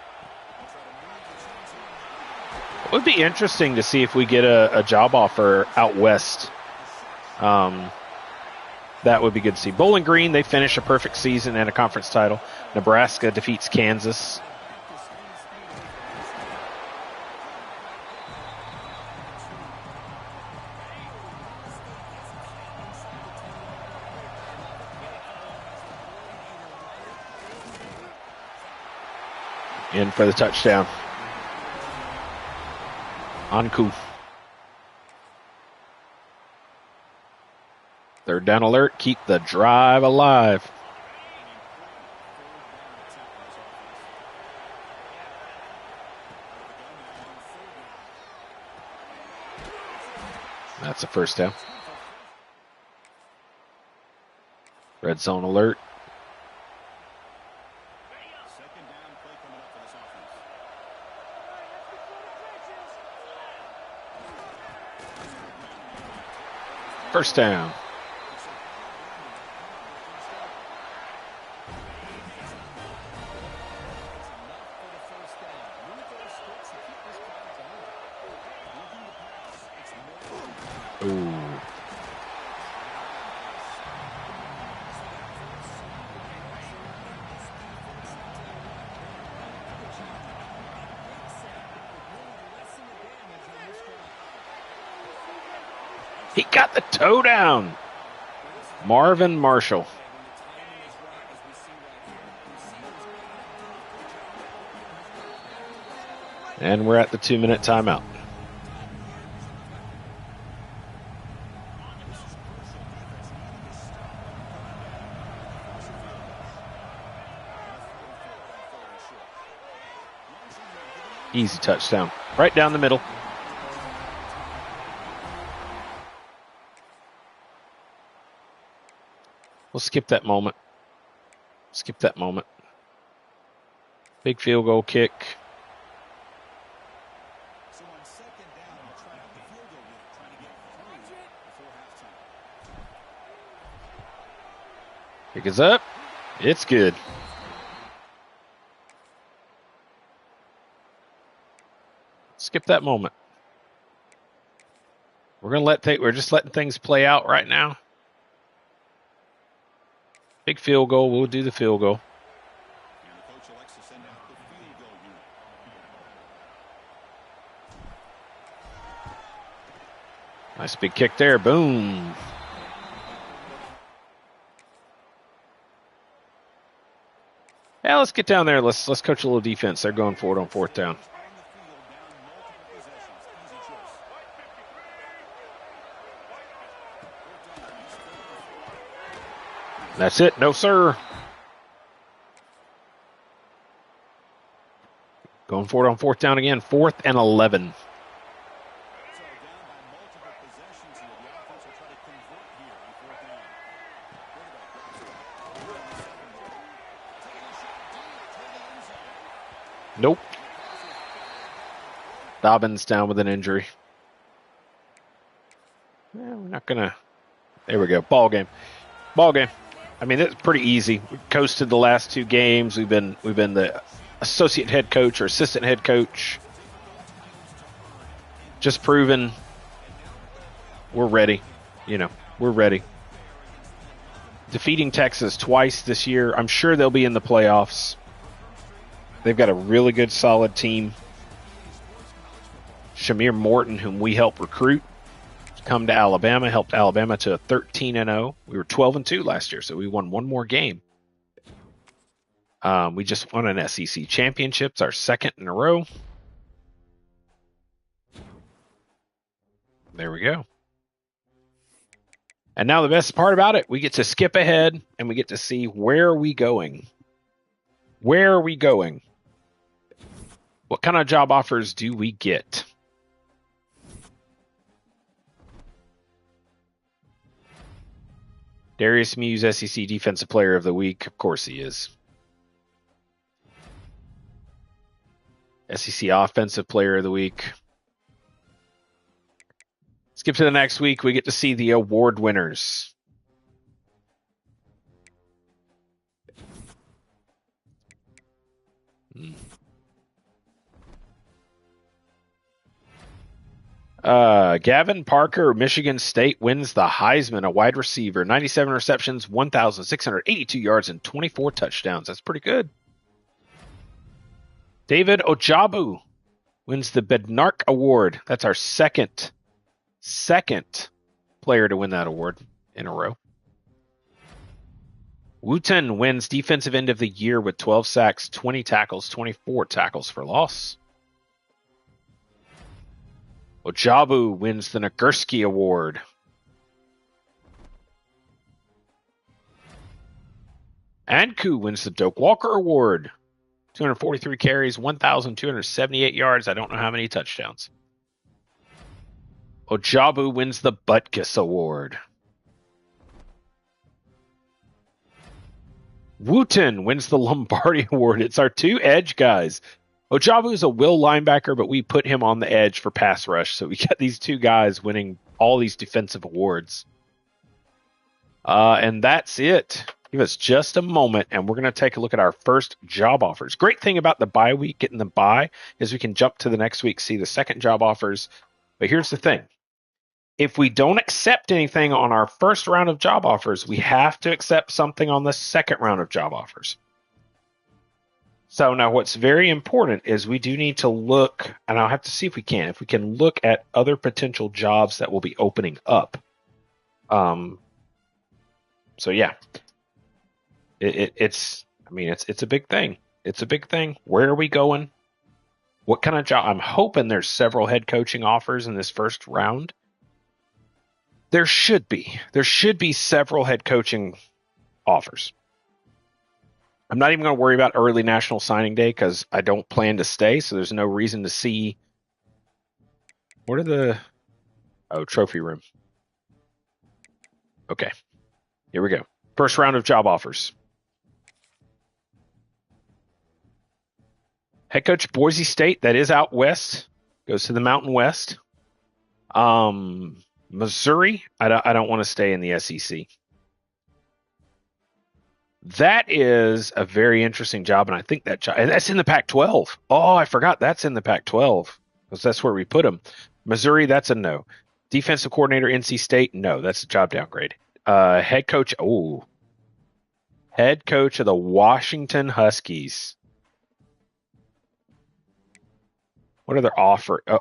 It would be interesting to see if we get a job offer out west. That would be good to see. Bowling Green, they finish a perfect season and a conference title. Nebraska defeats Kansas. In for the touchdown. Anku. Third down alert. Keep the drive alive. That's a first down. Red zone alert. First down. Ooh. He got the toe down. Marvin Marshall. And we're at the 2-minute timeout. Easy touchdown. Right down the middle. We'll skip that moment. Skip that moment. Big field goal kick. So on second down, I'll try out the field goal unit, trying to get 3 before halftime. Kick is up. It's good. Skip that moment. We're just letting things play out right now. Big field goal. We'll do the field goal. And the coach elects to send out the field goal unit. Nice big kick there. Boom. Yeah, let's get down there. Let's coach a little defense. They're going for it on fourth down. That's it. No, sir. Going for it on fourth down again. 4th and 11. Nope. Dobbins down with an injury. Yeah, we're not going to. There we go. Ball game. Ball game. I mean, it's pretty easy. We coasted the last 2 games. We've been the associate head coach or assistant head coach. Just proven we're ready. We're ready. Defeating Texas twice this year. I'm sure they'll be in the playoffs. They've got a really good, solid team. Shamir Morton, whom we help recruit, come to Alabama, helped Alabama to a 13-0. We were 12-2 last year, so we won one more game. We just won an SEC championship. It's our second in a row. There we go. And now the best part about it, we get to skip ahead and we get to see where are we going. Where are we going? What kind of job offers do we get? Darius Muse, SEC Defensive Player of the Week. Of course he is. SEC Offensive Player of the Week. Skip to the next week. We get to see the award winners. Gavin Parker, Michigan State, wins the Heisman, a wide receiver. 97 receptions, 1,682 yards, and 24 touchdowns. That's pretty good. David Ojabu wins the Bednark Award. That's our second player to win that award in a row. Wooten wins Defensive End of the Year with 12 sacks, 20 tackles, 24 tackles for loss. Ojabu wins the Nagurski Award. Anku wins the Doak Walker Award. 243 carries, 1,278 yards. I don't know how many touchdowns. Ojabu wins the Butkus Award. Wooten wins the Lombardi Award. It's our two edge guys. Ojabu is a will linebacker, but we put him on the edge for pass rush. So we got these two guys winning all these defensive awards. And that's it. Give us just a moment, and we're going to take a look at our first job offers. Great thing about the bye week, getting the bye, is we can jump to the next week, see the second job offers. But here's the thing. If we don't accept anything on our first round of job offers, we have to accept something on the second round of job offers. So now what's very important is we do need to look, and I'll have to see if we can look at other potential jobs that will be opening up. So yeah, it's a big thing. It's a big thing. Where are we going? What kind of job? I'm hoping there's several head coaching offers in this first round. There should be several head coaching offers. I'm not even going to worry about early National Signing Day because I don't plan to stay, so there's no reason to see. What are the... Oh, trophy room. Okay. Here we go. First round of job offers. Head coach Boise State, that is out west. Goes to the Mountain West. Missouri, I don't want to stay in the SEC. That is a very interesting job, and I think that job, and that's in the Pac-12. Oh, I forgot that's in the Pac-12 because that's where we put them. Missouri, that's a no. Defensive coordinator, NC State, no, that's a job downgrade. Head coach of the Washington Huskies. What other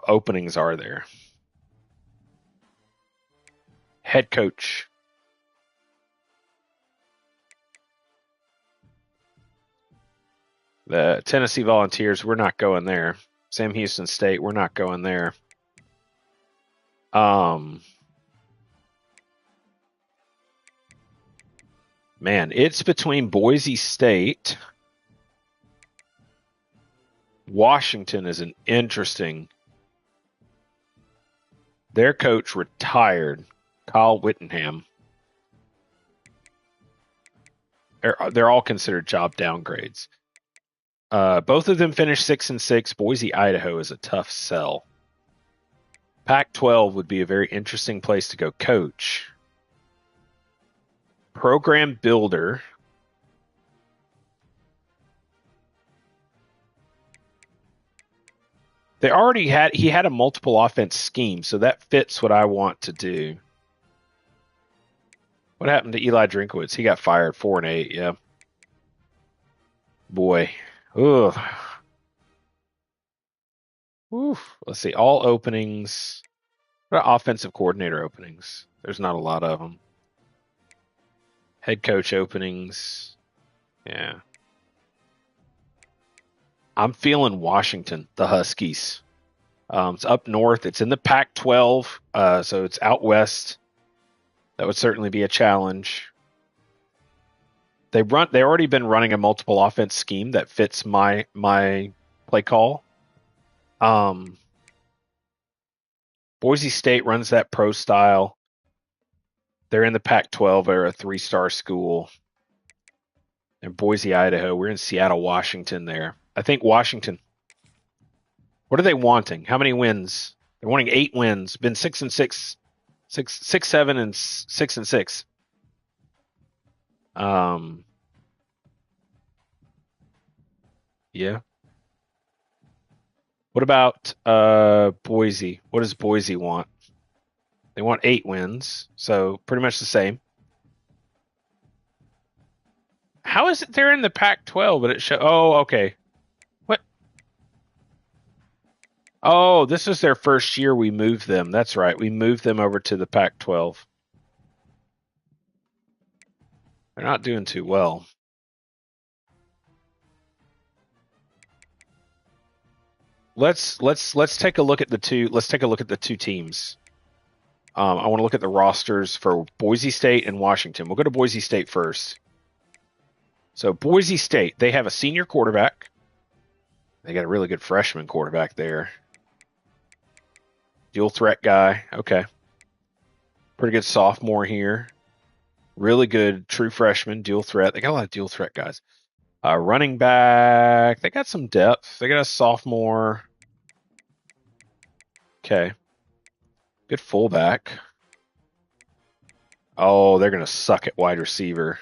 openings are there? Head coach. The Tennessee Volunteers, we're not going there. Sam Houston State, we're not going there. Man, it's between Boise State. Washington is an interesting. Their coach retired, Kyle Whittingham. They're all considered job downgrades. Both of them finished 6-6. Boise, Idaho is a tough sell. Pac-12 would be a very interesting place to go coach. Program builder. He had a multiple offense scheme, so that fits what I want to do. What happened to Eli Drinkowitz? He got fired 4-8, yeah. Boy. Ugh. Oof. Let's see. All openings. What about offensive coordinator openings? There's not a lot of them. Head coach openings. Yeah. I'm feeling Washington, the Huskies. It's up north. It's in the Pac-12, so it's out west. That would certainly be a challenge. They've already been running a multiple offense scheme that fits my play call. Boise State runs that pro style. They're in the Pac-12. They're a 3-star school. And Boise, Idaho. We're in Seattle, Washington there. I think Washington. What are they wanting? How many wins? They're wanting 8 wins. Been 6-6, 7, and 6-6. Yeah. What about Boise? What does Boise want? They want 8 wins, so pretty much the same. How is it they're in the Pac-12, but it show? Oh, okay. What? Oh, this is their first year we moved them. That's right. We moved them over to the Pac-12. They're not doing too well. Let's take a look at the two. Let's take a look at the two teams. I want to look at the rosters for Boise State and Washington. We'll go to Boise State first. So Boise State, they have a senior quarterback. They got a really good freshman quarterback there. Dual threat guy. Okay. Pretty good sophomore here. Really good true freshman, dual threat. They got a lot of dual threat guys. Running back. They got some depth. They got a sophomore. Okay. Good fullback. Oh, they're going to suck at wide receiver.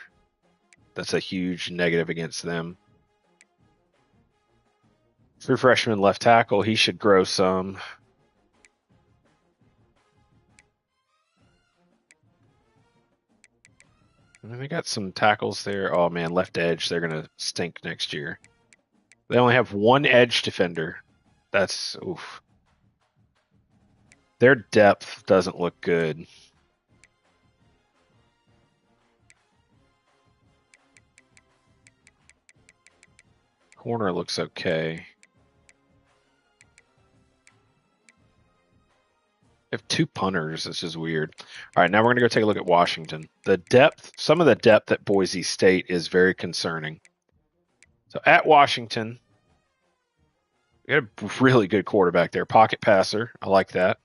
That's a huge negative against them. True freshman left tackle. He should grow some. And then they got some tackles there. Oh, man, left edge. They're going to stink next year. They only have one edge defender. That's, oof. Their depth doesn't look good. Corner looks okay. They have 2 punters. This is weird. All right, now we're going to go take a look at Washington. The depth, some of the depth at Boise State is very concerning. So at Washington, we got a really good quarterback there. Pocket passer. I like that.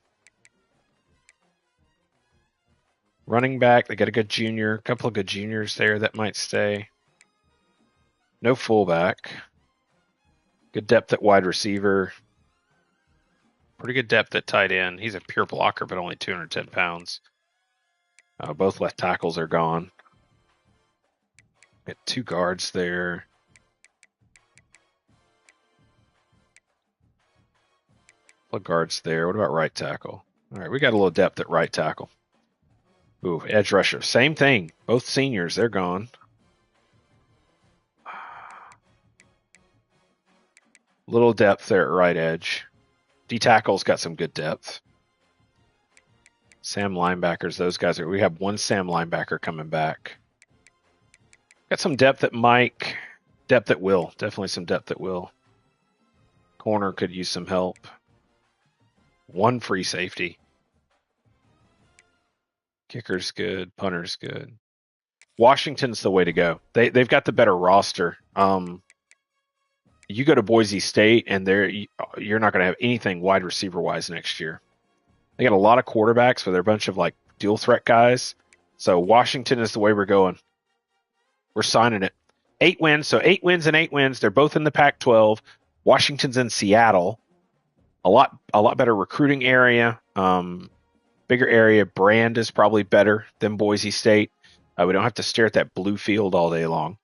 Running back, they got a good junior. A couple of good juniors there that might stay. No fullback. Good depth at wide receiver. Pretty good depth at tight end. He's a pure blocker, but only 210 pounds. Both left tackles are gone. Got 2 guards there. What guards there? What about right tackle? All right, we got a little depth at right tackle. Ooh, edge rusher. Same thing. Both seniors, they're gone. Little depth there at right edge. D-tackle's got some good depth. Sam linebackers, those guys are. We have 1 Sam linebacker coming back. Got some depth at Mike. Depth at Will. Definitely some depth at Will. Corner could use some help. 1 free safety. Kicker's good. Punter's good. Washington's the way to go. They've got the better roster. You go to Boise State, and you're not going to have anything wide receiver wise next year. They got a lot of quarterbacks, but they're a bunch of like dual threat guys. So Washington is the way we're going. We're signing it. 8 wins. So 8 wins and 8 wins. They're both in the Pac-12. Washington's in Seattle. A lot better recruiting area. Bigger area. Brand is probably better than Boise State. We don't have to stare at that blue field all day long.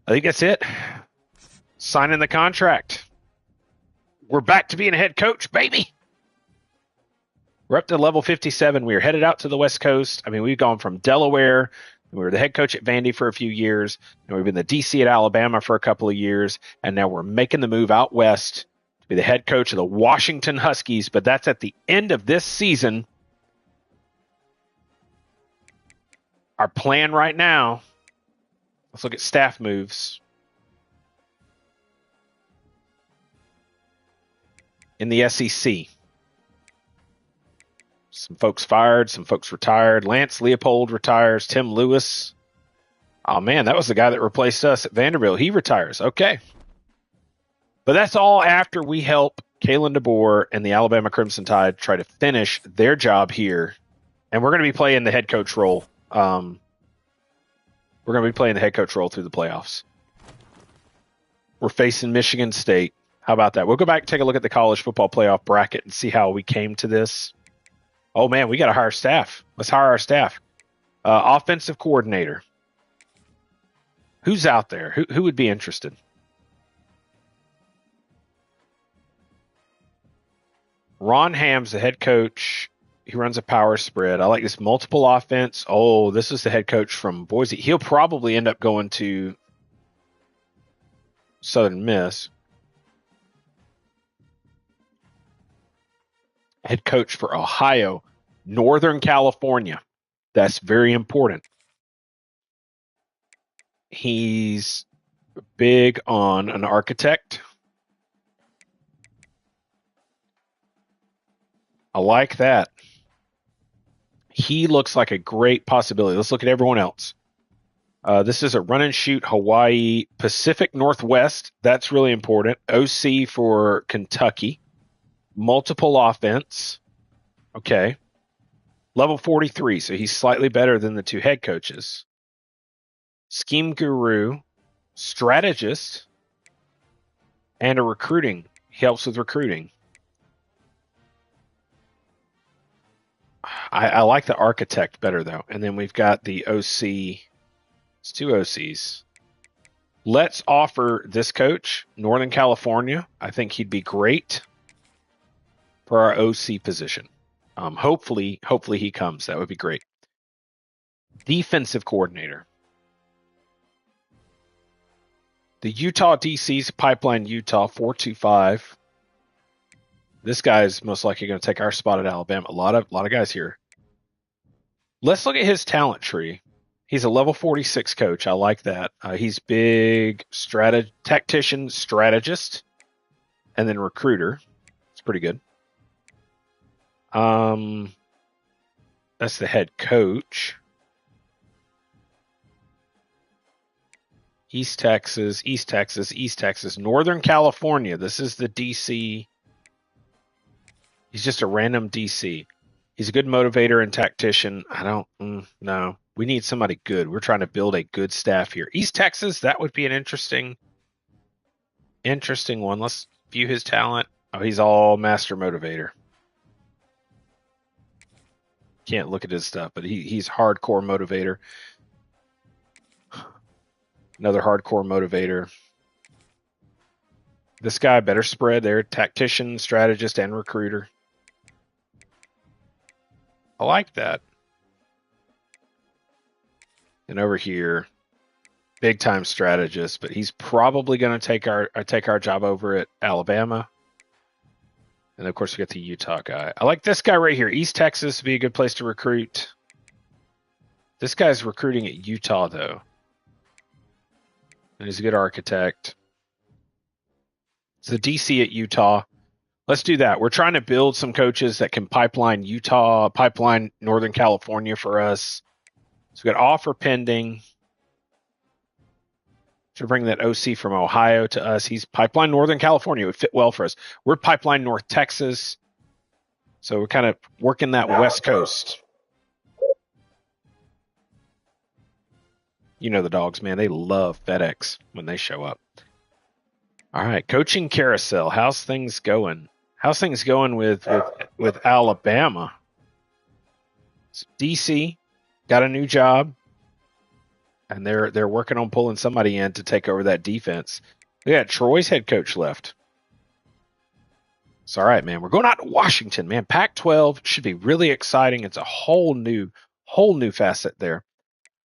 I think that's it. Signing the contract. We're back to being a head coach, baby. We're up to level 57. We are headed out to the West Coast. I mean, we've gone from Delaware. We were the head coach at Vandy for a few years. And we've been the DC at Alabama for a couple of years. And now we're making the move out west Be the head coach of the Washington Huskies, but that's at the end of this season. Our plan right now, let's look at staff moves. In the SEC. Some folks fired, some folks retired. Lance Leopold retires. Tim Lewis. Oh, man, that was the guy that replaced us at Vanderbilt. He retires. Okay. But that's all after we help Kalen DeBoer and the Alabama Crimson Tide try to finish their job here. And we're going to be playing the head coach role. We're going to be playing the head coach role through the playoffs. We're facing Michigan State. How about that? We'll go back and take a look at the college football playoff bracket and see how we came to this. Oh, man, we got to hire staff. Let's hire our staff. Offensive coordinator. Who's out there? Who would be interested? Ron Ham's the head coach. He runs a power spread. I like this multiple offense. Oh, this is the head coach from Boise. He'll probably end up going to Southern Miss. Head coach for Ohio, Northern California. That's very important. He's big on an architect. I like that. He looks like a great possibility. Let's look at everyone else. This is a run and shoot Hawaii, Pacific Northwest. That's really important. OC for Kentucky. Multiple offense. Okay. Level 43, so he's slightly better than the two head coaches. Scheme guru, strategist, and a recruiting. He helps with recruiting. I like the architect better, though. And then we've got the OC. It's two OCs. Let's offer this coach, Northern California. I think he'd be great for our OC position. Hopefully he comes. That would be great. Defensive coordinator. The Utah DC's Pipeline Utah 425. This guy's most likely going to take our spot at Alabama. A lot of guys here. Let's look at his talent tree. He's a level 46 coach. I like that. He's big tactician, strategist, and then recruiter. It's pretty good. That's the head coach. East Texas, Northern California. This is the DC. He's just a random DC. He's a good motivator and tactician. No. We need somebody good. We're trying to build a good staff here. East Texas, that would be an interesting one. Let's view his talent. Oh, he's all master motivator. Can't look at his stuff, but he's hardcore motivator. Another hardcore motivator. This guy, better spread there. Tactician, strategist, and recruiter. I like that. And over here, big time strategist, but he's probably going to take our job over at Alabama. And of course, we got the Utah guy. I like this guy right here. East Texas would be a good place to recruit. This guy's recruiting at Utah, though. And he's a good architect. It's the DC at Utah. Let's do that. We're trying to build some coaches that can pipeline Utah, pipeline Northern California for us. So we got offer pending. To bring that OC from Ohio to us. He's pipeline Northern California. It would fit well for us. We're pipeline North Texas. So we're kind of working that West Coast. You know the dogs, man. They love FedEx when they show up. All right, coaching carousel. How's things going? How's things going with Alabama? So DC got a new job. And they're working on pulling somebody in to take over that defense. Yeah, Troy's head coach left. It's all right, man. We're going out to Washington, man. Pac-12 should be really exciting. It's a whole new facet there.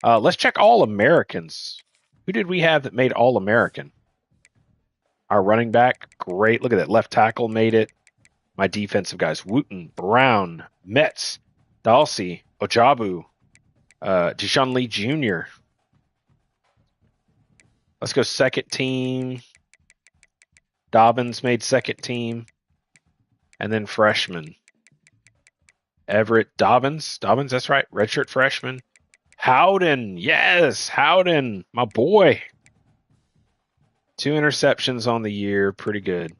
Let's check All-Americans. Who did we have that made All-American? Our running back, great. Look at that. Left tackle made it. My defensive guys, Wooten, Brown, Metz, Dalsey, Ojabu, Deshaun Lee Jr. Let's go second team. Dobbins made second team. And then freshman. Everett Dobbins, that's right. Redshirt freshman. Howden, yes, Howden, my boy. 2 interceptions on the year. Pretty good.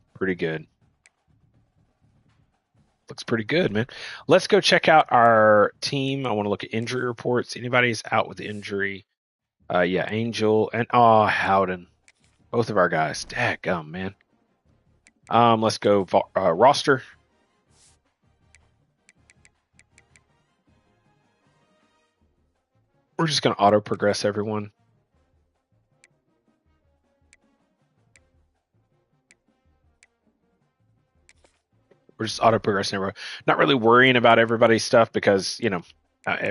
Looks pretty good, man. Let's go check out our team. I want to look at injury reports. Anybody's out with injury? Yeah, Angel and Howden. Both of our guys. Daggum, man. Let's go roster. We're just going to auto progress everyone. We're just auto progressing everyone. Not really worrying about everybody's stuff because, you know,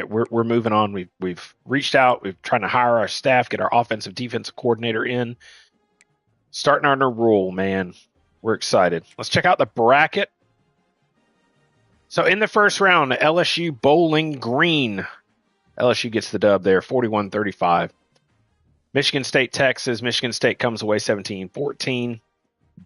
we're moving on. We've reached out. We're trying to hire our staff, get our offensive defensive coordinator in. Starting our new rule, man. We're excited. Let's check out the bracket. So in the first round, LSU Bowling Green. LSU gets the dub there, 41-35. Michigan State, Texas. Michigan State comes away 17-14.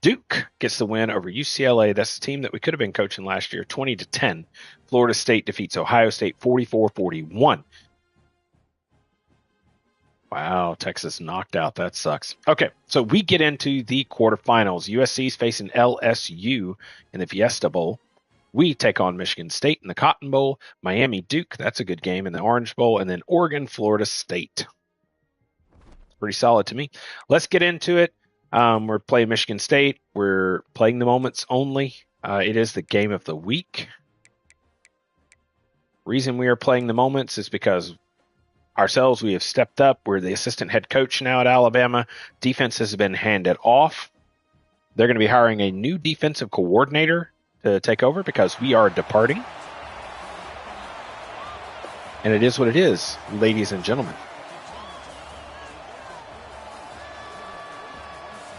Duke gets the win over UCLA. That's the team that we could have been coaching last year, 20-10. Florida State defeats Ohio State 44-41. Wow, Texas knocked out. That sucks. Okay, so we get into the quarterfinals. USC's facing LSU in the Fiesta Bowl. We take on Michigan State in the Cotton Bowl. Miami Duke, that's a good game, in the Orange Bowl. And then Oregon, Florida State. Pretty solid to me. Let's get into it. We're playing Michigan State. We're playing the moments only. It is the game of the week. Reason we are playing the moments is because ourselves, we have stepped up. We're the assistant head coach now at Alabama. Defense has been handed off. They're going to be hiring a new defensive coordinator to take over because we are departing. And it is what it is, ladies and gentlemen.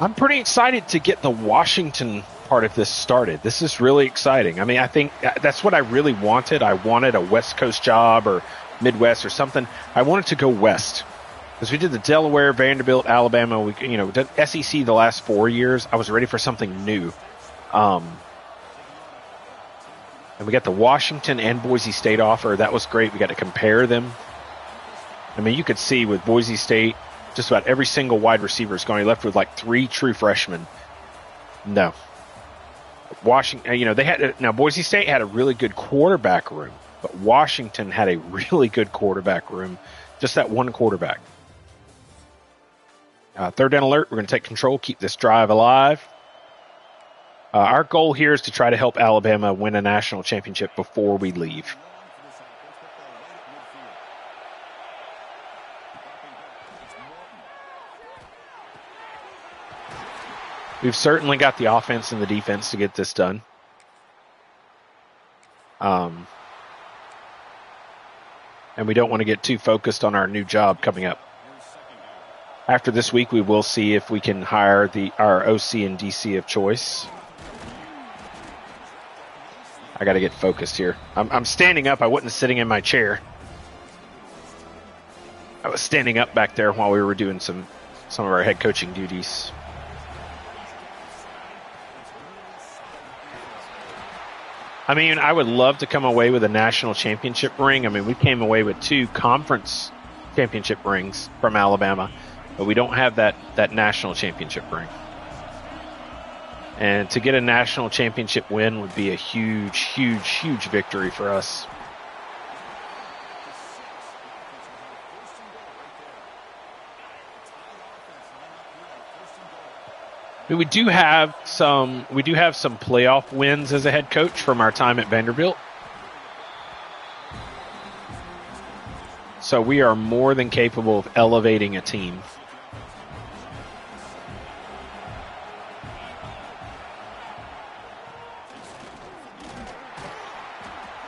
I'm pretty excited to get the Washington part of this started. This is really exciting. I mean, I think that's what I really wanted. I wanted a West Coast job or Midwest or something. I wanted to go West because we did the Delaware, Vanderbilt, Alabama. We, did SEC the last 4 years. I was ready for something new. And we got the Washington and Boise State offer. That was great. We got to compare them. I mean, you could see with Boise State, just about every single wide receiver is going. He left with like 3 true freshmen. No. Washington, Boise State had a really good quarterback room, but Washington had a really good quarterback room. Just that one quarterback. Third down alert. We're going to take control, keep this drive alive. Our goal here is to try to help Alabama win a national championship before we leave. We've certainly got the offense and the defense to get this done. And we don't want to get too focused on our new job coming up. After this week, we will see if we can hire our OC and DC of choice. I got to get focused here. I'm standing up. I wasn't sitting in my chair. I was standing up back there while we were doing some of our head coaching duties. I mean, I would love to come away with a national championship ring. I mean, we came away with 2 conference championship rings from Alabama, but we don't have that national championship ring. And to get a national championship win would be a huge, huge, huge victory for us. We do have some playoff wins as a head coach from our time at Vanderbilt. So we are more than capable of elevating a team.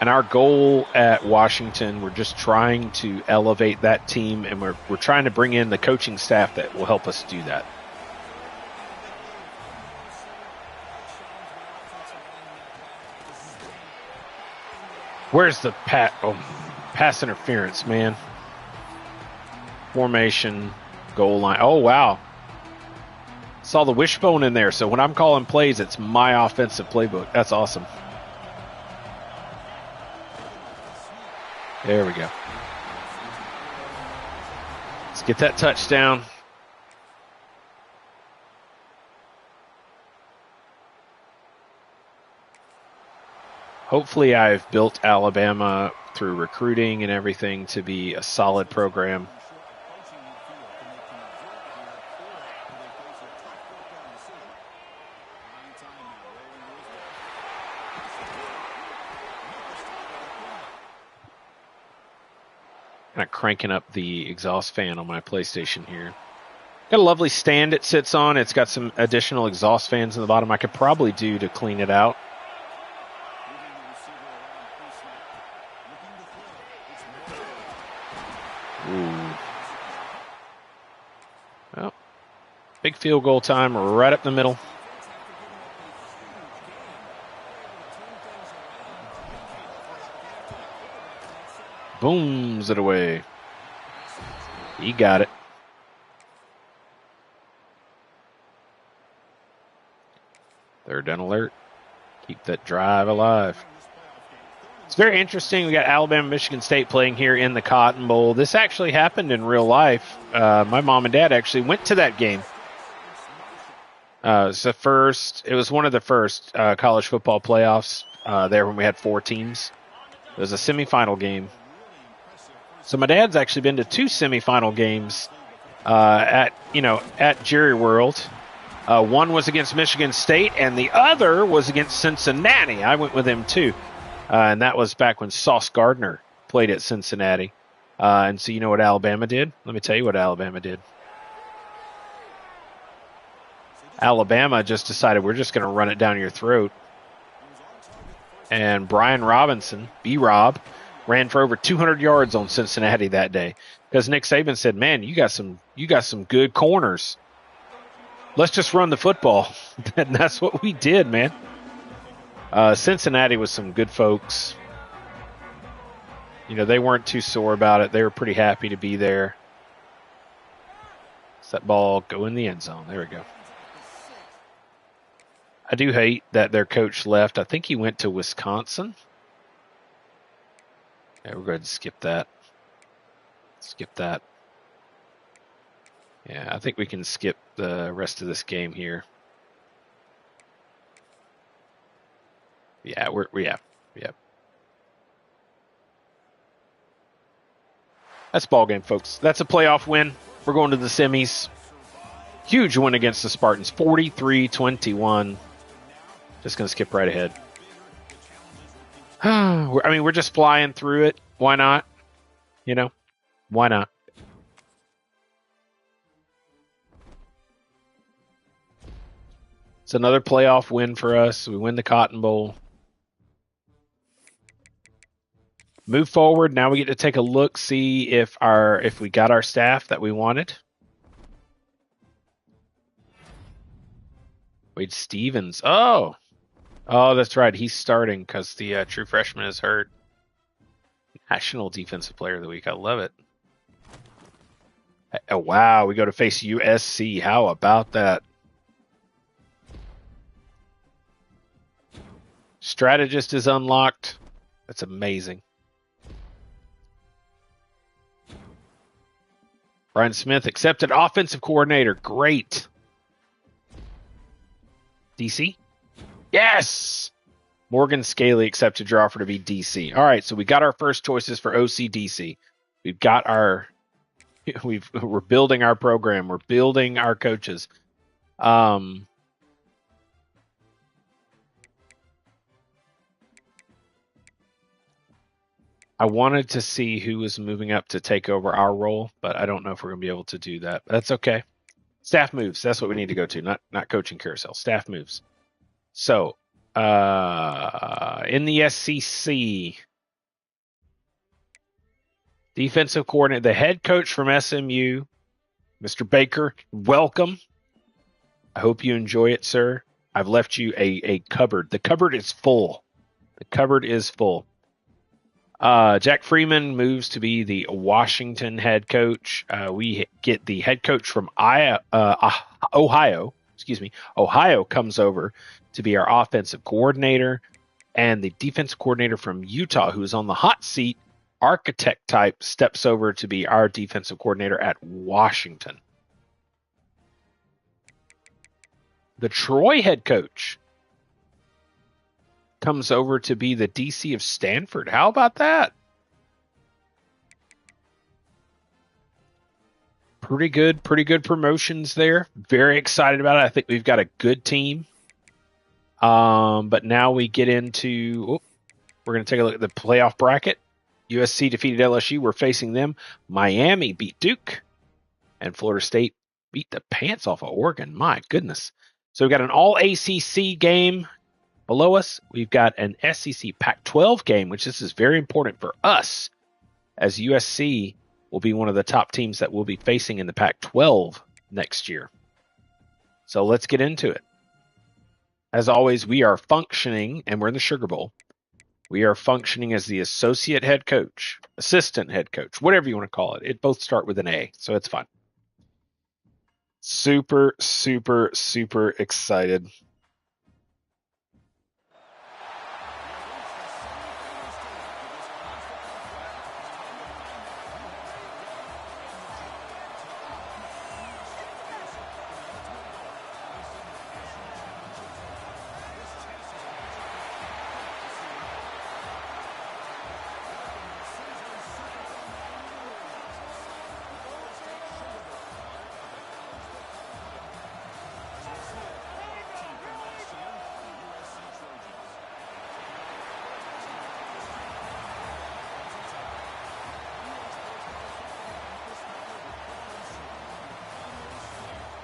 And our goal at Washington, we're just trying to elevate that team, and we're trying to bring in the coaching staff that will help us do that. Where's the pass interference, man? Formation, goal line. Oh, wow. Saw the wishbone in there. So when I'm calling plays, it's my offensive playbook. That's awesome. There we go. Let's get that touchdown. Hopefully I've built Alabama through recruiting and everything to be a solid program. Kind of cranking up the exhaust fan on my PlayStation here. Got a lovely stand it sits on. It's got some additional exhaust fans in the bottom I could probably do to clean it out. Ooh. Well, big field goal time right up the middle. Booms it away. He got it. Third down alert. Keep that drive alive. It's very interesting. We got Alabama, Michigan State playing here in the Cotton Bowl. This actually happened in real life. My mom and dad actually went to that game. It was one of the first college football playoffs there when we had 4 teams. It was a semifinal game. So my dad's actually been to 2 semifinal games at Jerry World. One was against Michigan State, and the other was against Cincinnati. I went with him too, and that was back when Sauce Gardner played at Cincinnati. And so you know what Alabama did? Let me tell you what Alabama did. Alabama just decided we're just going to run it down your throat. And Brian Robinson, B-Rob, ran for over 200 yards on Cincinnati that day because Nick Saban said, "Man, you got some good corners. Let's just run the football." And that's what we did, man. Cincinnati was some good folks. You know, they weren't too sore about it. They were pretty happy to be there. Let's that ball go in the end zone. There we go. I do hate that their coach left. I think he went to Wisconsin. Yeah, we're going to skip that. Skip that. Yeah, I think we can skip the rest of this game here. Yeah, yeah. That's ball game, folks. That's a playoff win. We're going to the semis. Huge win against the Spartans, 43-21. Just going to skip right ahead. I mean, we're just flying through it. Why not? You know, why not? It's another playoff win for us. We win the Cotton Bowl. Move forward. Now we get to take a look, see if we got our staff that we wanted. Wade Stevens. Oh, that's right. He's starting because the true freshman is hurt. National Defensive Player of the Week. I love it. Oh, wow. We go to face USC. How about that? Strategist is unlocked. That's amazing. Brian Smith accepted offensive coordinator. Great. DC? Yes! Morgan Scaley accepted your offer to be DC. All right, so we got our first choices for OCDC. We've got we're building our program. We're building our coaches. I wanted to see who was moving up to take over our role, but I don't know if we're going to be able to do that. That's okay. Staff moves. That's what we need to go to, not coaching carousel. Staff moves. So, in the SEC, defensive coordinator, the head coach from SMU, Mr. Baker, welcome. I hope you enjoy it, sir. I've left you a cupboard. The cupboard is full. The cupboard is full. Jack Freeman moves to be the Washington head coach. We get the head coach from Ohio. Excuse me. Ohio comes over to be our offensive coordinator, and the defensive coordinator from Utah, who's on the hot seat, architect type, steps over to be our defensive coordinator at Washington. The Troy head coach comes over to be the DC of Stanford. How about that? Pretty good promotions there. Very excited about it. I think we've got a good team. But now we get into, we're going to take a look at the playoff bracket. USC defeated LSU. We're facing them. Miami beat Duke, and Florida State beat the pants off of Oregon. My goodness. So we've got an all ACC game below us. We've got an SEC Pac-12 game, which this is very important for us, as USC will be one of the top teams that we'll be facing in the Pac-12 next year. So let's get into it. As always, we are functioning, and we're in the Sugar Bowl. We are functioning as the associate head coach, assistant head coach, whatever you want to call it. It both start with an A, so it's fine. Super excited.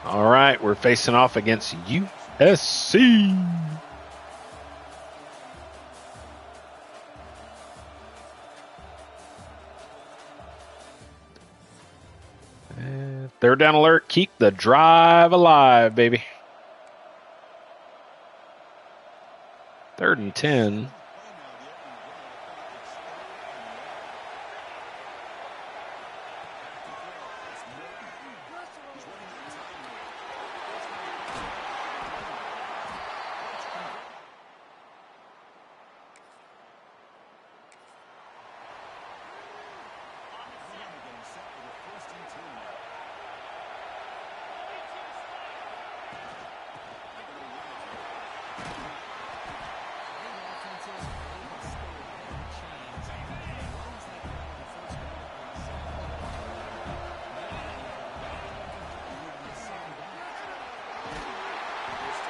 All right, we're facing off against USC. Third down alert. Keep the drive alive, baby. 3rd and 10.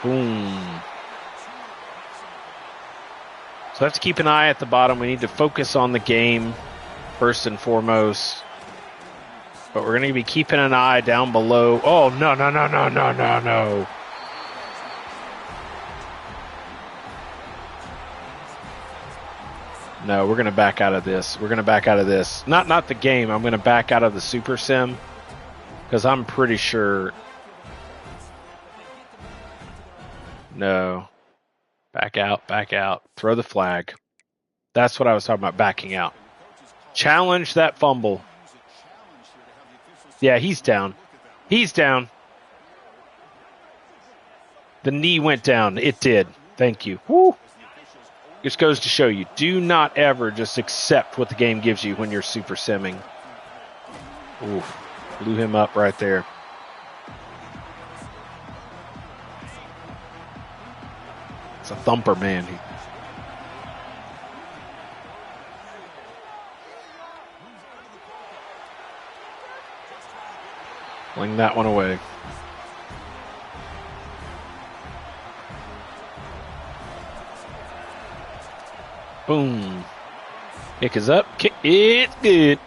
Boom. So let's keep an eye at the bottom. We need to focus on the game first and foremost. But we're going to be keeping an eye down below. Oh, no. No, we're going to back out of this. Not the game. I'm going to back out of the Super Sim because I'm pretty sure. No. Back out. Throw the flag. That's what I was talking about, backing out. Challenge that fumble. Yeah, he's down. The knee went down. It did. Thank you. Woo. Just goes to show you, do not ever just accept what the game gives you when you're super simming. Oof. Blew him up right there. It's a thumper, man. Fling that one away. Boom. Kick is up. It's good.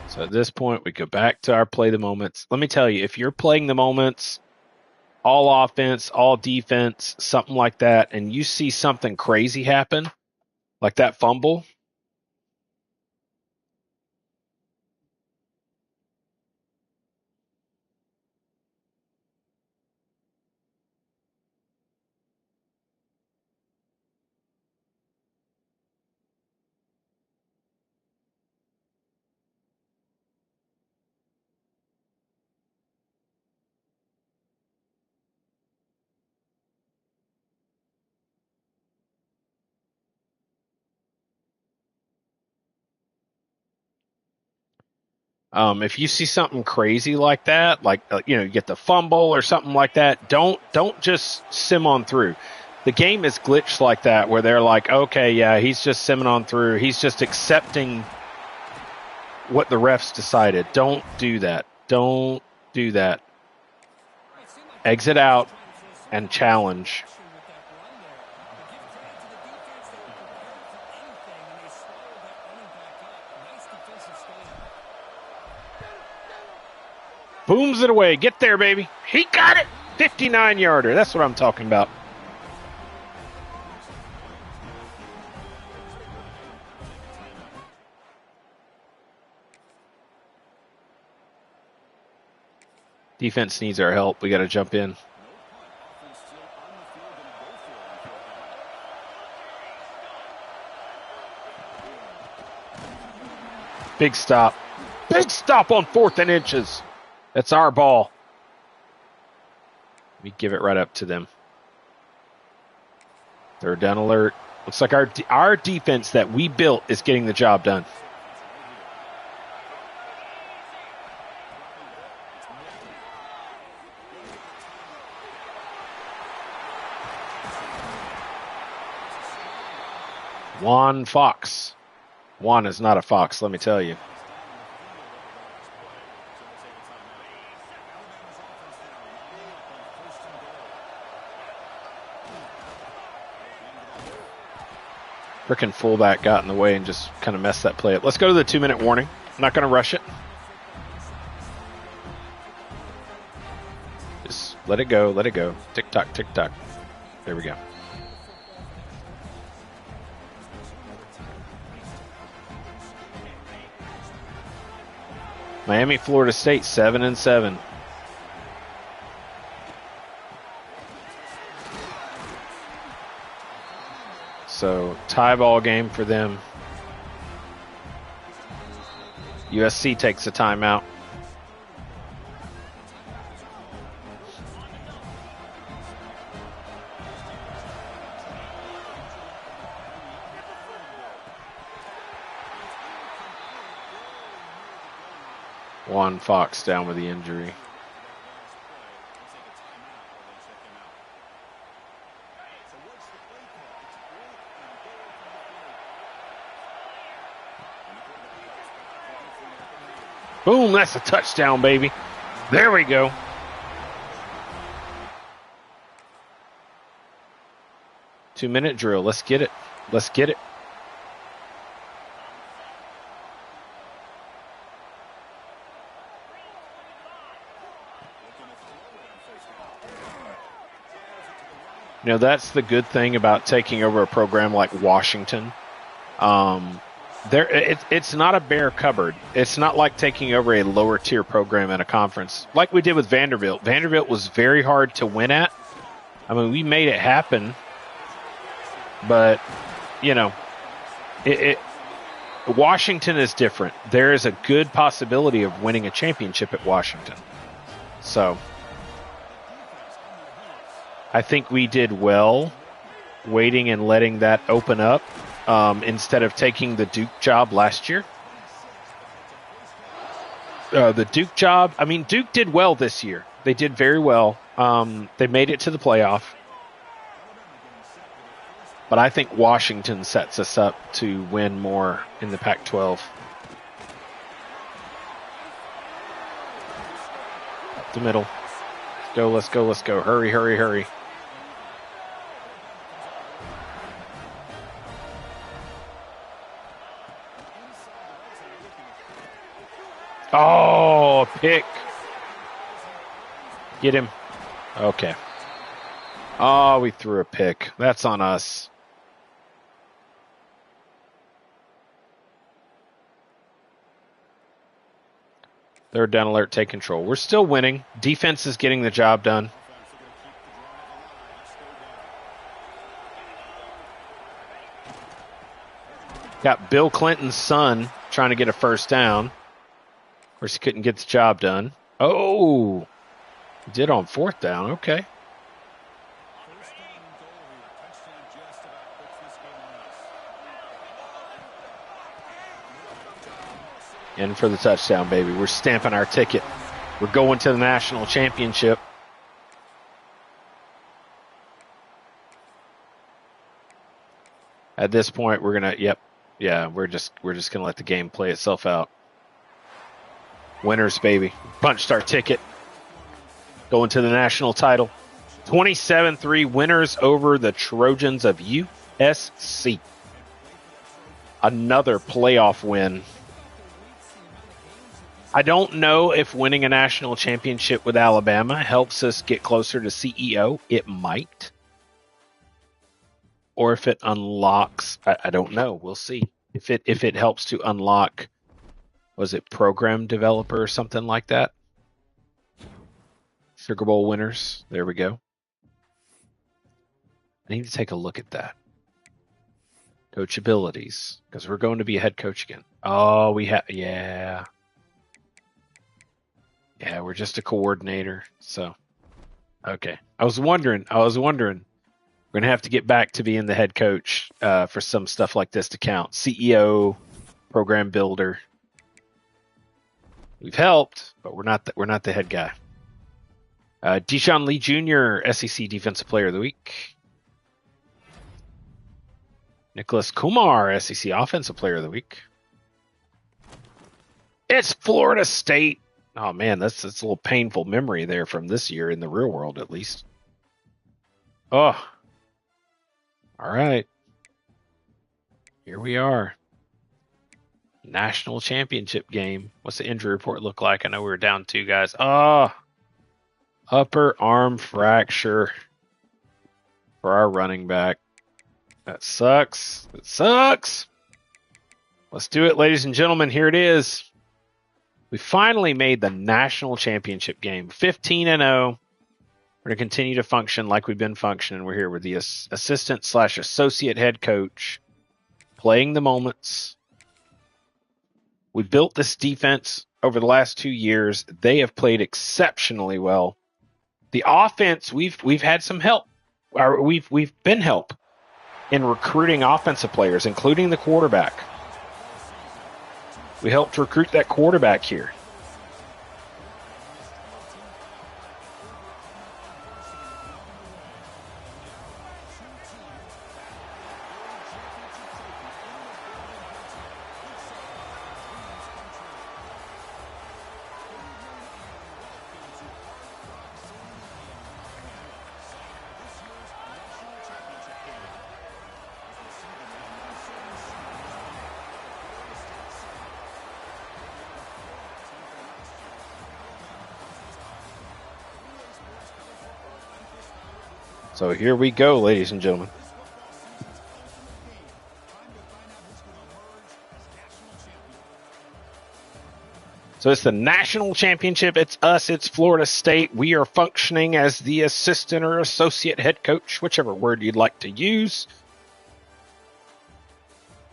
So at this point, we go back to our play the moments. Let me tell you, if you're playing the moments, all offense, all defense, something like that, and you see something crazy happen, like that fumble, If you see something crazy like that, like you get the fumble or something like that, don't just sim on through. The game is glitched like that where they're like, okay, yeah, he's just simming on through. He's just accepting what the refs decided. Don't do that. Don't do that. Exit out and challenge. Booms it away. Get there, baby. He got it. 59-yarder. That's what I'm talking about. Defense needs our help. We got to jump in. Big stop. Big stop on 4th and inches. That's our ball. We give it right up to them. 3rd down alert. Looks like our defense that we built is getting the job done. Juan Fox. Juan is not a fox, let me tell you. Frickin' fullback got in the way and just kind of messed that play up. Let's go to the 2-minute warning. I'm not going to rush it. Just let it go, let it go. Tick-tock, tick-tock. There we go. Miami, Florida State, 7-7. So, tie ball game for them. USC takes a timeout. Juan Fox down with the injury. Boom, that's a touchdown, baby. There we go. Two-minute drill. Let's get it. Let's get it. That's the good thing about taking over a program like Washington. It's not a bare cupboard. It's not like taking over a lower tier program in a conference like we did with Vanderbilt. Vanderbilt was very hard to win at. I mean, we made it happen, but Washington is different. There is a good possibility of winning a championship at Washington. So I think we did well waiting and letting that open up. Instead of taking the Duke job last year. The Duke job, I mean, Duke did well this year. They did very well. They made it to the playoff. But I think Washington sets us up to win more in the Pac-12. Up the middle. Let's go, let's go. Hurry, hurry, hurry. Oh, pick. Get him. Okay. Oh, we threw a pick. That's on us. Third down alert, take control. We're still winning. Defense is getting the job done. Got Bill Clinton's son trying to get a first down. Of course, he couldn't get the job done. Oh, he did on 4th down. Okay. In for the touchdown, baby. We're stamping our ticket. We're going to the national championship. At this point, we're gonna. Yep. Yeah, we're just gonna let the game play itself out. Winners, baby. Punched our ticket. Going to the national title. 27-3 winners over the Trojans of USC. Another playoff win. I don't know if winning a national championship with Alabama helps us get closer to CEO. It might. Or if it unlocks, I don't know. We'll see. If it helps to unlock, was it program developer or something like that? Sugar Bowl winners. There we go. I need to take a look at that. Coach abilities, because we're going to be a head coach again. Oh, we have, yeah. Yeah, we're just a coordinator. So, okay. I was wondering. We're going to have to get back to being the head coach for some stuff like this to count. CEO, program builder. We've helped, but we're not the head guy. Deshaun Lee Jr., SEC Defensive Player of the Week. Nicholas Kumar, SEC Offensive Player of the Week. It's Florida State. Oh, man, that's a little painful memory there from this year in the real world, at least. Oh. All right. Here we are. National championship game. What's the injury report look like? I know we were down 2 guys. Oh. Upper arm fracture for our running back. That sucks. It sucks. Let's do it, ladies and gentlemen. Here it is. We finally made the national championship game. 15-0. We're going to continue to function like we've been functioning. We're here with the assistant/associate head coach, playing the moments. We built this defense over the last 2 years. They have played exceptionally well. The offense, we've had some help. We've been help in recruiting offensive players, including the quarterback. We helped recruit that quarterback here. So here we go, ladies and gentlemen. So it's the national championship. It's us. It's Florida State. We are functioning as the assistant or associate head coach, whichever word you'd like to use.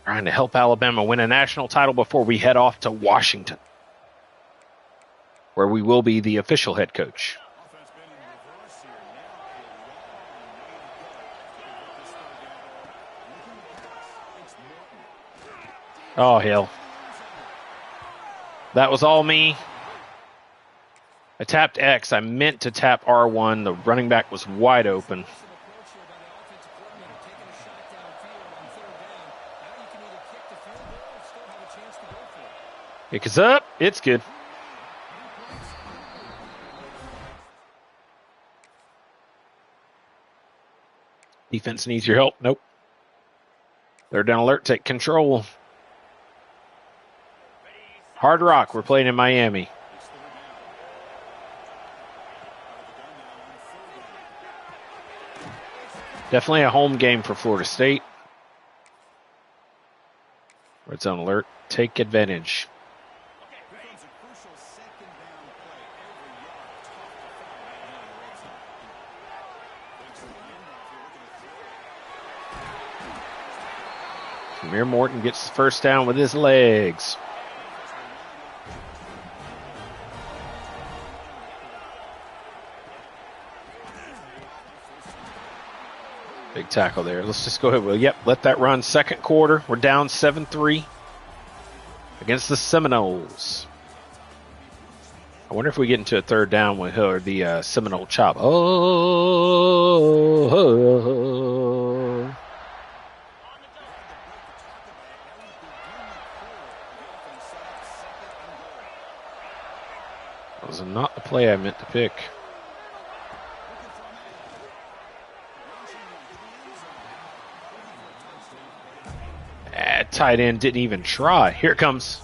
Trying to help Alabama win a national title before we head off to Washington, where we will be the official head coach. Oh, hell. That was all me. I tapped X. I meant to tap R1. The running back was wide open. Kick is up. It's good. Defense needs your help. Nope. Third down alert. Take control. Hard Rock, we're playing in Miami. Definitely a home game for Florida State. Red zone alert. Take advantage. Amir Morton gets the first down with his legs. Big tackle there. Let's just go ahead. Well, yep, let that run. Second quarter, we're down 7-3. against the Seminoles. I wonder if we get into a third down with her, the Seminole chop. Oh. That was not the play I meant to pick. Tight end didn't even try. Here it comes.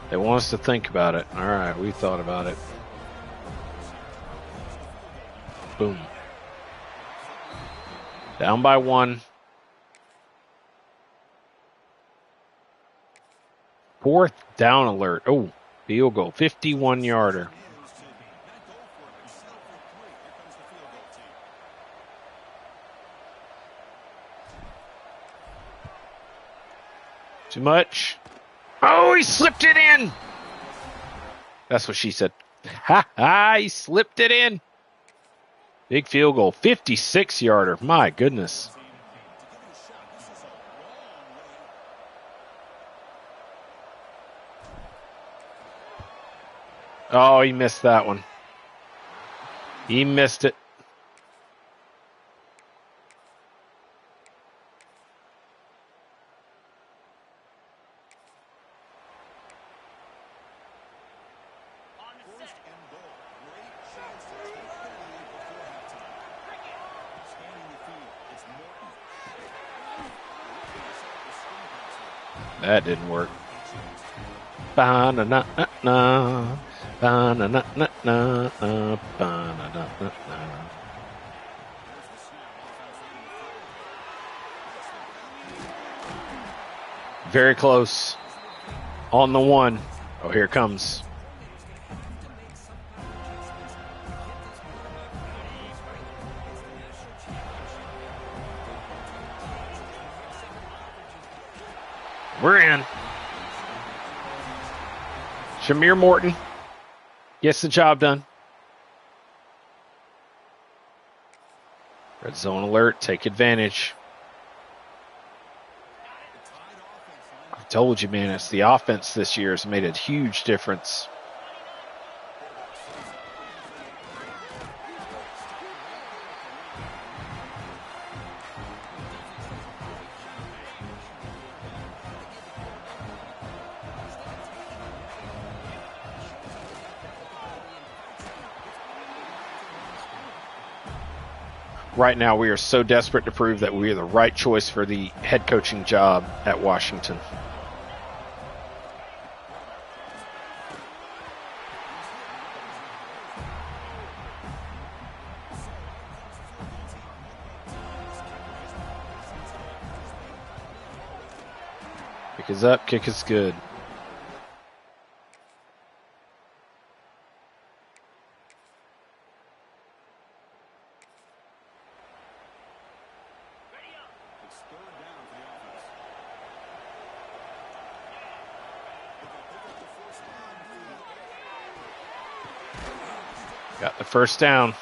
They want us to think about it. All right, we thought about it. Boom. Down by 1. 4th down alert. Oh, field goal. 51-yarder. Too much. Oh, he slipped it in. That's what she said. Ha ha, he slipped it in. Big field goal. 56-yarder. My goodness. Oh, he missed that one. He missed it. That didn't work. Ba-na-na-na-na. Ba-na-na-na-na. Ba-na-na-na-na. Very close. On the 1. Oh, here it comes. We're in. Shamir Morton gets the job done. Red zone alert. Take advantage. I told you, man, it's the offense this year has made a huge difference. Right now, we are so desperate to prove that we are the right choice for the head coaching job at Washington. Kick is up, kick is good. Got the first down.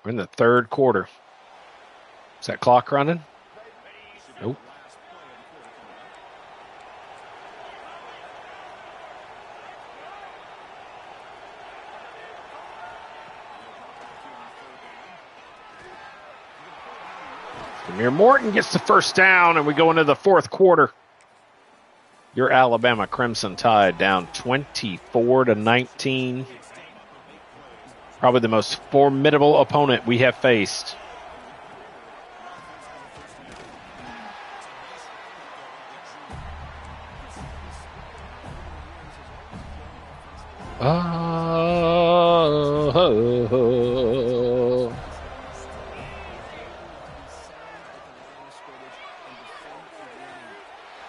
We're in the third quarter. Is that clock running? Nope. Shamir Morton gets the first down, and we go into the fourth quarter. Your Alabama Crimson Tide down 24-19. Probably the most formidable opponent we have faced.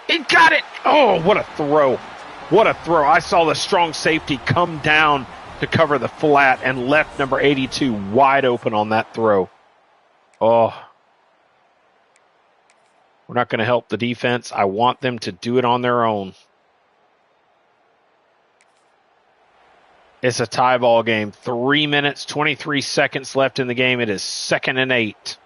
He got it! Oh, what a throw. What a throw. I saw the strong safety come down to cover the flat and left number 82 wide open on that throw. Oh. We're not going to help the defense. I want them to do it on their own. It's a tie ball game. 3 minutes, 23 seconds left in the game. It is 2nd and 8.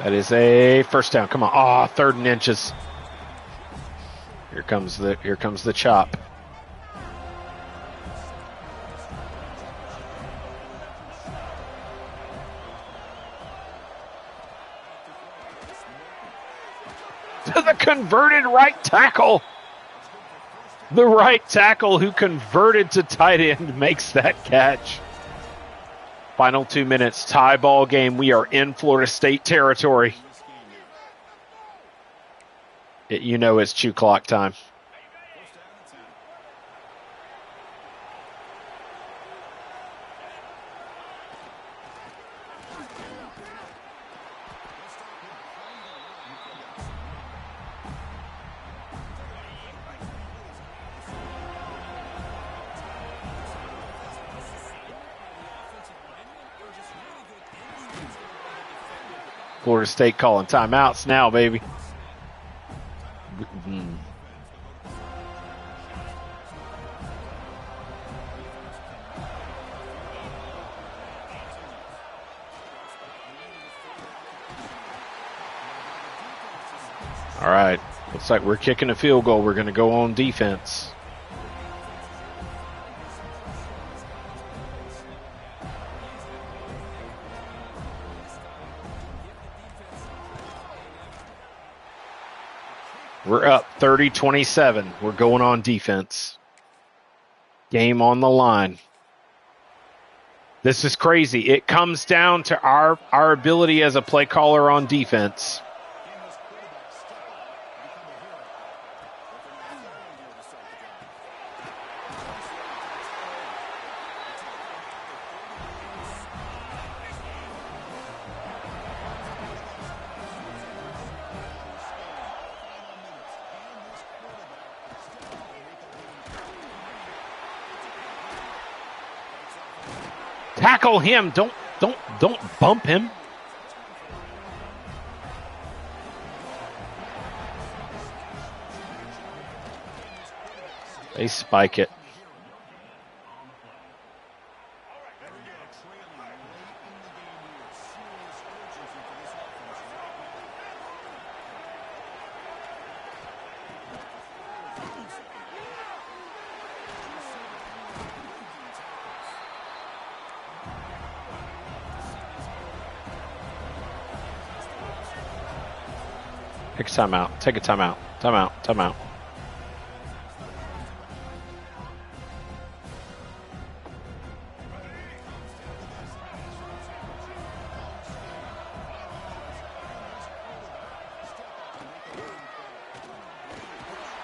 That is a first down. Come on. Oh, 3rd and inches. Here comes the chop. To the converted right tackle. The right tackle who converted to tight end makes that catch. Final 2 minutes, tie ball game. We are in Florida State territory. It's chew clock time. Florida State calling timeouts now, baby. All right. Looks like we're kicking a field goal. We're going to go on defense. We're up 30-27. We're going on defense. Game on the line. This is crazy. It comes down to our ability as a play caller on defense. Tackle him. Don't bump him. They spike it. Take a timeout. Take a timeout. Timeout.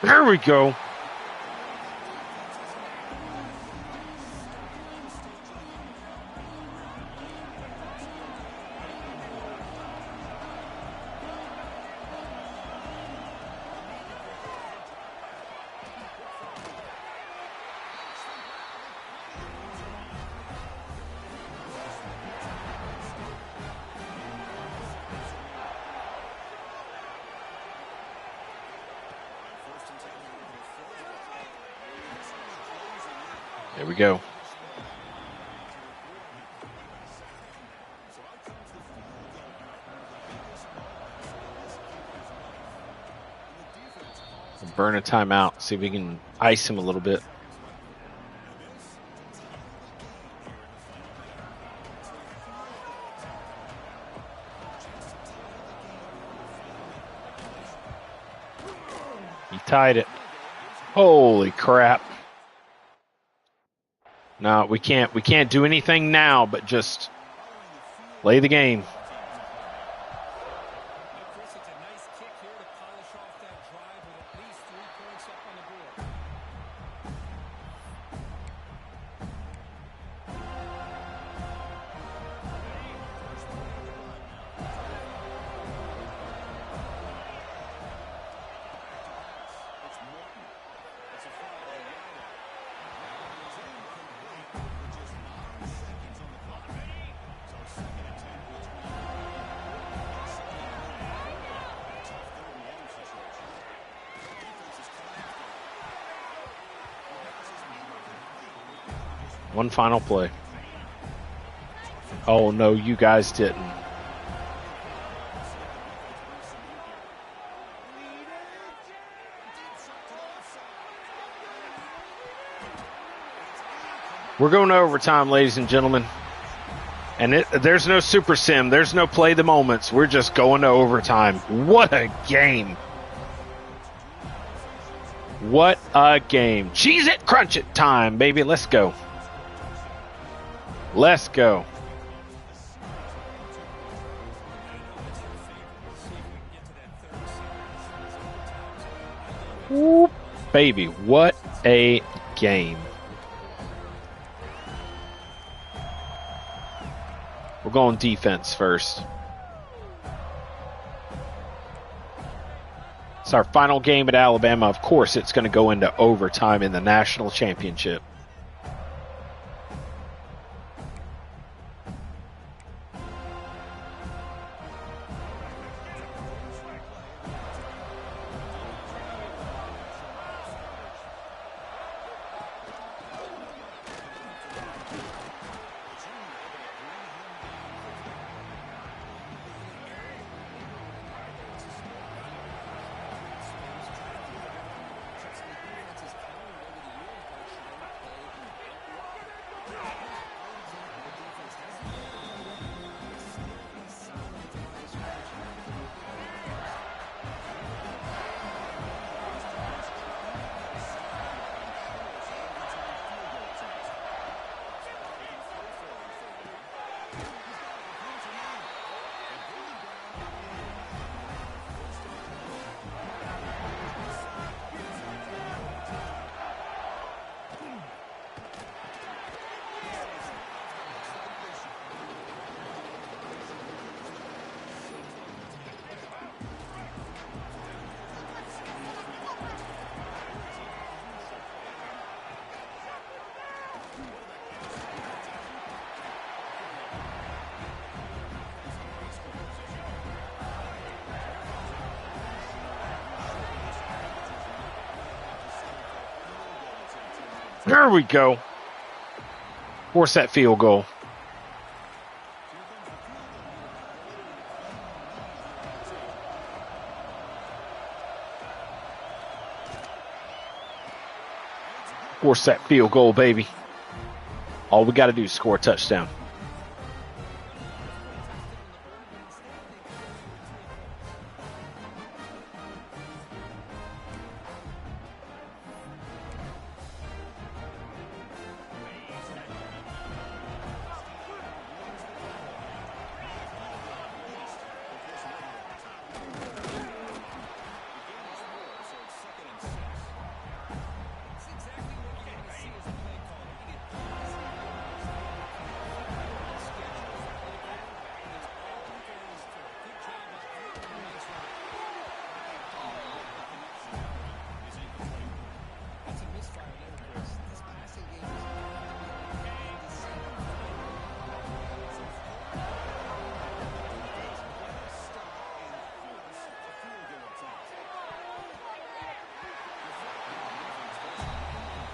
There we go. There we go. Burn a timeout. See if we can ice him a little bit. He tied it. Holy crap. No, we can't do anything now but just play the game. One final play. Oh, no, you guys didn't. We're going to overtime, ladies and gentlemen. And there's no super sim. There's no play the moments. We're just going to overtime. What a game. What a game. Cheese it, crunch it time, baby. Let's go. Let's go. Whoop, baby. What a game. We're going defense first. It's our final game at Alabama. Of course, it's going to go into overtime in the national championship. There we go. Force that field goal. Force that field goal, baby. All we got to do is score a touchdown.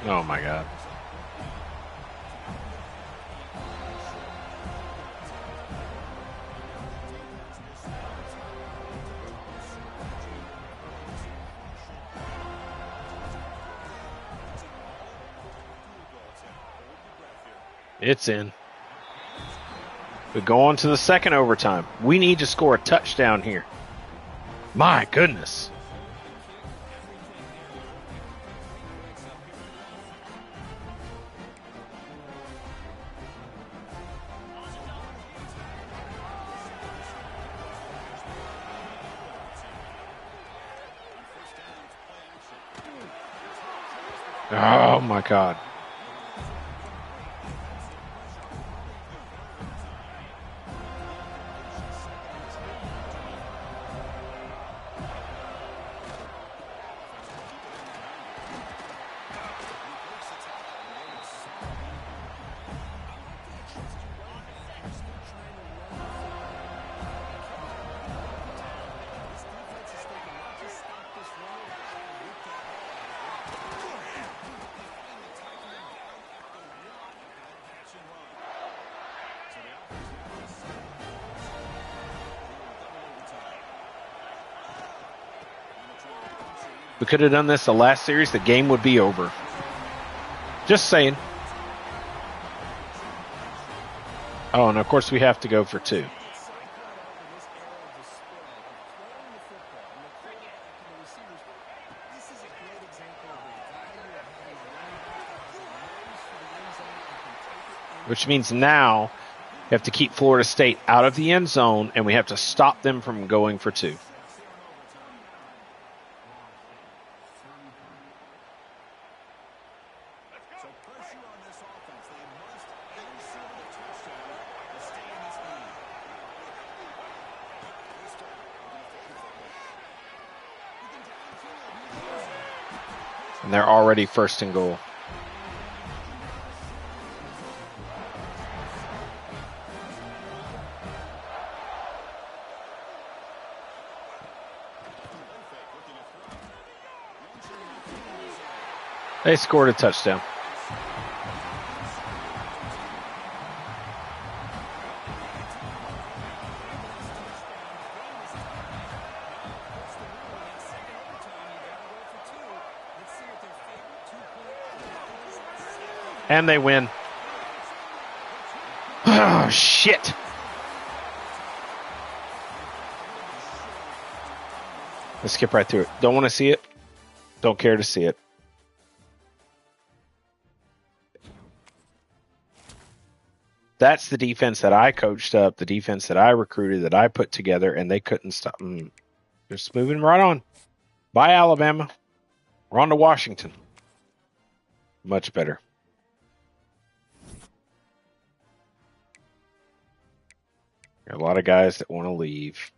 Oh my God. It's in. We go on to the second overtime. We need to score a touchdown here. My goodness. Oh my God. We could have done this the last series. The game would be over. Just saying. Oh, and of course we have to go for 2. Which means now we have to keep Florida State out of the end zone, and we have to stop them from going for 2. And they're already first and goal. They scored a touchdown. And they win. Oh, shit. Let's skip right through it. Don't want to see it. Don't care to see it. That's the defense that I coached up, the defense that I recruited, that I put together, and they couldn't stop. Just moving right on. Bye, Alabama. We're on to Washington. Much better. There are a lot of guys that want to leave.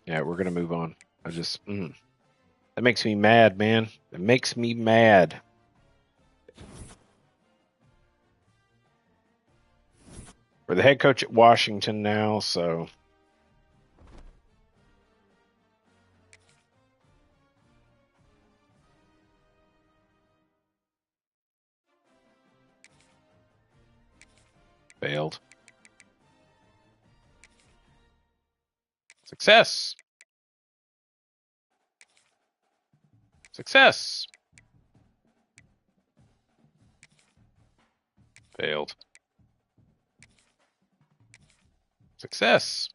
Yeah, we're going to move on. That makes me mad, man. It makes me mad. We're the head coach at Washington now, so. Failed. Success. Success. Failed. Success.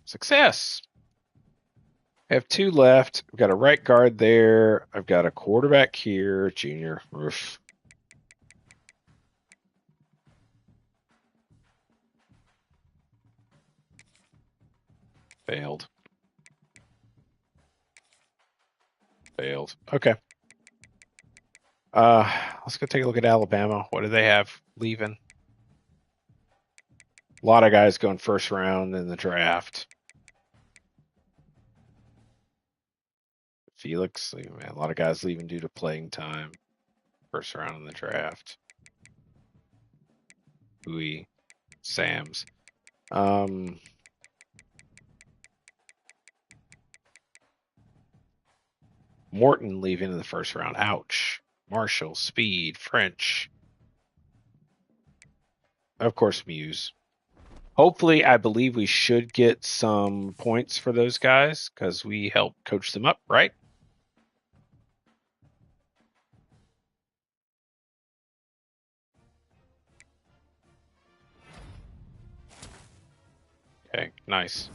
Success. I have 2 left. I've got a right guard there. I've got a quarterback here. Junior. Oof. Failed. Failed. Okay. Let's go take a look at Alabama. What do they have leaving? A lot of guys going first round in the draft. Felix, man, a lot of guys leaving due to playing time. First round in the draft. Bowie, Sams. Morton leaving in the first round. Ouch. Marshall, Speed, French. Of course, Muse. Hopefully, I believe we should get some points for those guys because we helped coach them up, right? Okay, nice.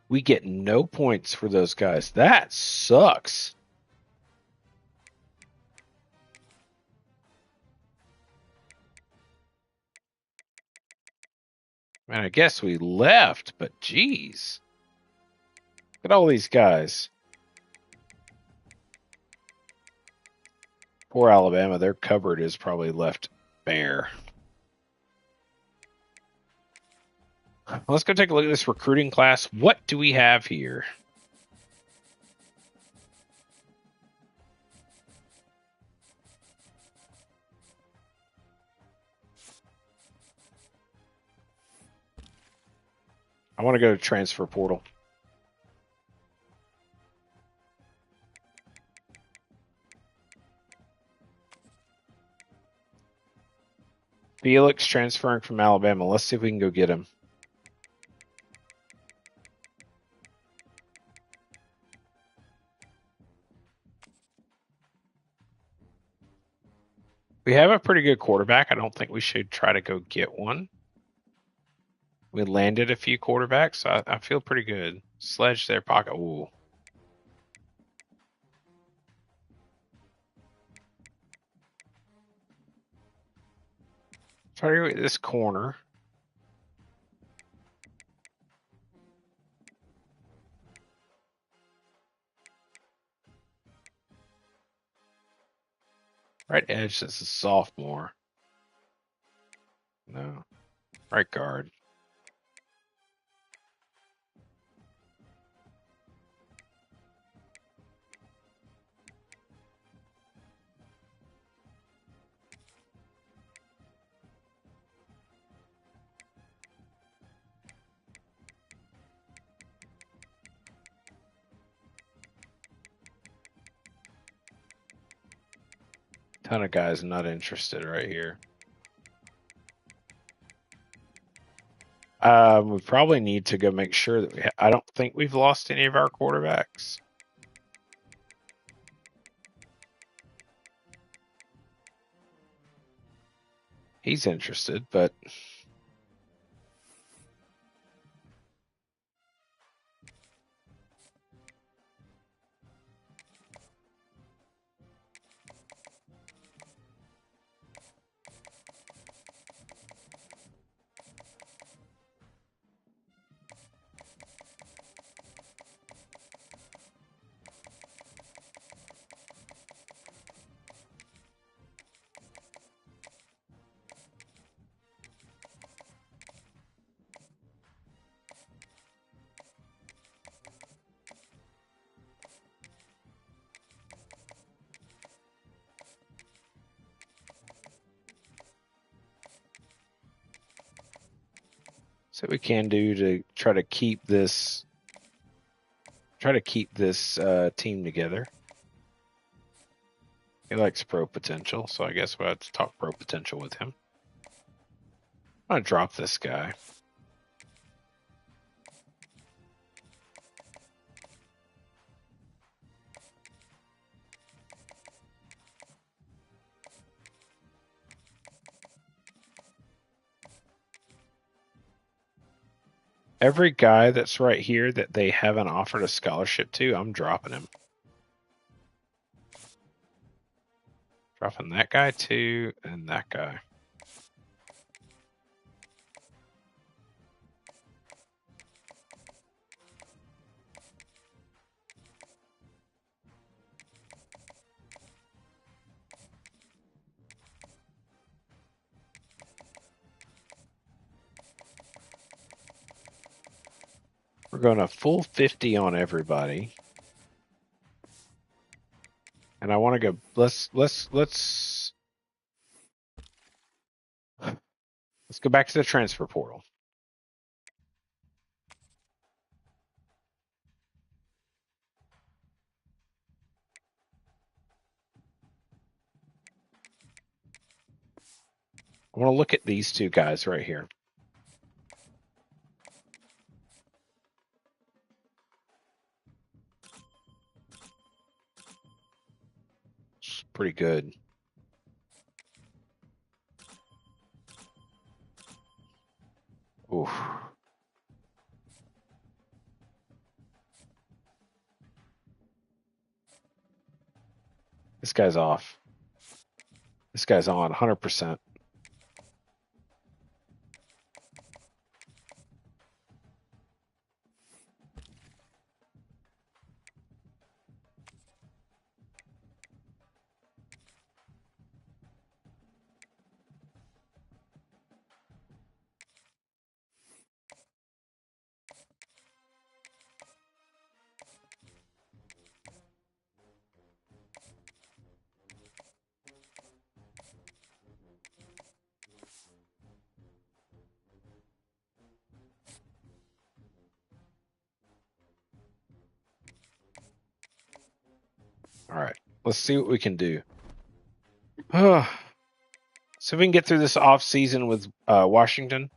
We get no points for those guys. That sucks. Man, I guess we left, but geez. Look at all these guys. Poor Alabama, their cupboard is probably left bare. Let's go take a look at this recruiting class. What do we have here? I want to go to transfer portal. Felix transferring from Alabama. Let's see if we can go get him. We have a pretty good quarterback. I don't think we should try to go get one. We landed a few quarterbacks. So I feel pretty good. Sledge their pocket. Ooh. Try to go get this corner. Right edge, that's a sophomore. No. Right guard. Ton of guys not interested right here. We probably need to go make sure that I don't think we've lost any of our quarterbacks. He's interested, but so we can do to try to keep this team together. He likes pro potential, so I guess we'll have to talk pro potential with him. I'm gonna drop this guy. Every guy that's right here that they haven't offered a scholarship to, I'm dropping him. Dropping that guy too, and that guy. We're going to full 50 on everybody. And I want to go, let's go back to the transfer portal. I want to look at these two guys right here. It's pretty good. Oof. This guy's off. This guy's on 100%. All right, let's see what we can do. So if we can get through this off season with Washington.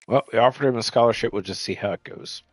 Well, we offered him a scholarship. We'll just see how it goes.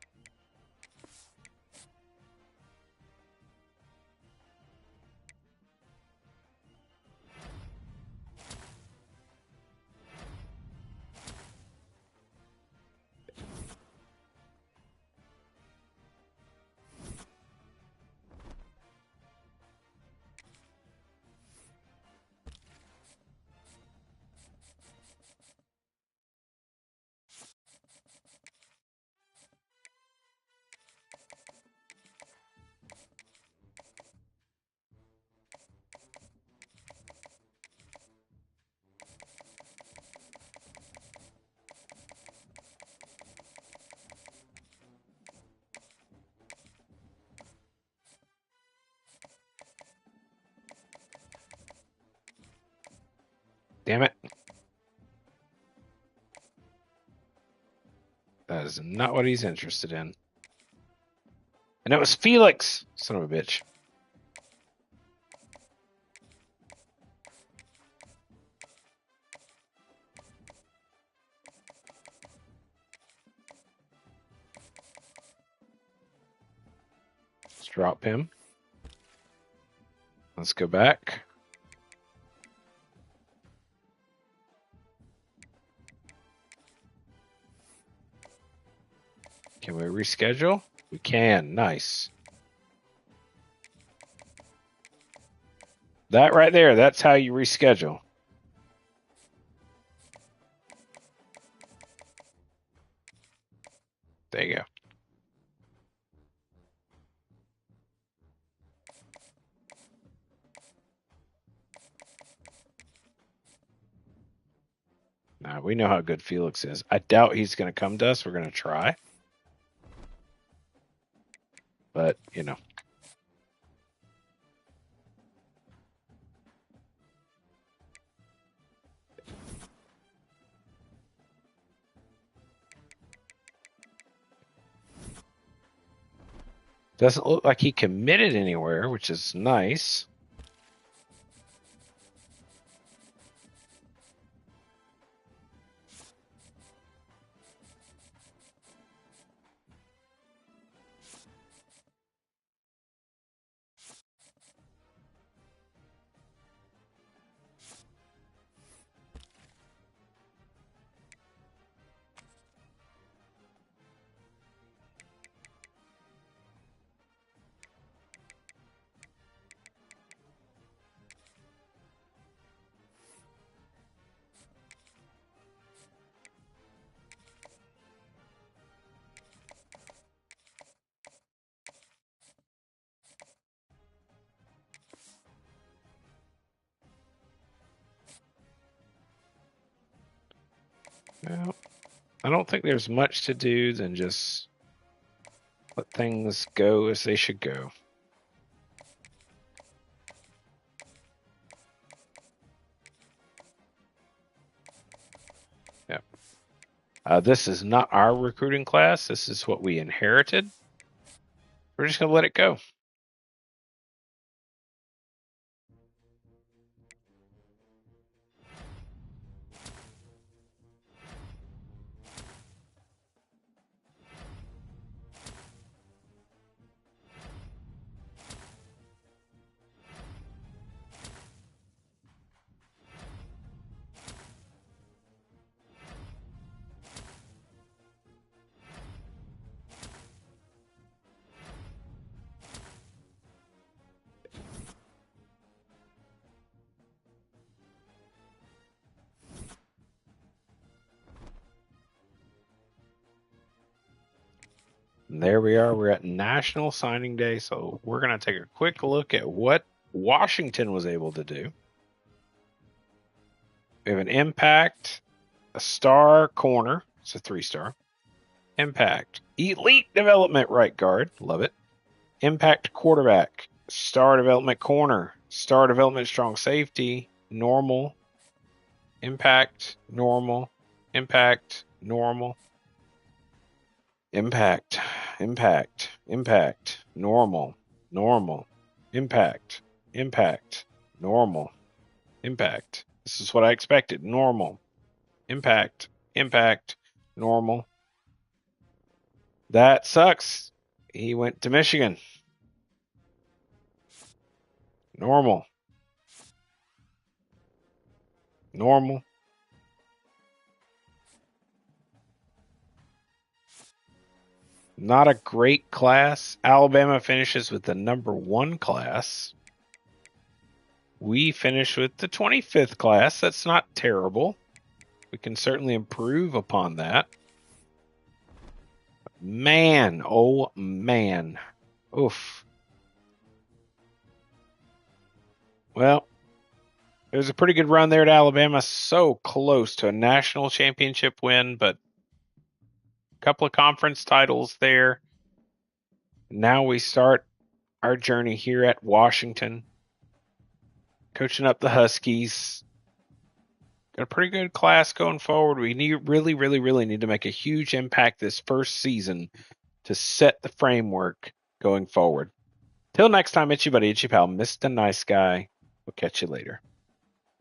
Damn it. That is not what he's interested in. And it was Felix, son of a bitch. Let's drop him. Let's go back. Can we reschedule? We can. Nice. That right there, that's how you reschedule. There you go. Now, we know how good Felix is. I doubt he's going to come to us. We're going to try. But, you know. Doesn't look like he committed anywhere, which is nice. Well, I don't think there's much to do than just let things go as they should go. Yep. This is not our recruiting class. This is what we inherited. We're just going to let it go. And there we are. We're at National Signing Day. So we're going to take a quick look at what Washington was able to do. We have an impact, a star corner. It's a 3-star. Impact. Elite development right guard. Love it. Impact quarterback. Star development corner. Star development strong safety. Normal. Impact. Normal. Impact. Normal. Impact. Impact. Impact. Normal. Normal. Impact. Impact. Normal. Impact. This is what I expected. Normal. Impact. Impact. Normal. That sucks. He went to Michigan. Normal. Normal. Not a great class. Alabama finishes with the #1 class. We finish with the 25th class. That's not terrible. We can certainly improve upon that. Man, oh man. Oof. Well, it was a pretty good run there at Alabama. So close to a national championship win, but a couple of conference titles there. Now we start our journey here at Washington, coaching up the Huskies. Got a pretty good class going forward. We really need to make a huge impact this first season to set the framework going forward. Till next time, it's your buddy, Itchy Pal, Mr. Nice Guy. We'll catch you later.